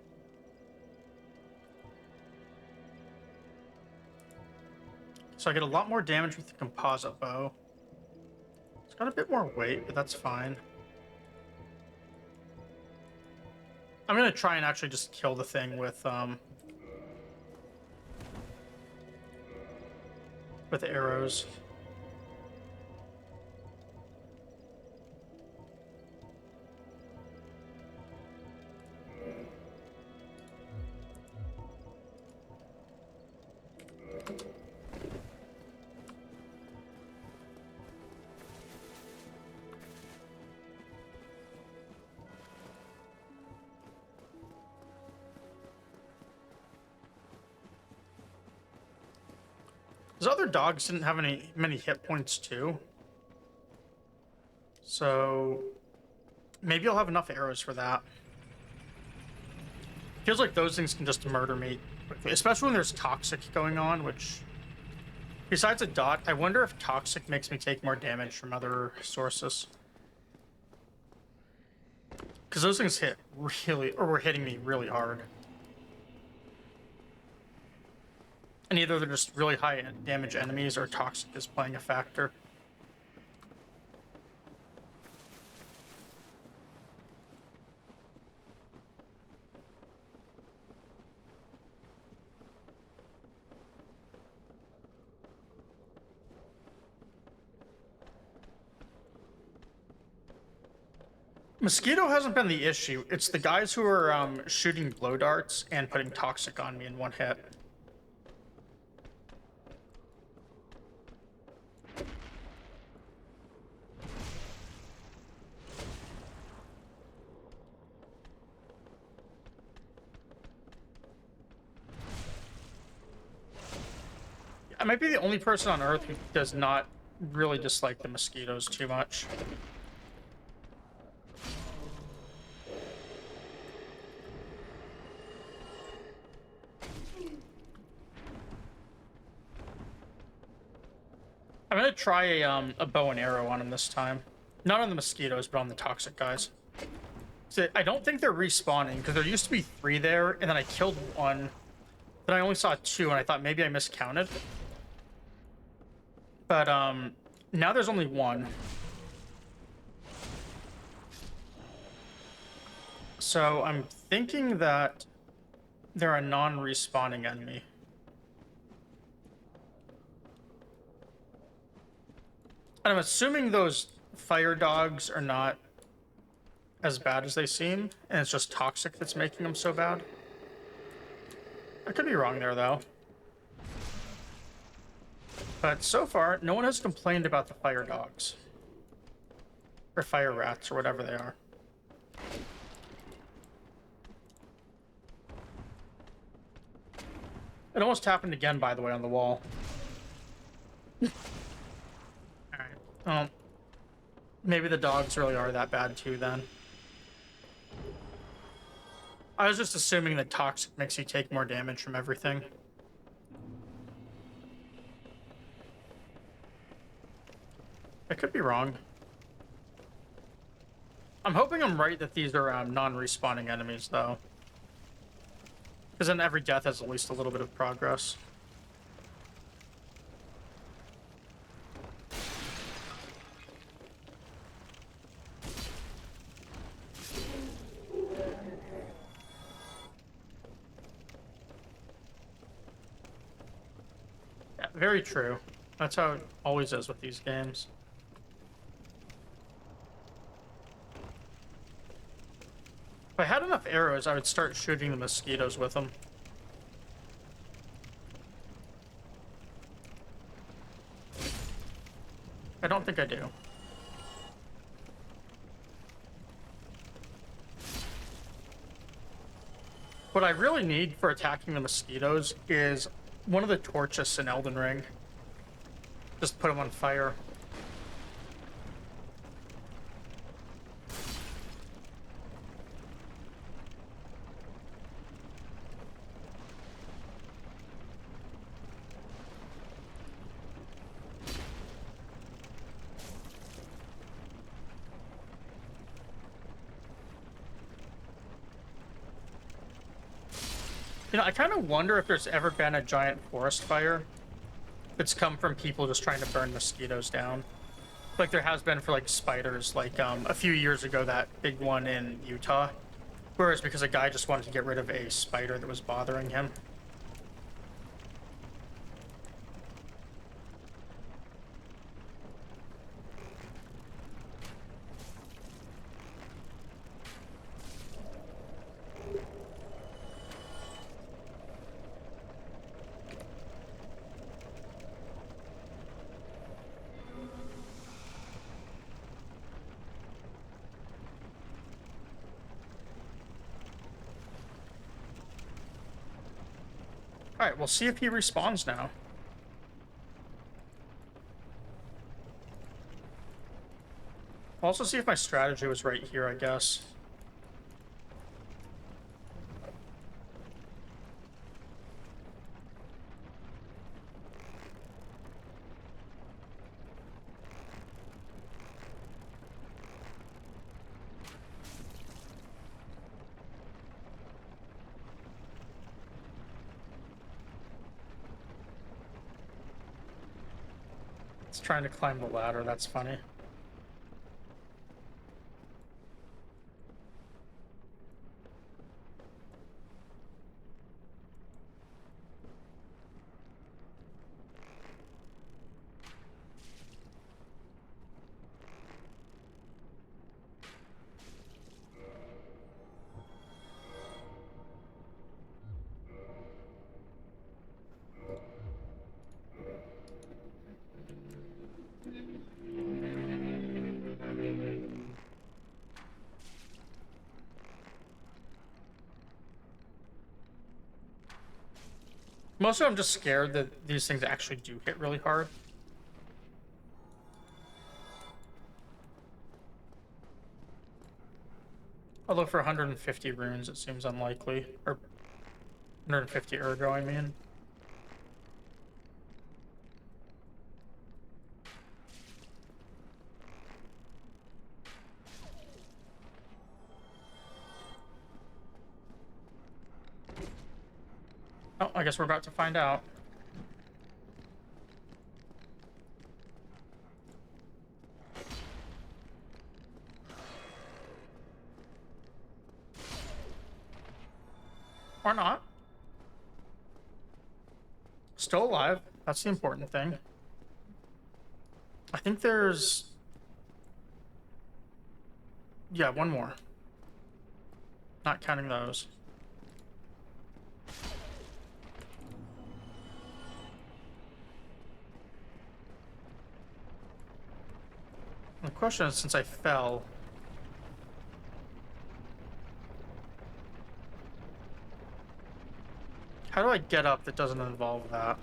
So I get a lot more damage with the composite bow. It's got a bit more weight, but that's fine. I'm gonna try and actually just kill the thing with arrows. Those other dogs didn't have many hit points too. So maybe I'll have enough arrows for that. Feels like those things can just murder me quickly, especially when there's toxic going on, which besides a dot, I wonder if toxic makes me take more damage from other sources. Because those things were hitting me really hard. And either they're just really high damage enemies or toxic is playing a factor. Mosquito hasn't been the issue. It's the guys who are shooting blow darts and putting toxic on me in one hit. I might be the only person on Earth who does not really dislike the mosquitoes too much. I'm gonna try a bow and arrow on him this time. Not on the mosquitoes, but on the toxic guys. So I don't think they're respawning, because there used to be 3 there, and then I killed 1. Then I only saw 2, and I thought maybe I miscounted. But now there's only 1. So I'm thinking that they're a non-respawning enemy. And I'm assuming those fire dogs are not as bad as they seem, and it's just toxic that's making them so bad. I could be wrong there, though. But so far, no one has complained about the fire dogs. Or fire rats, or whatever they are. It almost happened again, by the way, on the wall. Well, maybe the dogs really are that bad too then. I was just assuming that toxic makes you take more damage from everything. I could be wrong. I'm hoping I'm right that these are non-respawning enemies, though. Because then every death has at least a little bit of progress. Yeah, very true. That's how it always is with these games. If I had enough arrows, I would start shooting the mosquitoes with them. I don't think I do. What I really need for attacking the mosquitoes is one of the torches in Elden Ring. Just put them on fire. You know, I kind of wonder if there's ever been a giant forest fire that's come from people just trying to burn mosquitoes down. Like there has been for like spiders, like a few years ago, that big one in Utah. Whereas because a guy just wanted to get rid of a spider that was bothering him. Alright, we'll see if he respawns now. I'll also see if my strategy was right here, I guess. It's trying to climb the ladder, that's funny. Mostly I'm just scared that these things actually do hit really hard. Although for 150 runes, it seems unlikely. Or 150 ergo, I mean. Oh, I guess we're about to find out. Or not. Still alive. That's the important thing. I think there's... Yeah, one more. Not counting those. The question is, since I fell... How do I get up that doesn't involve that?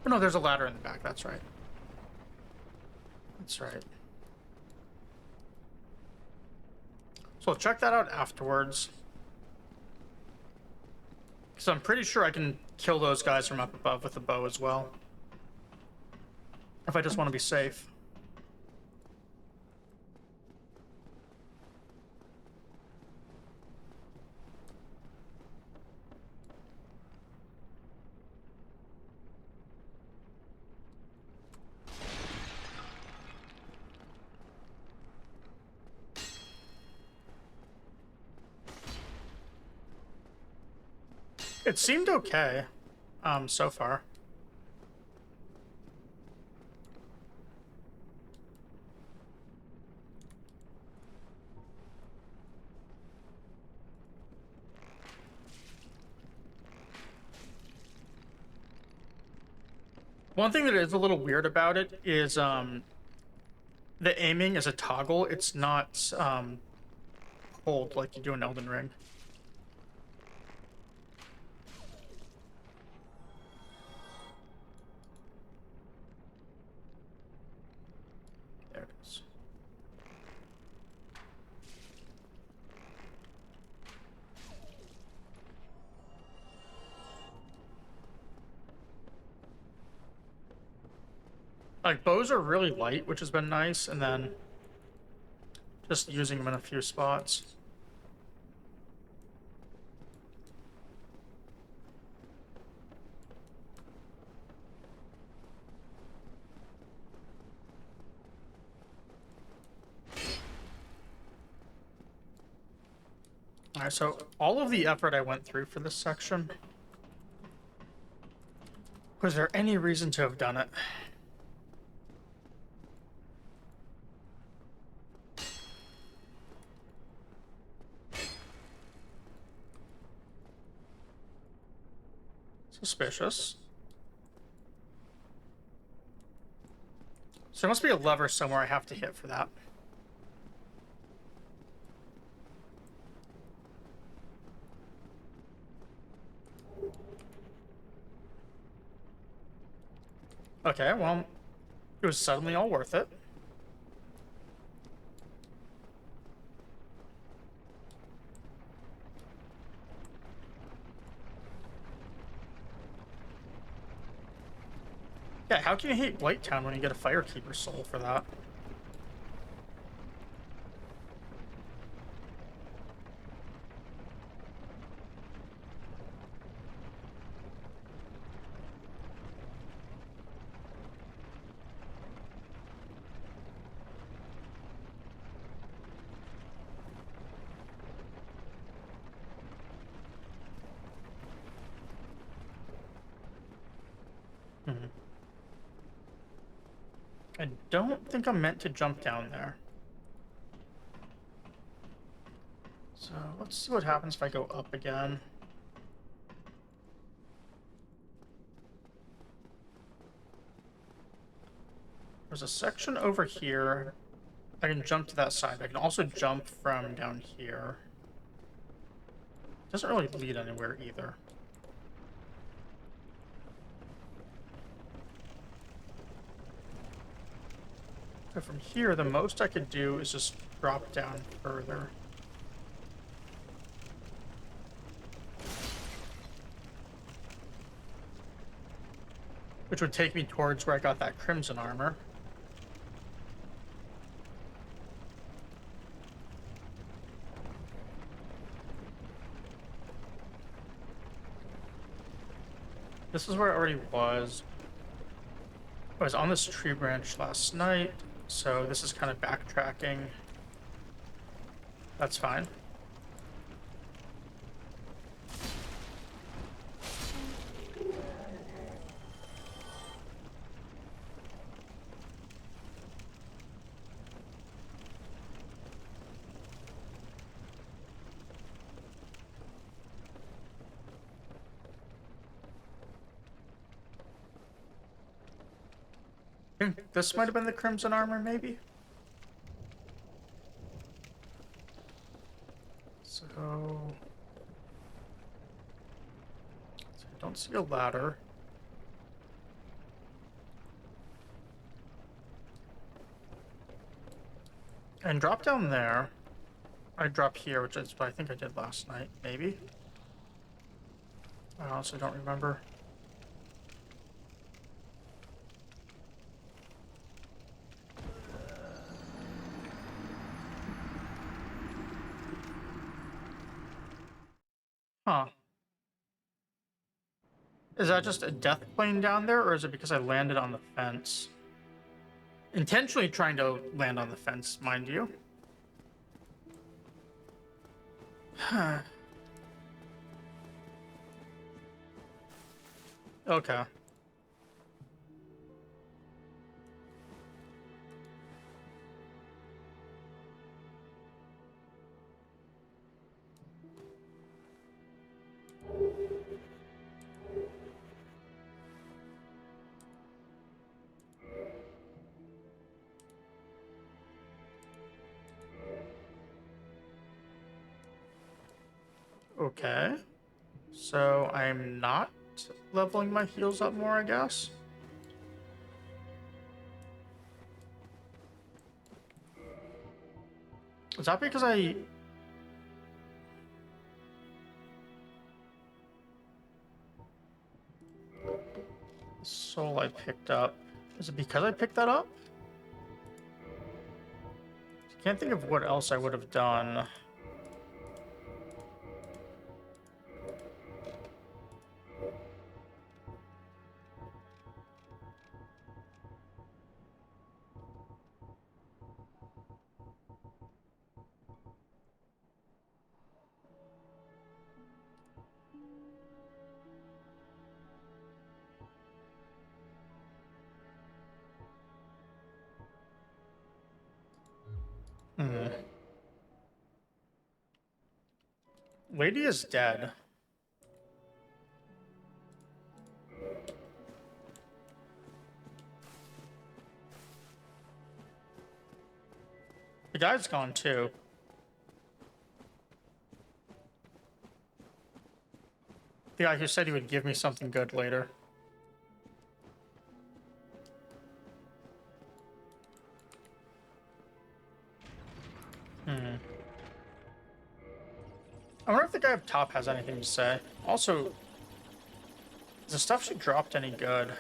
Oh no, there's a ladder in the back, that's right. That's right. So I'll check that out afterwards. Because I'm pretty sure I can kill those guys from up above with the bow as well. If I just want to be safe. It seemed okay, so far. One thing that is a little weird about it is, the aiming is a toggle. It's not, hold like you do in Elden Ring. There it is. Like, bows are really light, which has been nice, and then just using them in a few spots. Alright, so all of the effort I went through for this section, was there any reason to have done it? Suspicious. So there must be a lever somewhere I have to hit for that. Okay, well, it was suddenly all worth it. Yeah, how can you hate Blighttown when you get a Firekeeper soul for that? I don't think I'm meant to jump down there. So let's see what happens if I go up again. There's a section over here. I can jump to that side. I can also jump from down here. Doesn't really lead anywhere either. So from here, the most I could do is just drop down further. Which would take me towards where I got that crimson armor. This is where it already was. I was on this tree branch last night, so this is kind of backtracking. That's fine. I think this might have been the crimson armor, maybe? So I don't see a ladder. And drop down there. I drop here, which is what I think I did last night, maybe. I honestly don't remember. Huh. Is that just a death plane down there, or is it because I landed on the fence? Intentionally trying to land on the fence, mind you. Okay. Okay. So I'm not leveling my heals up more, I guess. Is that because soul I picked up? Is it because I picked that up? I can't think of what else I would have done. Hmm. Lady is dead. The guy's gone too. The guy who said he would give me something good later. I wonder if the guy up top has anything to say. Also, is the stuff she dropped any good?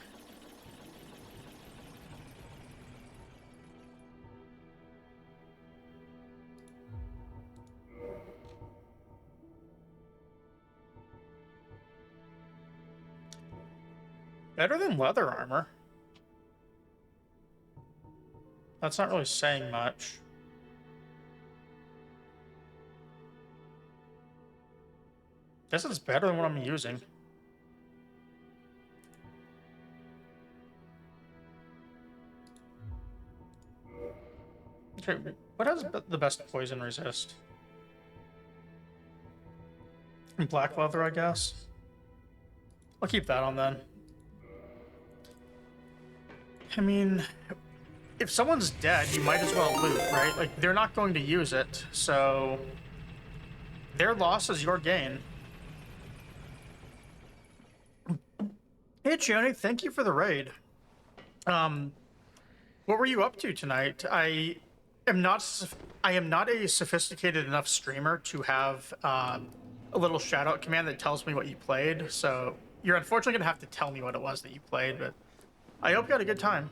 Better than leather armor. That's not really saying much. Guess it's better than what I'm using. Okay, what has the best poison resist? Black leather, I guess. I'll keep that on then. I mean, if someone's dead, you might as well loot, right? Like, they're not going to use it, so their loss is your gain. Hey, Chione, thank you for the raid. What were you up to tonight? I am not a sophisticated enough streamer to have a little shout out command that tells me what you played. So you're unfortunately gonna have to tell me what it was that you played. But I hope you had a good time.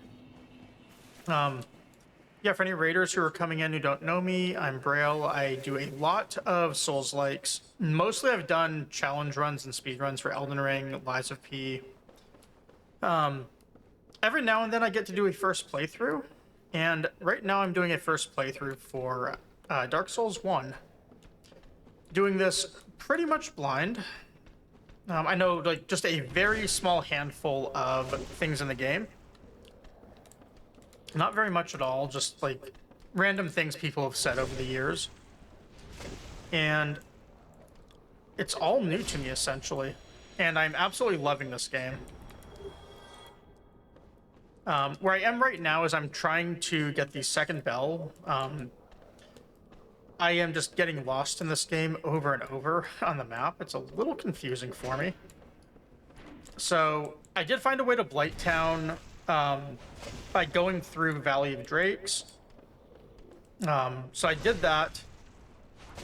Yeah, for any raiders who are coming in who don't know me, I'm Braille. I do a lot of Souls-likes. Mostly I've done challenge runs and speed runs for Elden Ring, Lies of P. Every now and then I get to do a first playthrough, and right now I'm doing a first playthrough for Dark Souls 1. Doing this pretty much blind. I know like just a very small handful of things in the game. Not very much at all, just like random things people have said over the years. And it's all new to me essentially. And I'm absolutely loving this game. Where I am right now is I'm trying to get the second bell. I am just getting lost in this game over and over on the map. It's a little confusing for me. So I did find a way to Blighttown by going through Valley of Drakes. So I did that.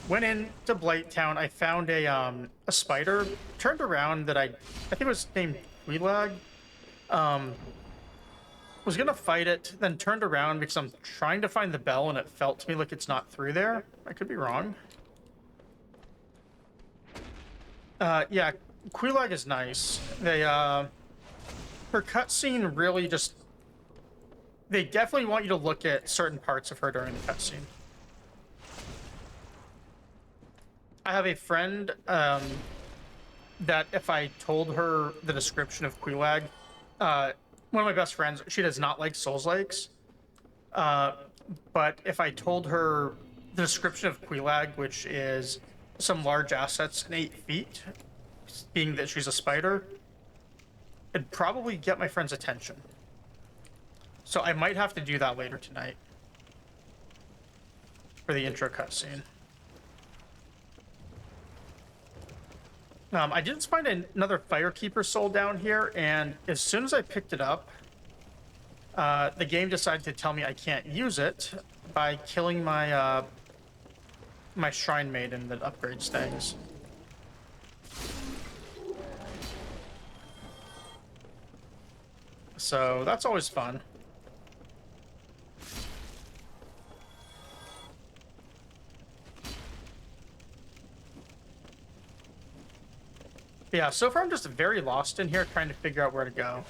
Went into Blight Town. I found a spider. Turned around that I think it was named Quelaag. Was gonna fight it, then turned around because I'm trying to find the bell, and it felt to me like it's not through there. I could be wrong. Yeah, Quelaag is nice. They her cutscene really just they definitely want you to look at certain parts of her during the cutscene. I have a friend that if I told her the description of Quelaag, one of my best friends, she does not like Souls-likes. But if I told her the description of Quelaag, which is some large assets in 8 feet, being that she's a spider, it'd probably get my friend's attention. So I might have to do that later tonight for the intro cutscene. I did find another Firekeeper soul down here, and as soon as I picked it up, the game decided to tell me I can't use it by killing my my Shrine Maiden that upgrades things. So that's always fun. Yeah, so far I'm just very lost in here trying to figure out where to go.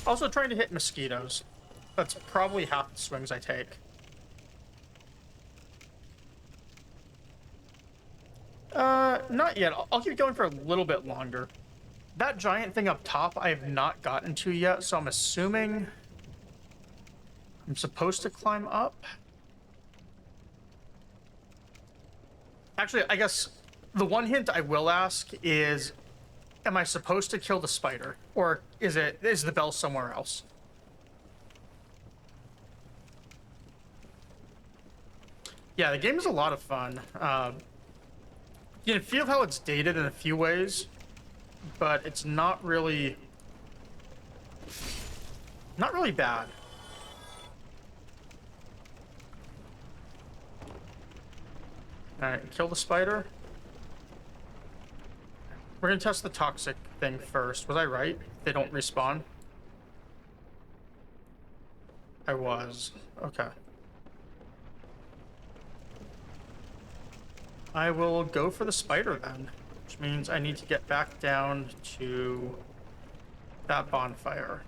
Also trying to hit mosquitoes. That's probably half the swings I take. Not yet. I'll keep going for a little bit longer. That giant thing up top I have not gotten to yet, so I'm assuming I'm supposed to climb up. Actually, I guess the one hint I will ask is, am I supposed to kill the spider? Or is the bell somewhere else? Yeah, the game is a lot of fun. You can feel how it's dated in a few ways, but it's not really bad. Alright, kill the spider. We're gonna test the toxic thing first. Was I right? They don't respawn? I was. Okay. I will go for the spider then, which means I need to get back down to that bonfire.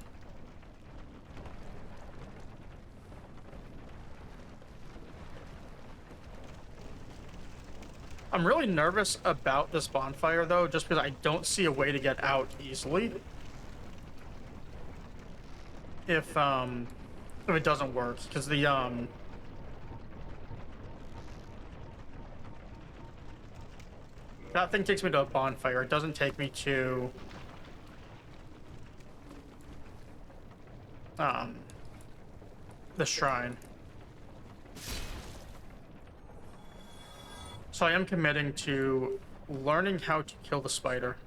I'm really nervous about this bonfire though, just because I don't see a way to get out easily. If it doesn't work, because that thing takes me to a bonfire. It doesn't take me to the shrine. So I am committing to learning how to kill the spider.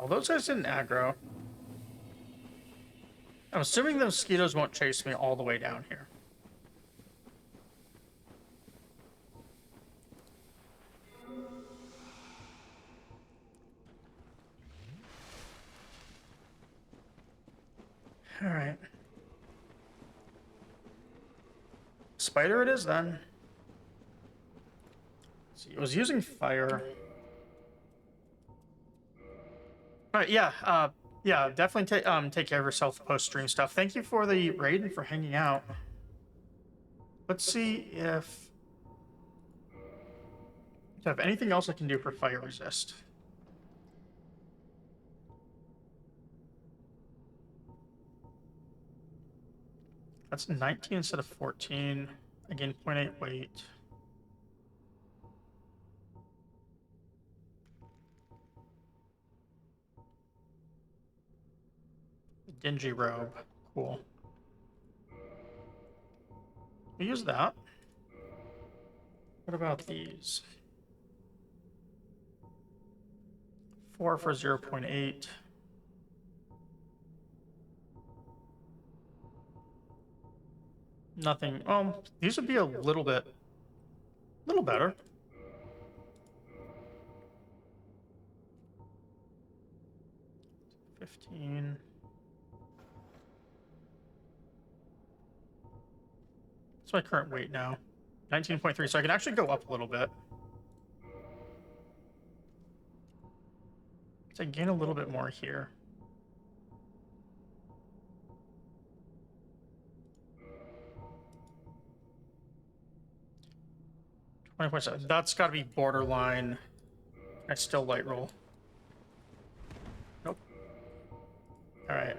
Oh, those guys didn't aggro. I'm assuming the mosquitoes won't chase me all the way down here. All right. Spider it is then. Let's see, it was using fire. All right, yeah. Yeah, definitely take care of yourself post stream stuff. Thank you for the raid and for hanging out. Let's see if I have anything else I can do for fire resist. That's 19 instead of 14. Again, 0.8 weight. Dingy robe. Cool. We use that. What about these? 4 for 0.8. Nothing. These would be a little better. $15. What's my current weight now? 19.3, so I can actually go up a little bit. So I gain a little bit more here. $20.7. That's got to be borderline. I still light roll. Nope. All right.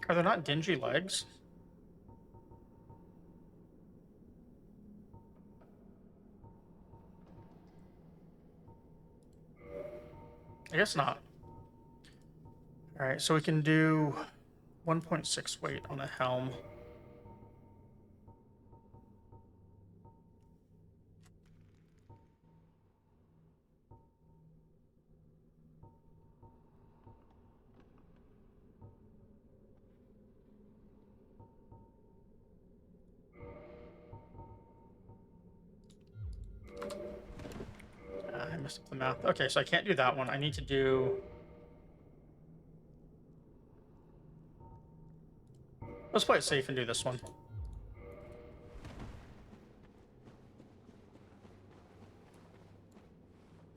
Are there not dingy legs? I guess not. All right, so we can do 1.6 weight on a helm. I messed up the math. Okay, so I can't do that one. I need to do... Let's play it safe and do this one.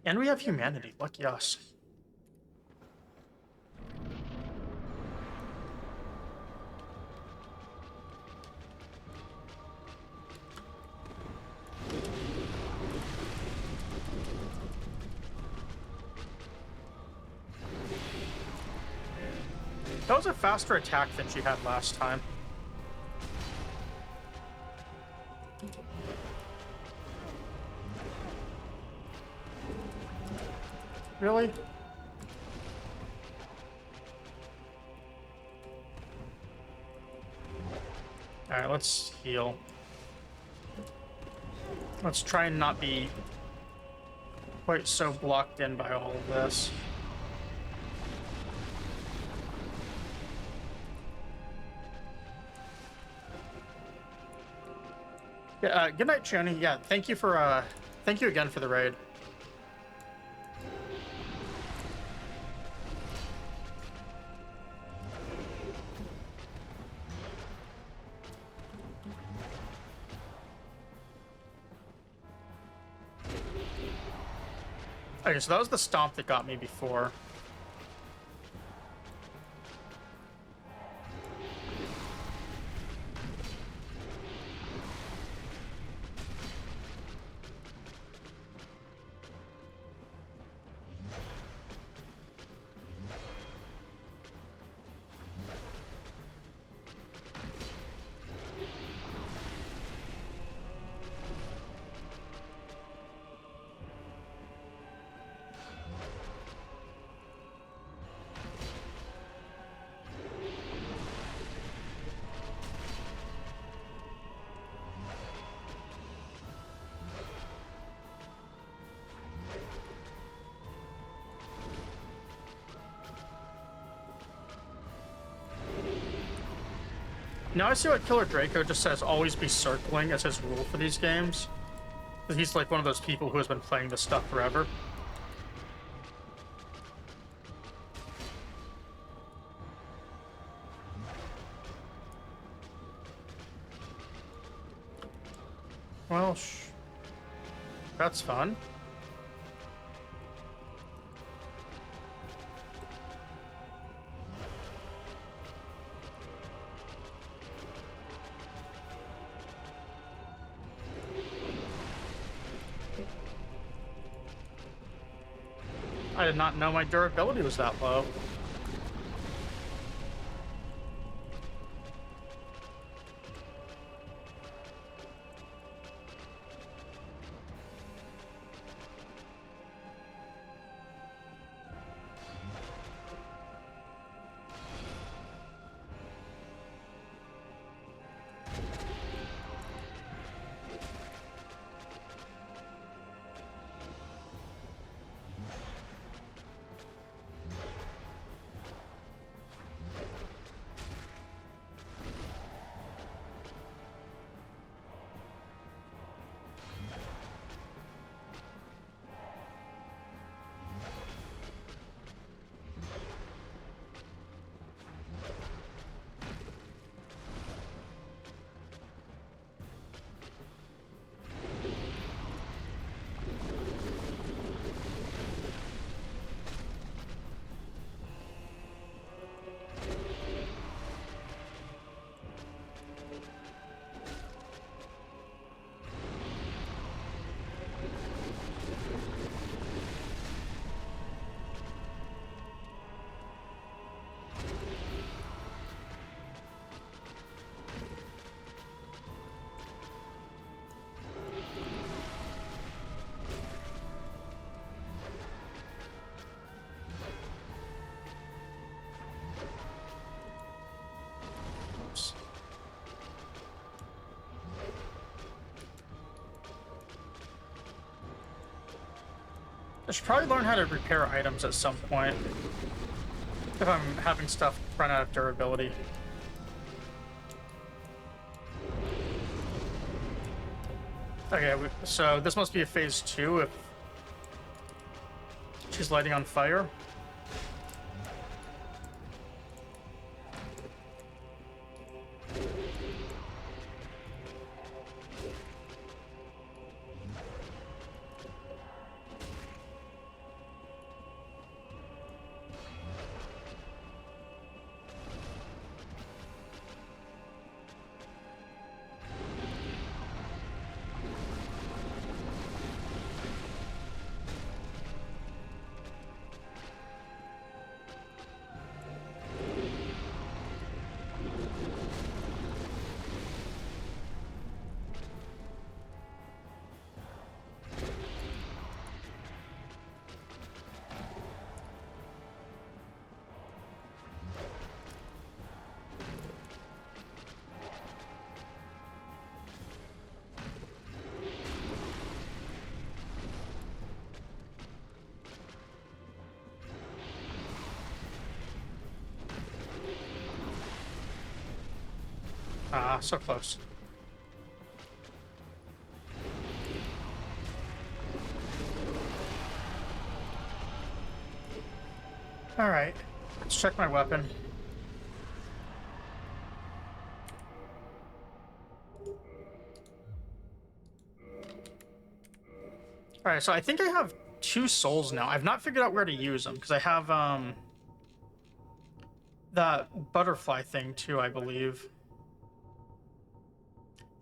And we have humanity. Lucky us. That was a faster attack than she had last time. Really? Alright, let's heal. Let's try and not be quite so blocked in by all of this. Yeah, good night, Choni. Yeah, thank you again for the raid. Okay, so that was the stomp that got me before. Now I see what Killer Draco just says, always be circling as his rule for these games. He's like one of those people who has been playing this stuff forever. Well, that's fun. I did not know my durability was that low. I should probably learn how to repair items at some point if I'm having stuff run out of durability. Okay, so this must be a phase 2 if she's lighting on fire. Ah, so close. All right, let's check my weapon. All right, so I think I have 2 souls now. I've not figured out where to use them because I have that butterfly thing too, I believe.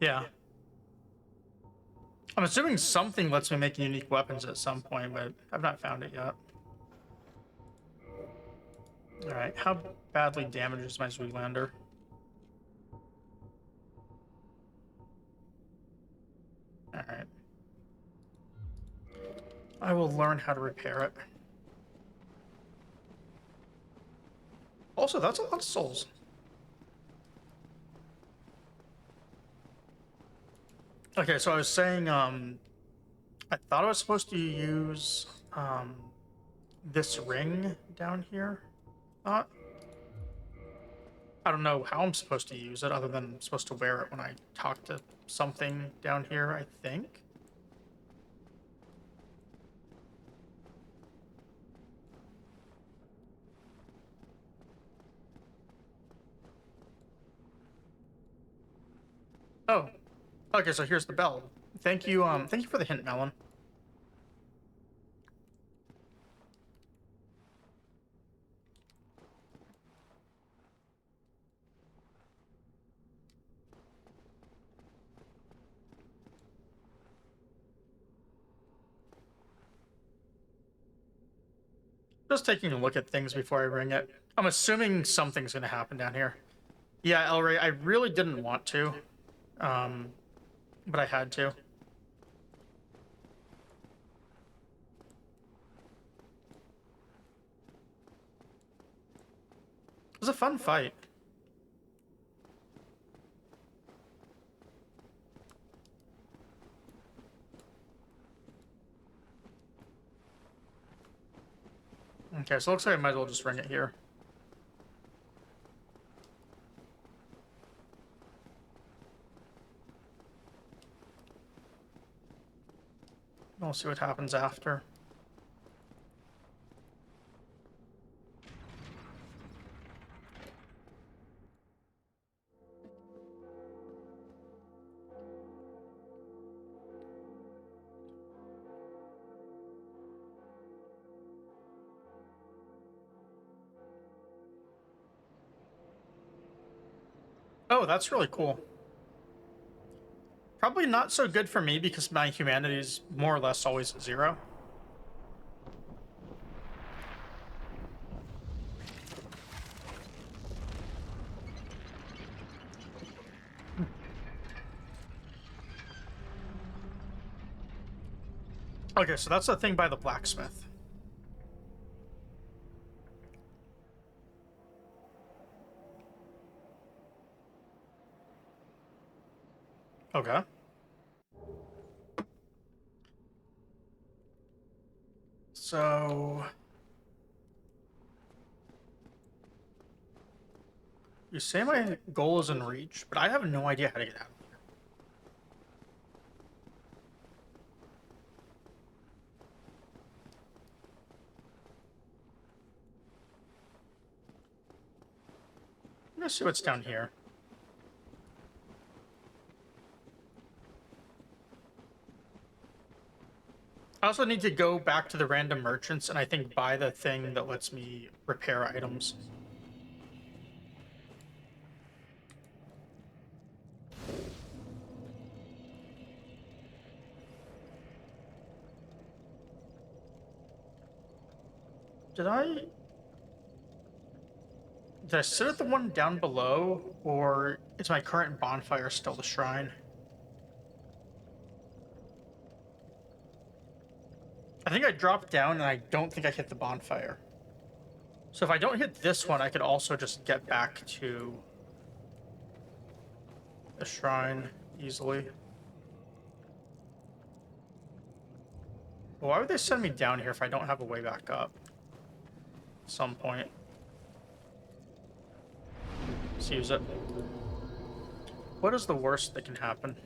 Yeah. I'm assuming something lets me make unique weapons at some point, but I've not found it yet. Alright, how badly damages my Zoolander? Alright. I will learn how to repair it. Also, that's a lot of souls. Okay, so I was saying, I thought I was supposed to use, this ring down here. I don't know how I'm supposed to use it other than I'm supposed to wear it when I talk to something down here, I think. Oh, okay, so here's the bell Thank you. Thank you for the hint, Melon. Just taking a look at things before I ring it. I'm assuming something's gonna happen down here. Yeah, Elray, I really didn't want to, but I had to. It was a fun fight. Okay, so it looks like I might as well just ring it here. We'll see what happens after. Oh, that's really cool. Probably not so good for me because my humanity is more or less always at 0. Okay, so that's the thing by the blacksmith. Okay. So... you say my goal is in reach, but I have no idea how to get out of here. I'm gonna see what's down here. I also need to go back to the random merchants and I think buy the thing that lets me repair items. Did I sit at the one down below, or is my current bonfire still the shrine? I think I dropped down and I don't think I hit the bonfire. So if I don't hit this one, I could also just get back to the shrine easily. Why would they send me down here if I don't have a way back up? At some point. Let's use it. What is the worst that can happen?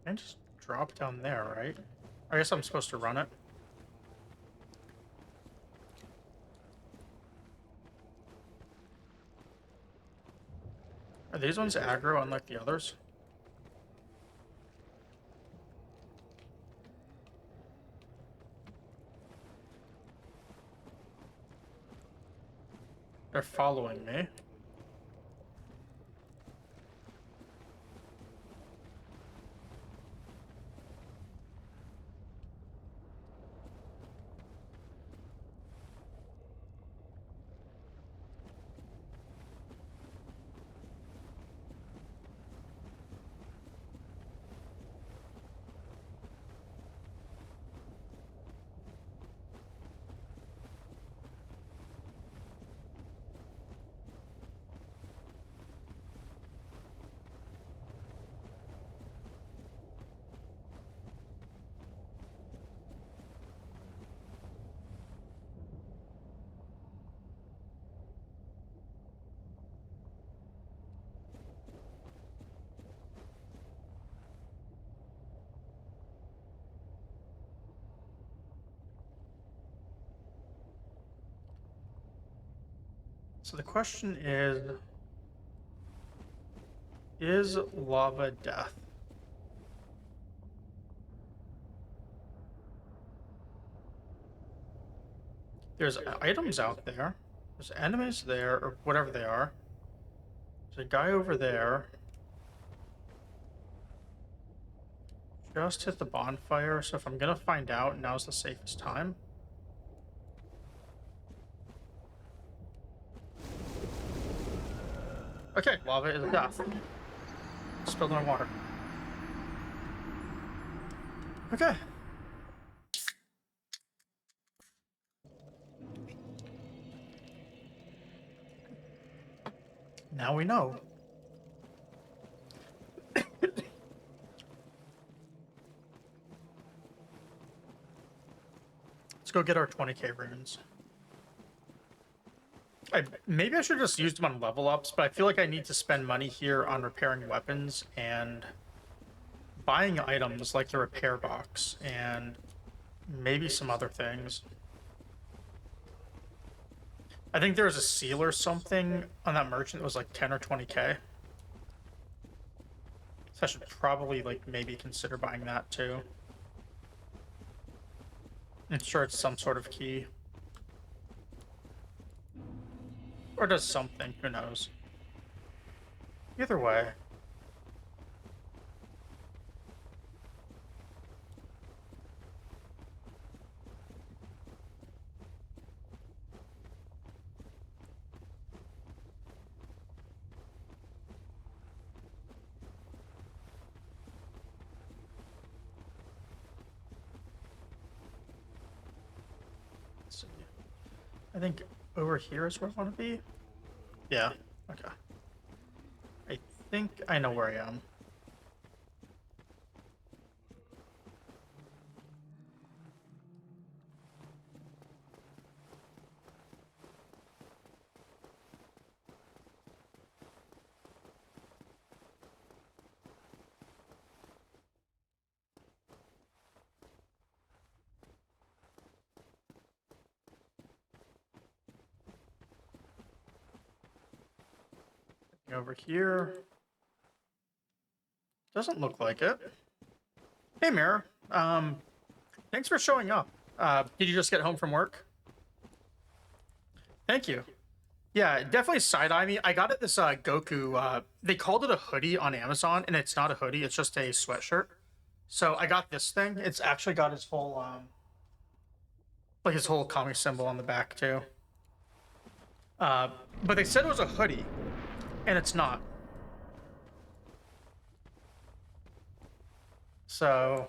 I just drop down there, right? I guess I'm supposed to run it. Are these ones aggro unlike the others? They're following me. So the question is lava death? There's items out there. There's enemies there, or whatever they are. There's a guy over there. Just hit the bonfire, so if I'm gonna find out, now's the safest time. Okay, lava is death. Spilled my water. Okay. Now we know. Let's go get our 20k runes. Maybe I should have just used them on level ups, but I feel like I need to spend money here on repairing weapons and buying items like the repair box and maybe some other things. I think there was a seal or something on that merchant that was like 10 or 20k. So I should probably like maybe consider buying that too. I'm sure it's some sort of key. Or does something, who knows. Either way. Let's see. I think over here is where I want to be. Yeah, okay. I think I know where I am. Over here. Doesn't look like it. Hey, Mirror. Thanks for showing up. Did you just get home from work? Thank you. Yeah, definitely side-eye me. I got it this Goku, they called it a hoodie on Amazon, and it's not a hoodie, it's just a sweatshirt. So I got this thing. It's actually got his whole, like his whole comic symbol on the back, too. But they said it was a hoodie, and it's not. So,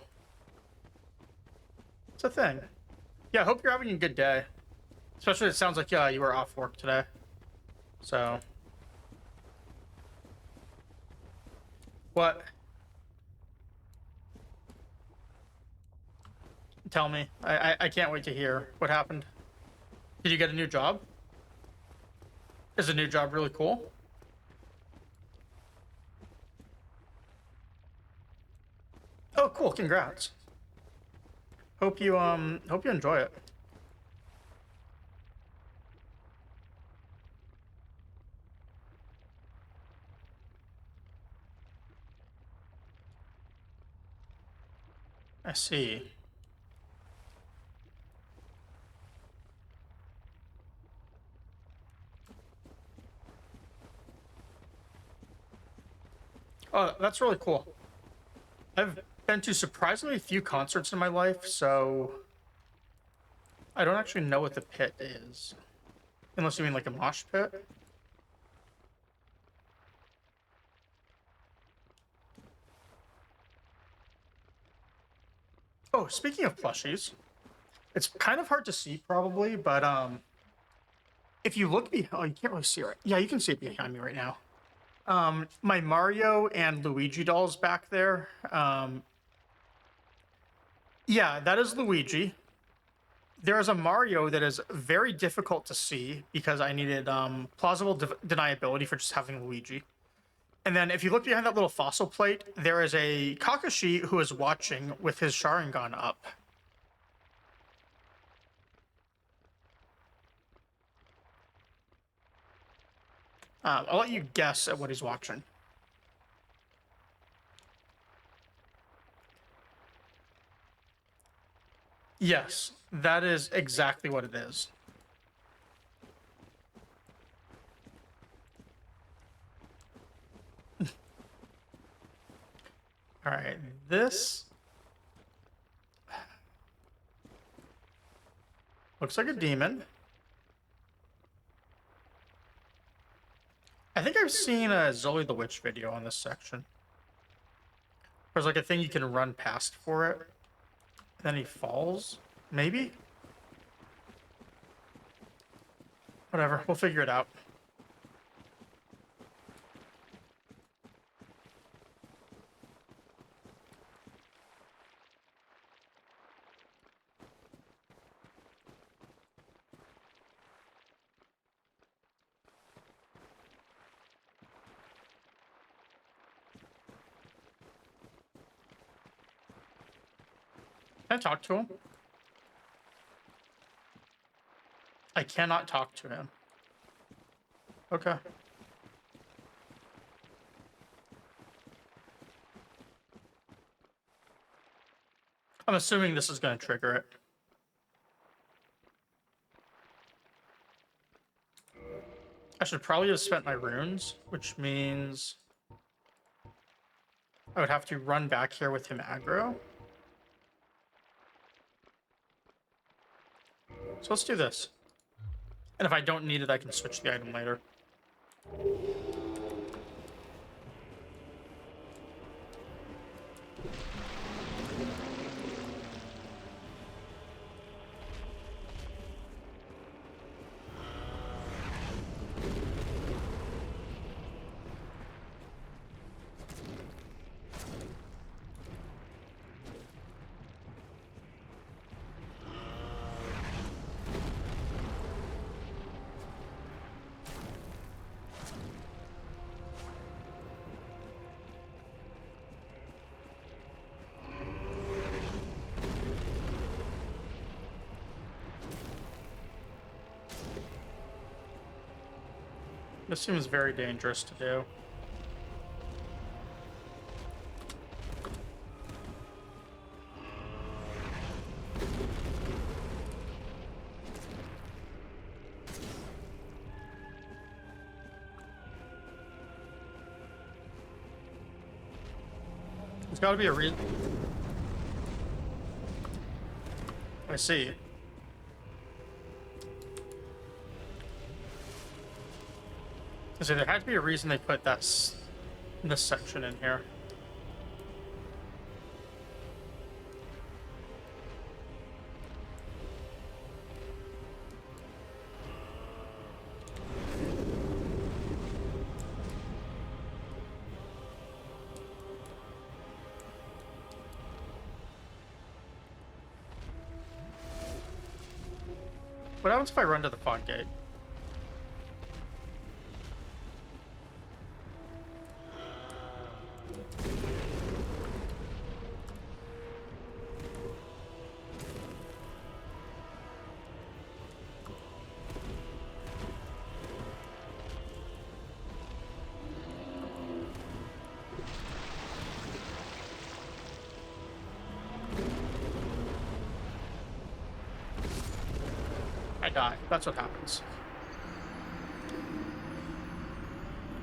it's a thing. Yeah, I hope you're having a good day. Especially it sounds like you were off work today. So. What? Tell me. I can't wait to hear what happened. Did you get a new job? Is the new job really cool? Oh, cool. Congrats. Hope you enjoy it. I see. Oh, that's really cool. I've been to surprisingly few concerts in my life, so I don't actually know what the pit is. Unless you mean like a mosh pit. Oh, speaking of plushies, it's kind of hard to see probably, but if you look behind, oh, you can't really see it. Yeah, you can see it behind me right now. My Mario and Luigi dolls back there. Yeah, that is Luigi. There is a Mario that is very difficult to see because I needed plausible deniability for just having Luigi. And then if you look behind that little fossil plate, there is a Kakashi who is watching with his Sharingan up. I'll let you guess at what he's watching. Yes, that is exactly what it is. All right, this looks like a demon. I think I've seen a Zully the Witch video on this section. There's like a thing you can run past for it. Then he falls? Maybe? Whatever, we'll figure it out. Can I talk to him? I cannot talk to him. Okay. I'm assuming this is going to trigger it. I should probably have spent my runes, which means I would have to run back here with him aggro. So let's do this. And if I don't need it, I can switch the item later. This seems very dangerous to do. There's got to be a reason. I see. So there had to be a reason they put this section in here. What happens if I run to the fog gate? I die. That's what happens.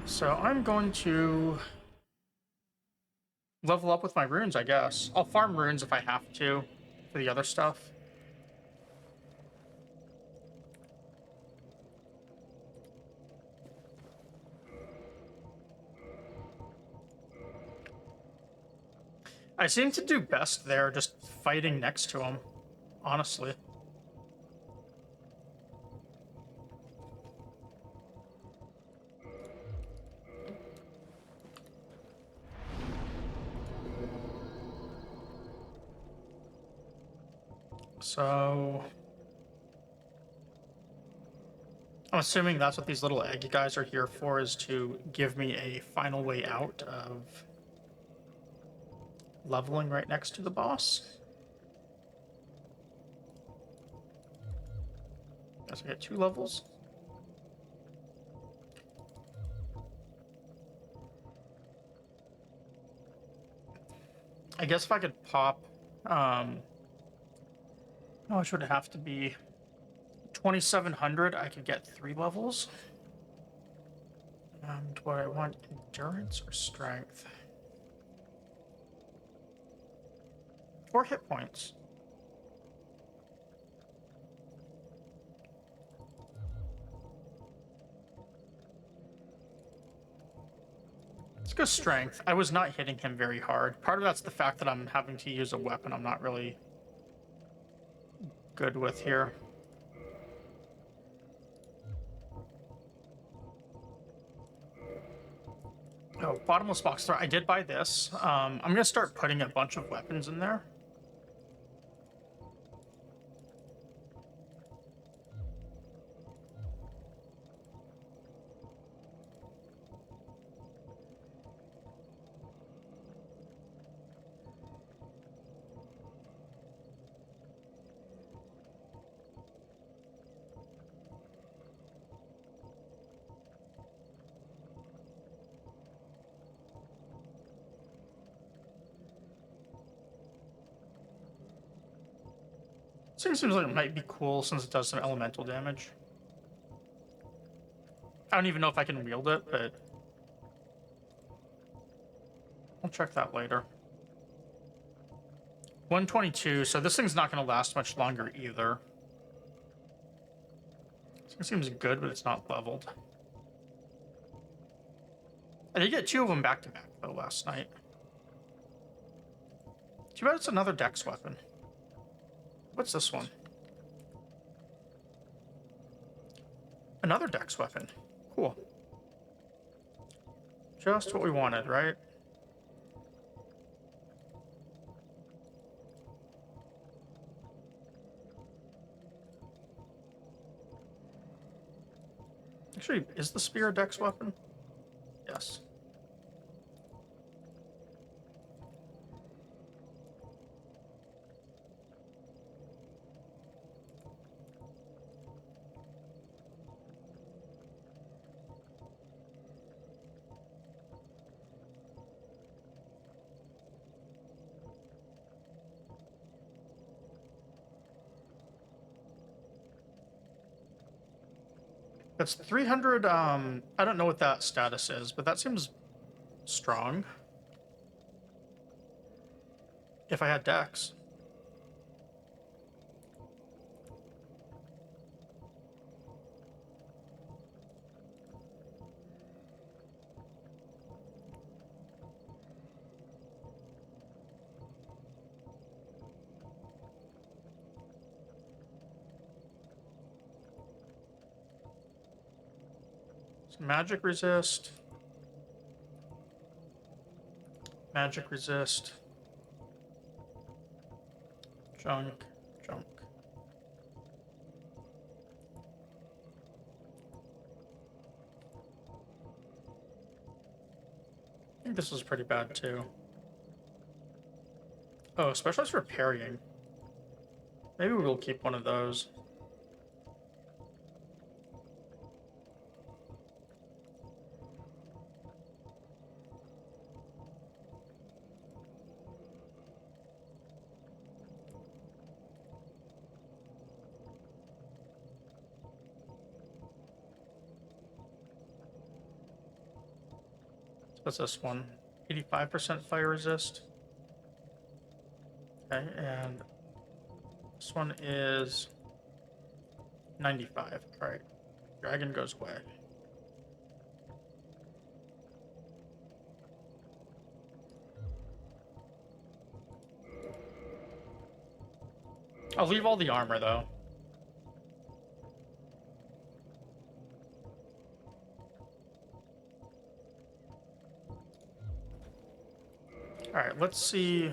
So I'm going to level up with my runes, I guess. I'll farm runes if I have to for the other stuff. I seem to do best there just fighting next to him, honestly. So I'm assuming that's what these little egg guys are here for, is to give me a final way out of leveling right next to the boss. Guess I get 2 levels. I guess if I could pop, how much would it have to be? 2,700. I could get 3 levels. Do I want endurance or strength? 4 hit points. Let's go strength. I was not hitting him very hard. Part of that's the fact that I'm having to use a weapon I'm not really good with here. Oh, bottomless box throw. I did buy this. I'm going to start putting a bunch of weapons in there. Seems like it might be cool since it does some elemental damage. I don't even know if I can wield it, but I'll check that later. 122, so this thing's not going to last much longer either. It seems good, but it's not leveled. I did get 2 of them back to back, though, last night. Too bad it's another dex weapon. What's this one? Another dex weapon. Cool. Just what we wanted, right? Actually, is the spear a dex weapon? Yes. That's 300, I don't know what that status is, but that seems strong. If I had dex. Magic resist. Magic resist. Junk. Junk. I think this is pretty bad too. Oh, specialized for parrying. Maybe we'll keep one of those. What's this one? 85% fire resist. Okay, and this one is 95. All right, dragon goes away. I'll leave all the armor though. All right, let's see.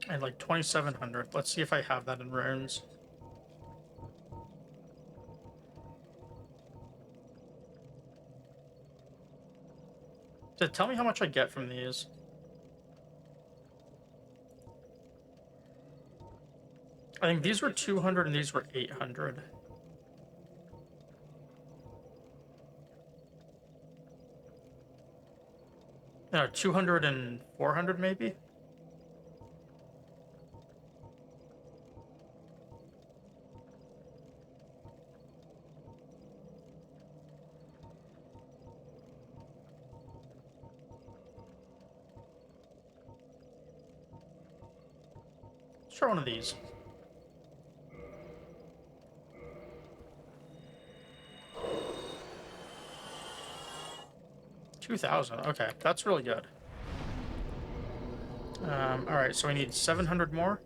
I had like 2,700. Let's see if I have that in runes. Does it tell me how much I get from these? I think these were 200 and these were 800. 200 and 400 maybe. Let's try one of these. $2,000. Okay, that's really good. All right, so we need 700 more.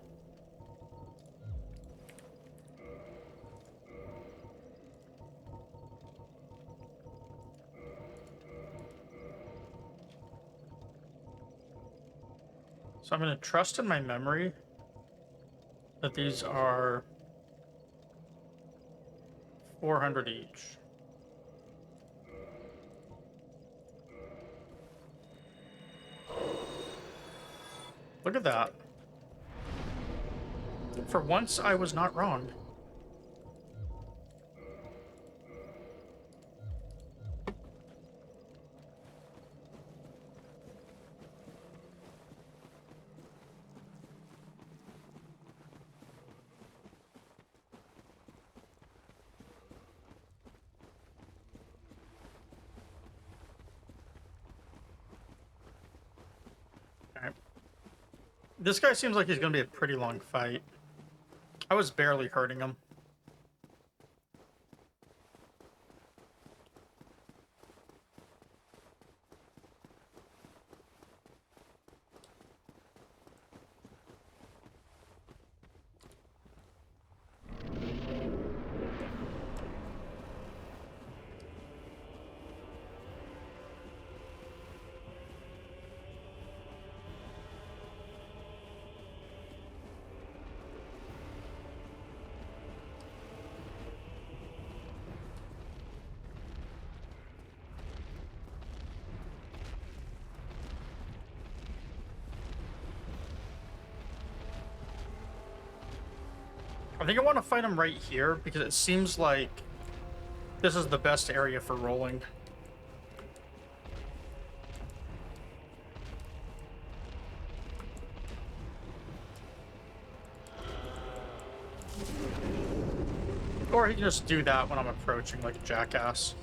So I'm going to trust in my memory that these are 400 each. Look at that. For once, I was not wrong. Alright. This guy seems like he's going to be a pretty long fight. I was barely hurting him. I think I want to fight him right here because it seems like this is the best area for rolling. Or he can just do that when I'm approaching like a jackass.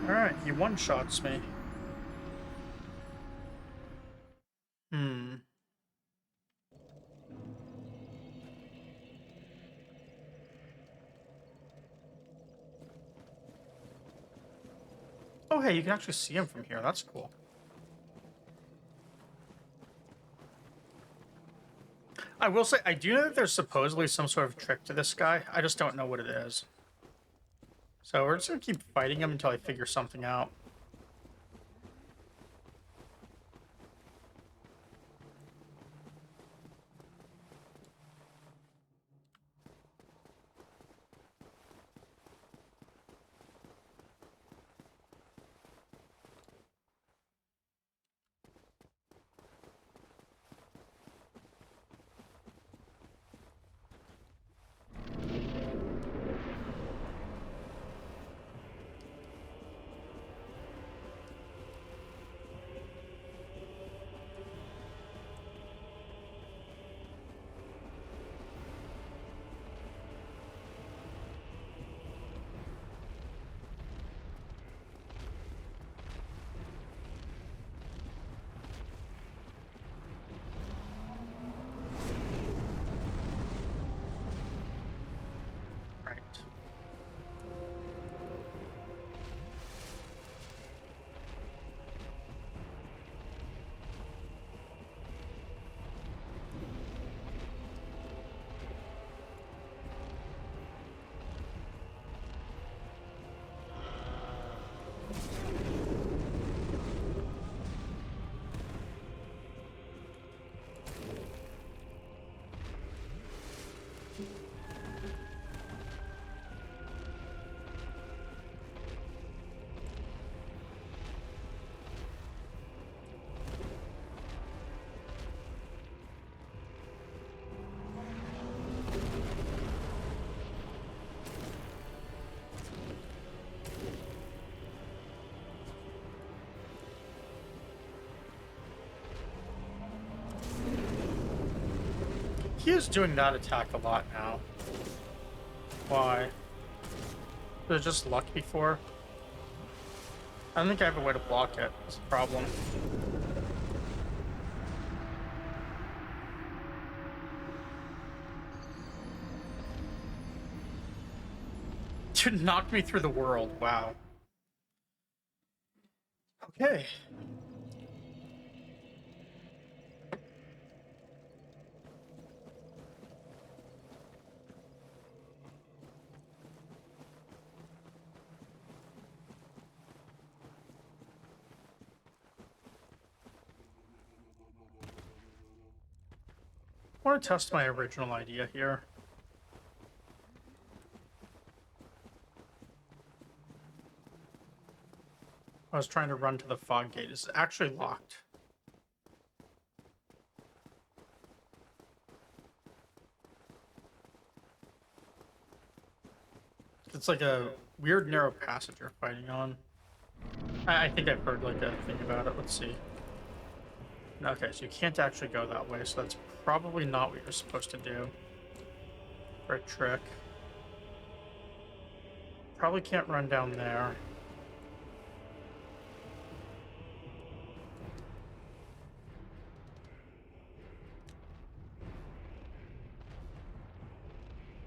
Alright, he one-shots me. Oh, hey, you can actually see him from here. That's cool. I will say, I do know that there's supposedly some sort of trick to this guy. I just don't know what it is. So we're just going to keep fighting him until I figure something out. He is doing that attack a lot now. Why? Was it just luck before? I don't think I have a way to block it. That's a problem. Dude knocked me through the world. Wow. Okay. I want to test my original idea here. I was trying to run to the fog gate. It's actually locked. It's like a weird narrow passage you're fighting on. I think I've heard like a thing about it. Let's see. Okay, so you can't actually go that way, so that's probably not what you're supposed to do for a trick. Probably can't run down there.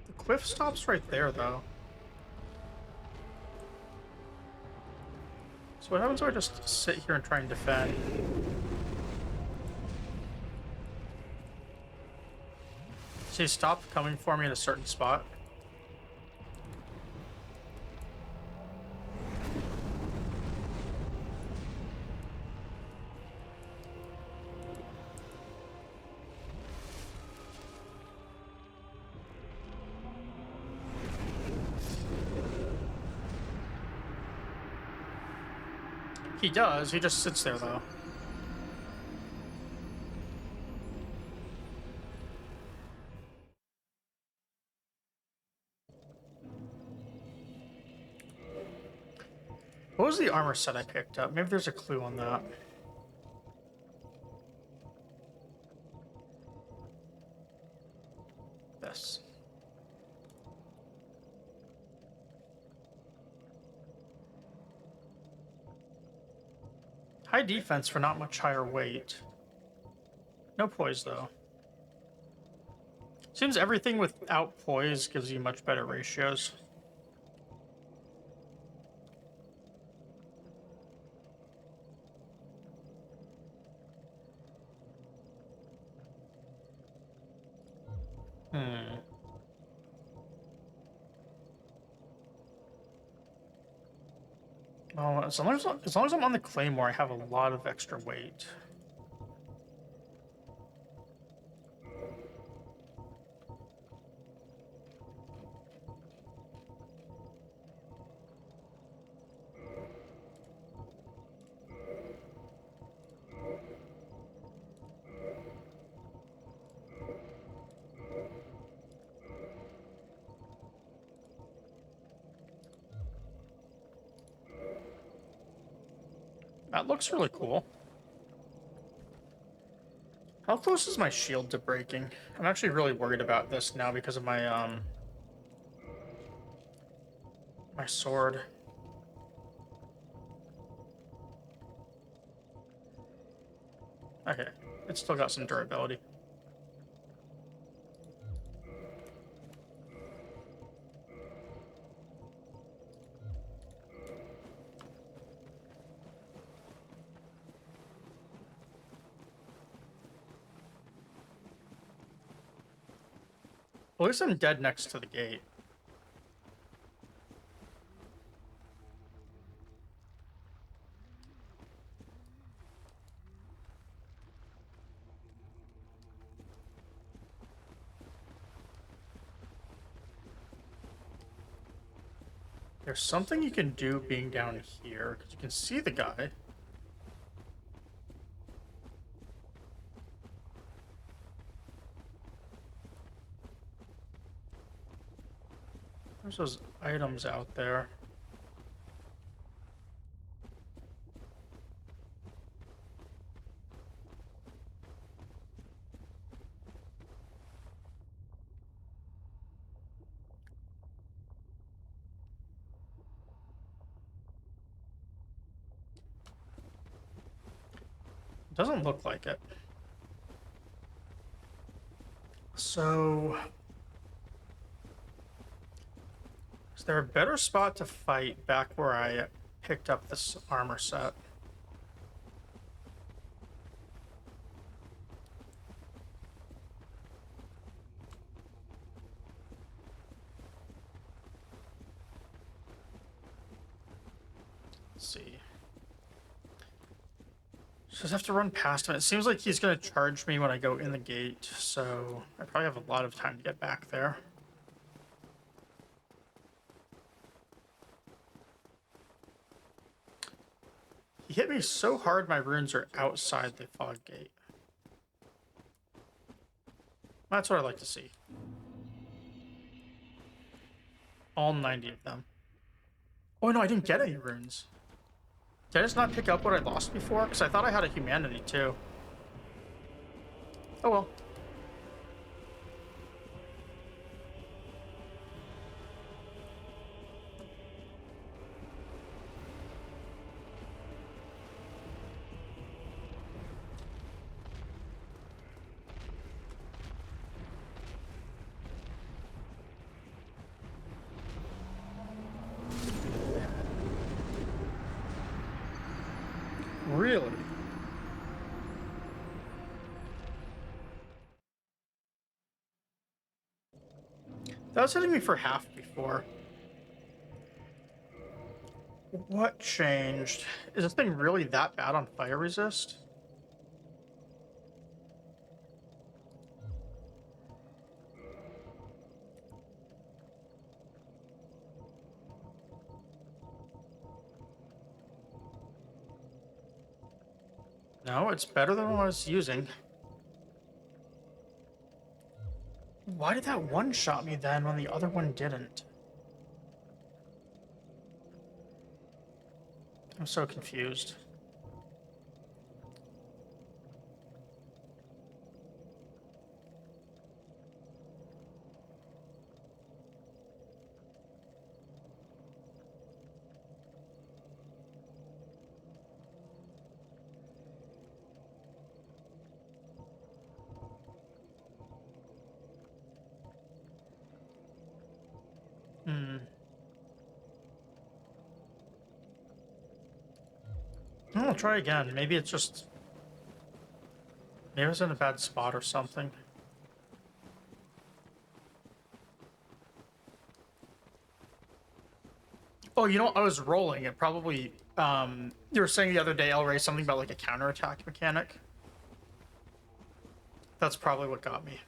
The cliff stops right there, though. So what happens if I just sit here and try and defend? So he stopped coming for me at a certain spot. He does, he just sits there though. What was the armor set I picked up? Maybe there's a clue on that. This. High defense for not much higher weight. No poise, though. Seems everything without poise gives you much better ratios. Oh, as long as I'm on the Claymore, I have a lot of extra weight. That looks really cool. How close is my shield to breaking? I'm actually really worried about this now because of my my sword. Okay, it's still got some durability. At least I'm dead next to the gate. There's something you can do being down here, because you can see the guy. There's those items out there. Doesn't look like it. So, is there a better spot to fight back where I picked up this armor set? Let's see. Just have to run past him. It seems like he's going to charge me when I go in the gate, so I probably have a lot of time to get back there. He hit me so hard my runes are outside the fog gate. That's what I like to see. All 90 of them. Oh no, I didn't get any runes. Did I just not pick up what I lost before? Because I thought I had a humanity too. Oh well. Really? That was hitting me for half before. What changed? Is this thing really that bad on fire resist? No, it's better than what I was using. Why did that one shot me then when the other one didn't? I'm so confused. Hmm. I'll try again. Maybe it's just... Maybe I was in a bad spot or something. Oh, you know, I was rolling. It probably... you were saying the other day, El Rey, something about like a counterattack mechanic. That's probably what got me.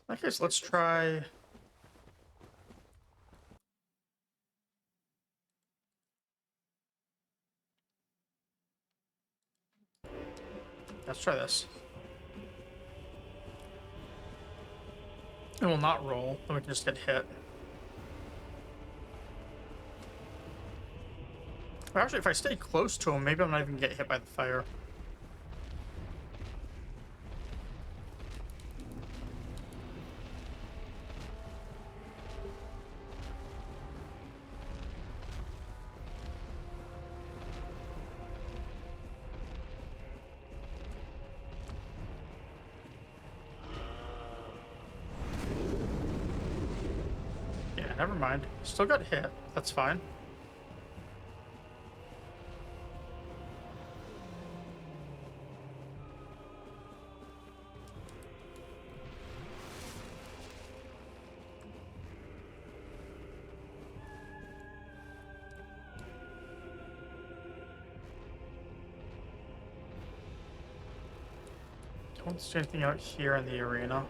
In that case, let's try... Let's try this. It will not roll, then we can just get hit. Or actually, if I stay close to him, maybe I'm not even gonna get hit by the fire. Yeah, never mind. Still got hit. That's fine. Don't see anything out here in the arena.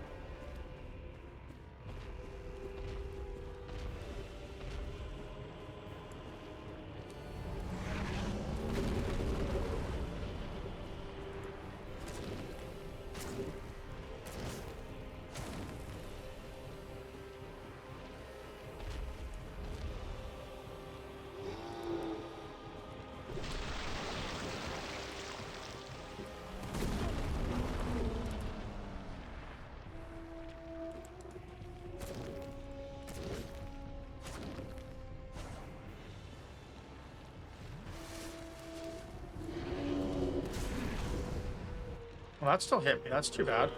Well, that still hit me. That's too bad.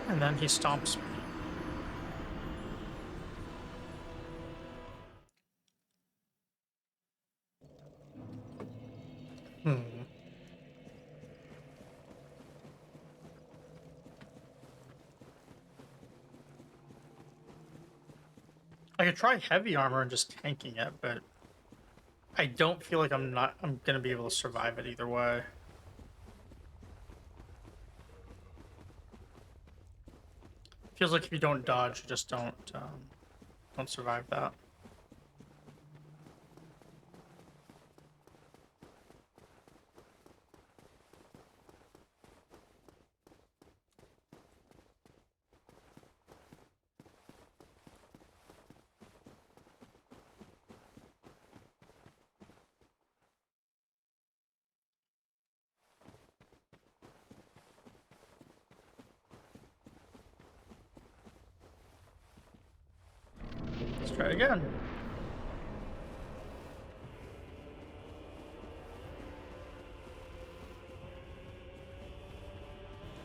And then he stomps me. Hmm. I could try heavy armor and just tanking it, but I don't feel like I'm gonna be able to survive it either way. Feels like if you don't dodge, you just don't survive that. Let's try it again.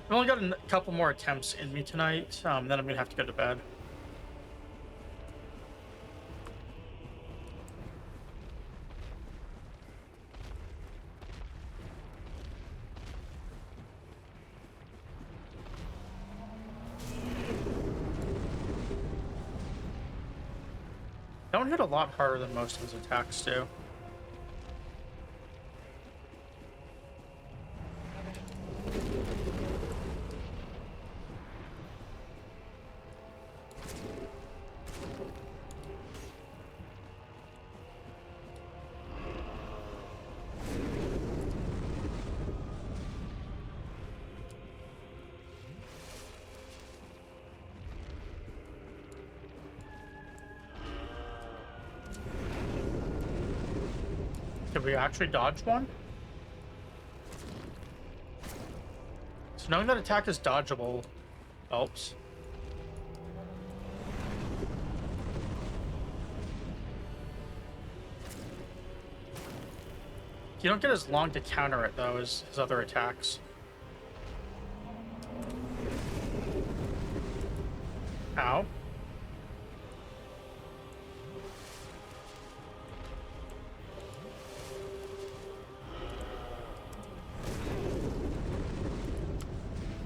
I've only got a couple more attempts in me tonight, then I'm gonna have to go to bed. Don't hit a lot harder than most of his attacks do. Did we actually dodge one? So knowing that attack is dodgeable helps. You don't get as long to counter it, though, as his other attacks. Ow.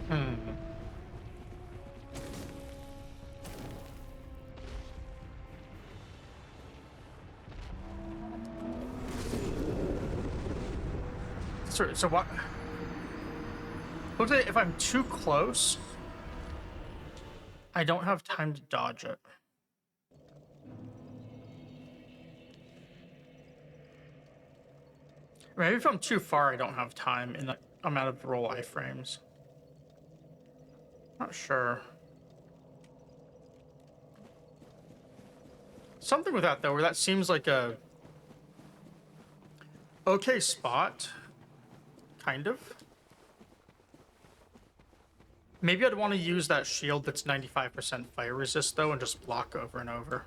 Hmm. So what? Looks like if I'm too close, I don't have time to dodge it. Maybe if I'm too far, I don't have time and I'm out of roll iframes. Not sure. Something with that, though, where that seems like a okay spot, kind of. Maybe I'd want to use that shield that's 95% fire resist, though, and just block over and over.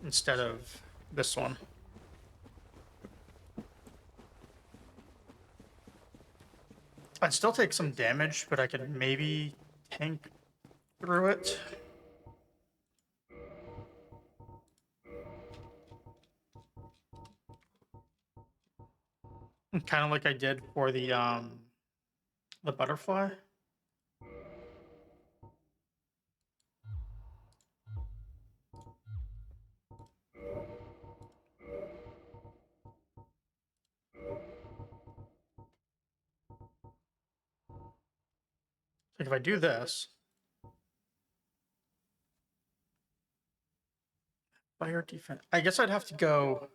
Instead of this one. I'd still take some damage, but I could maybe tank through it. Kind of like I did for the butterfly. Like if I do this, fire defense. I guess I'd have to go.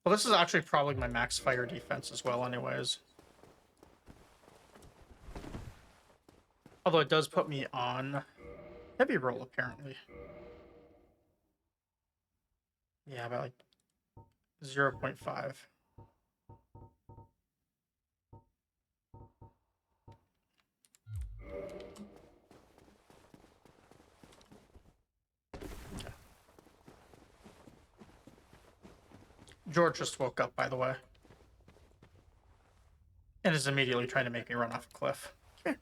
Well, this is actually probably my max fire defense as well, anyways. Although it does put me on heavy roll, apparently. Yeah, about like 0.5. George just woke up, by the way, and is immediately trying to make me run off a cliff. Come here.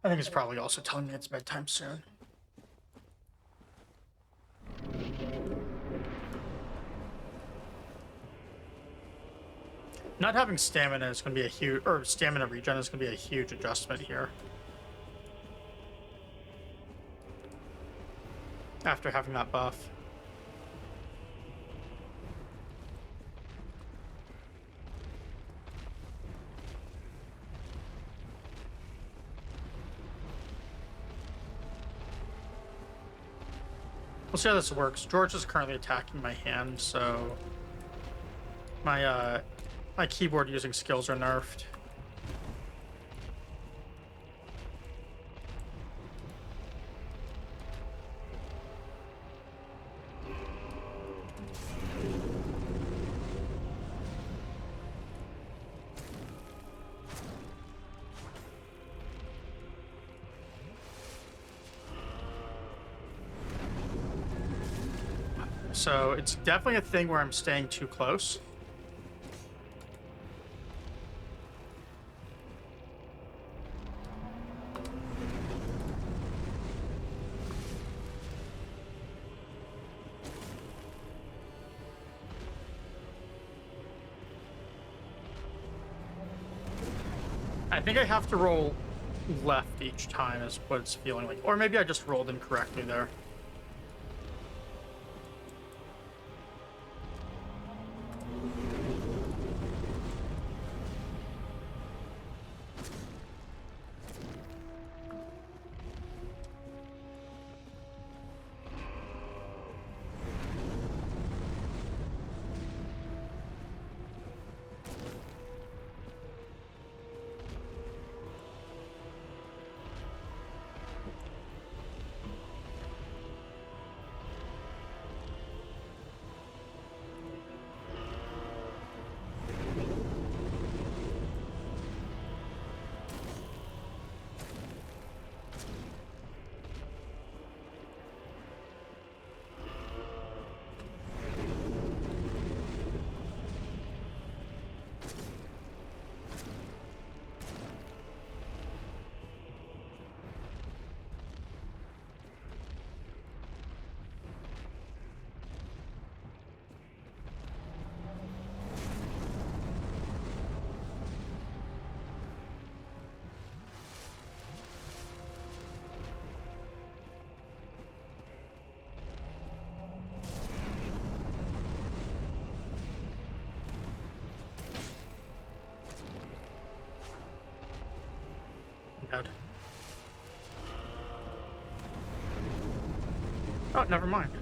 I think it's probably also telling me it's bedtime soon. Not having stamina is going to be a huge, or stamina regen is going to be a huge adjustment here. After having that buff. We'll see how this works. George is currently attacking my hand, so my my keyboard using skills are nerfed. So it's definitely a thing where I'm staying too close. I think I have to roll left each time is what it's feeling like. Or maybe I just rolled incorrectly there. Dead. Oh, never mind.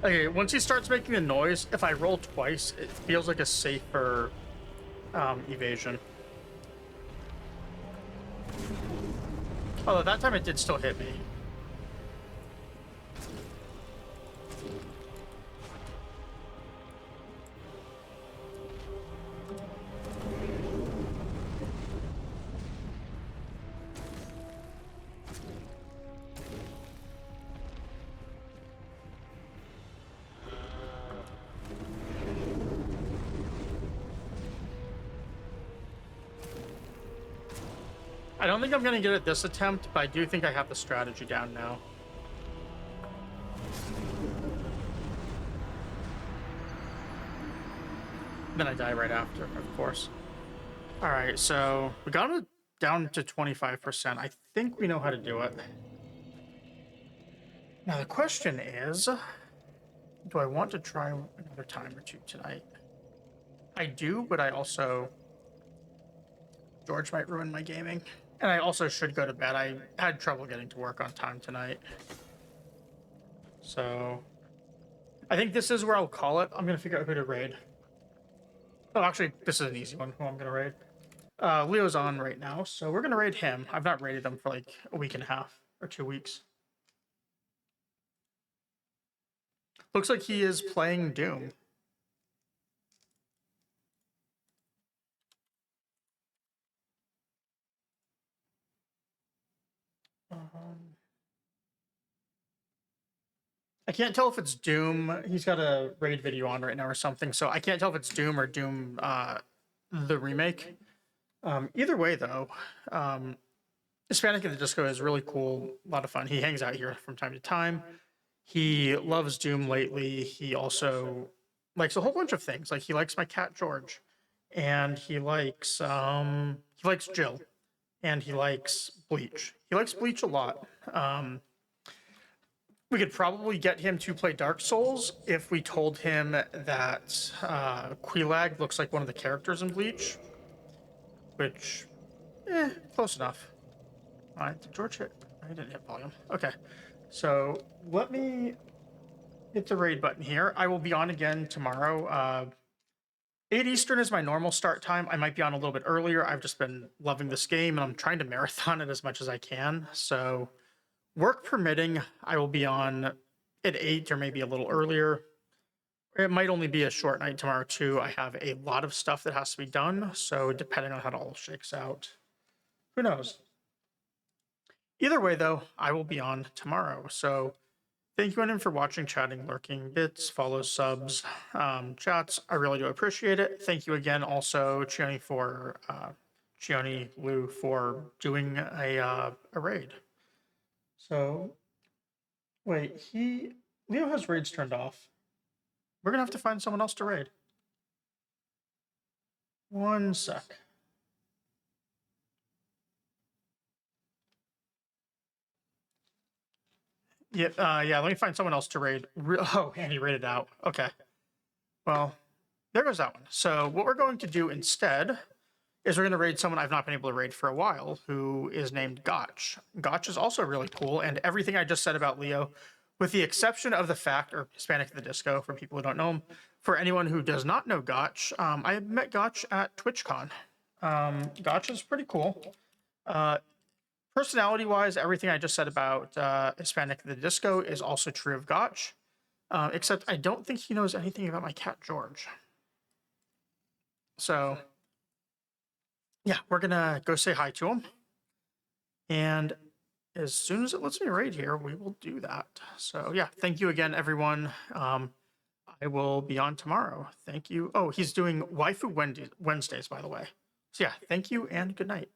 Okay, once he starts making the noise, if I roll twice, it feels like a safer evasion. Although that time it did still hit me. I don't think I'm gonna get it this attempt, but I do think I have the strategy down now. Then I die right after, of course. All right, so we got it down to 25%. I think we know how to do it. Now the question is, do I want to try another time or two tonight? I do, but I also... George might ruin my gaming. And I also should go to bed. I had trouble getting to work on time tonight. So I think this is where I'll call it. I'm gonna figure out who to raid. Oh, actually, this is an easy one. Who I'm gonna raid. Leo's on right now, so we're gonna raid him. I've not raided him for like a week and a half or 2 weeks. Looks like he is playing Doom. I can't tell if it's Doom. He's got a raid video on right now or something, so I can't tell if it's Doom or Doom the remake. Either way, though, Hispanic at the Disco is really cool, a lot of fun. He hangs out here from time to time. He loves Doom lately. He also likes a whole bunch of things. Like he likes my cat George, and he likes Jill, and he likes Bleach. He likes Bleach a lot. We could probably get him to play Dark Souls if we told him that Quelaag looks like one of the characters in Bleach, which, close enough. All right, did George hit? I didn't hit volume. Okay, so let me hit the raid button here. I will be on again tomorrow. 8 Eastern is my normal start time. I might be on a little bit earlier. I've just been loving this game, and I'm trying to marathon it as much as I can, so... Work permitting, I will be on at 8 or maybe a little earlier. It might only be a short night tomorrow, too. I have a lot of stuff that has to be done, so depending on how it all shakes out, who knows? Either way, though, I will be on tomorrow. So thank you, anyone, for watching, chatting, lurking, bits, follows, subs, chats. I really do appreciate it. Thank you again, also, Chioni Lou, for doing a raid. So, wait, Leo has raids turned off. We're gonna have to find someone else to raid. One sec. Yeah, let me find someone else to raid. Oh, and he raided out. Okay. Well, there goes that one. So what we're going to do instead is we're going to raid someone I've not been able to raid for a while, who is named Gotch. Gotch is also really cool, and everything I just said about Leo, with the exception of the fact, or Hispanic at the Disco, for people who don't know him, for anyone who does not know Gotch, I met Gotch at TwitchCon. Gotch is pretty cool. Personality-wise, everything I just said about Hispanic at the Disco is also true of Gotch, except I don't think he knows anything about my cat George. So... yeah, we're gonna go say hi to him. And as soon as it lets me raid here, we will do that. So yeah, thank you again, everyone. I will be on tomorrow. Thank you. Oh, he's doing Waifu Wednesdays, by the way. So yeah, thank you and good night.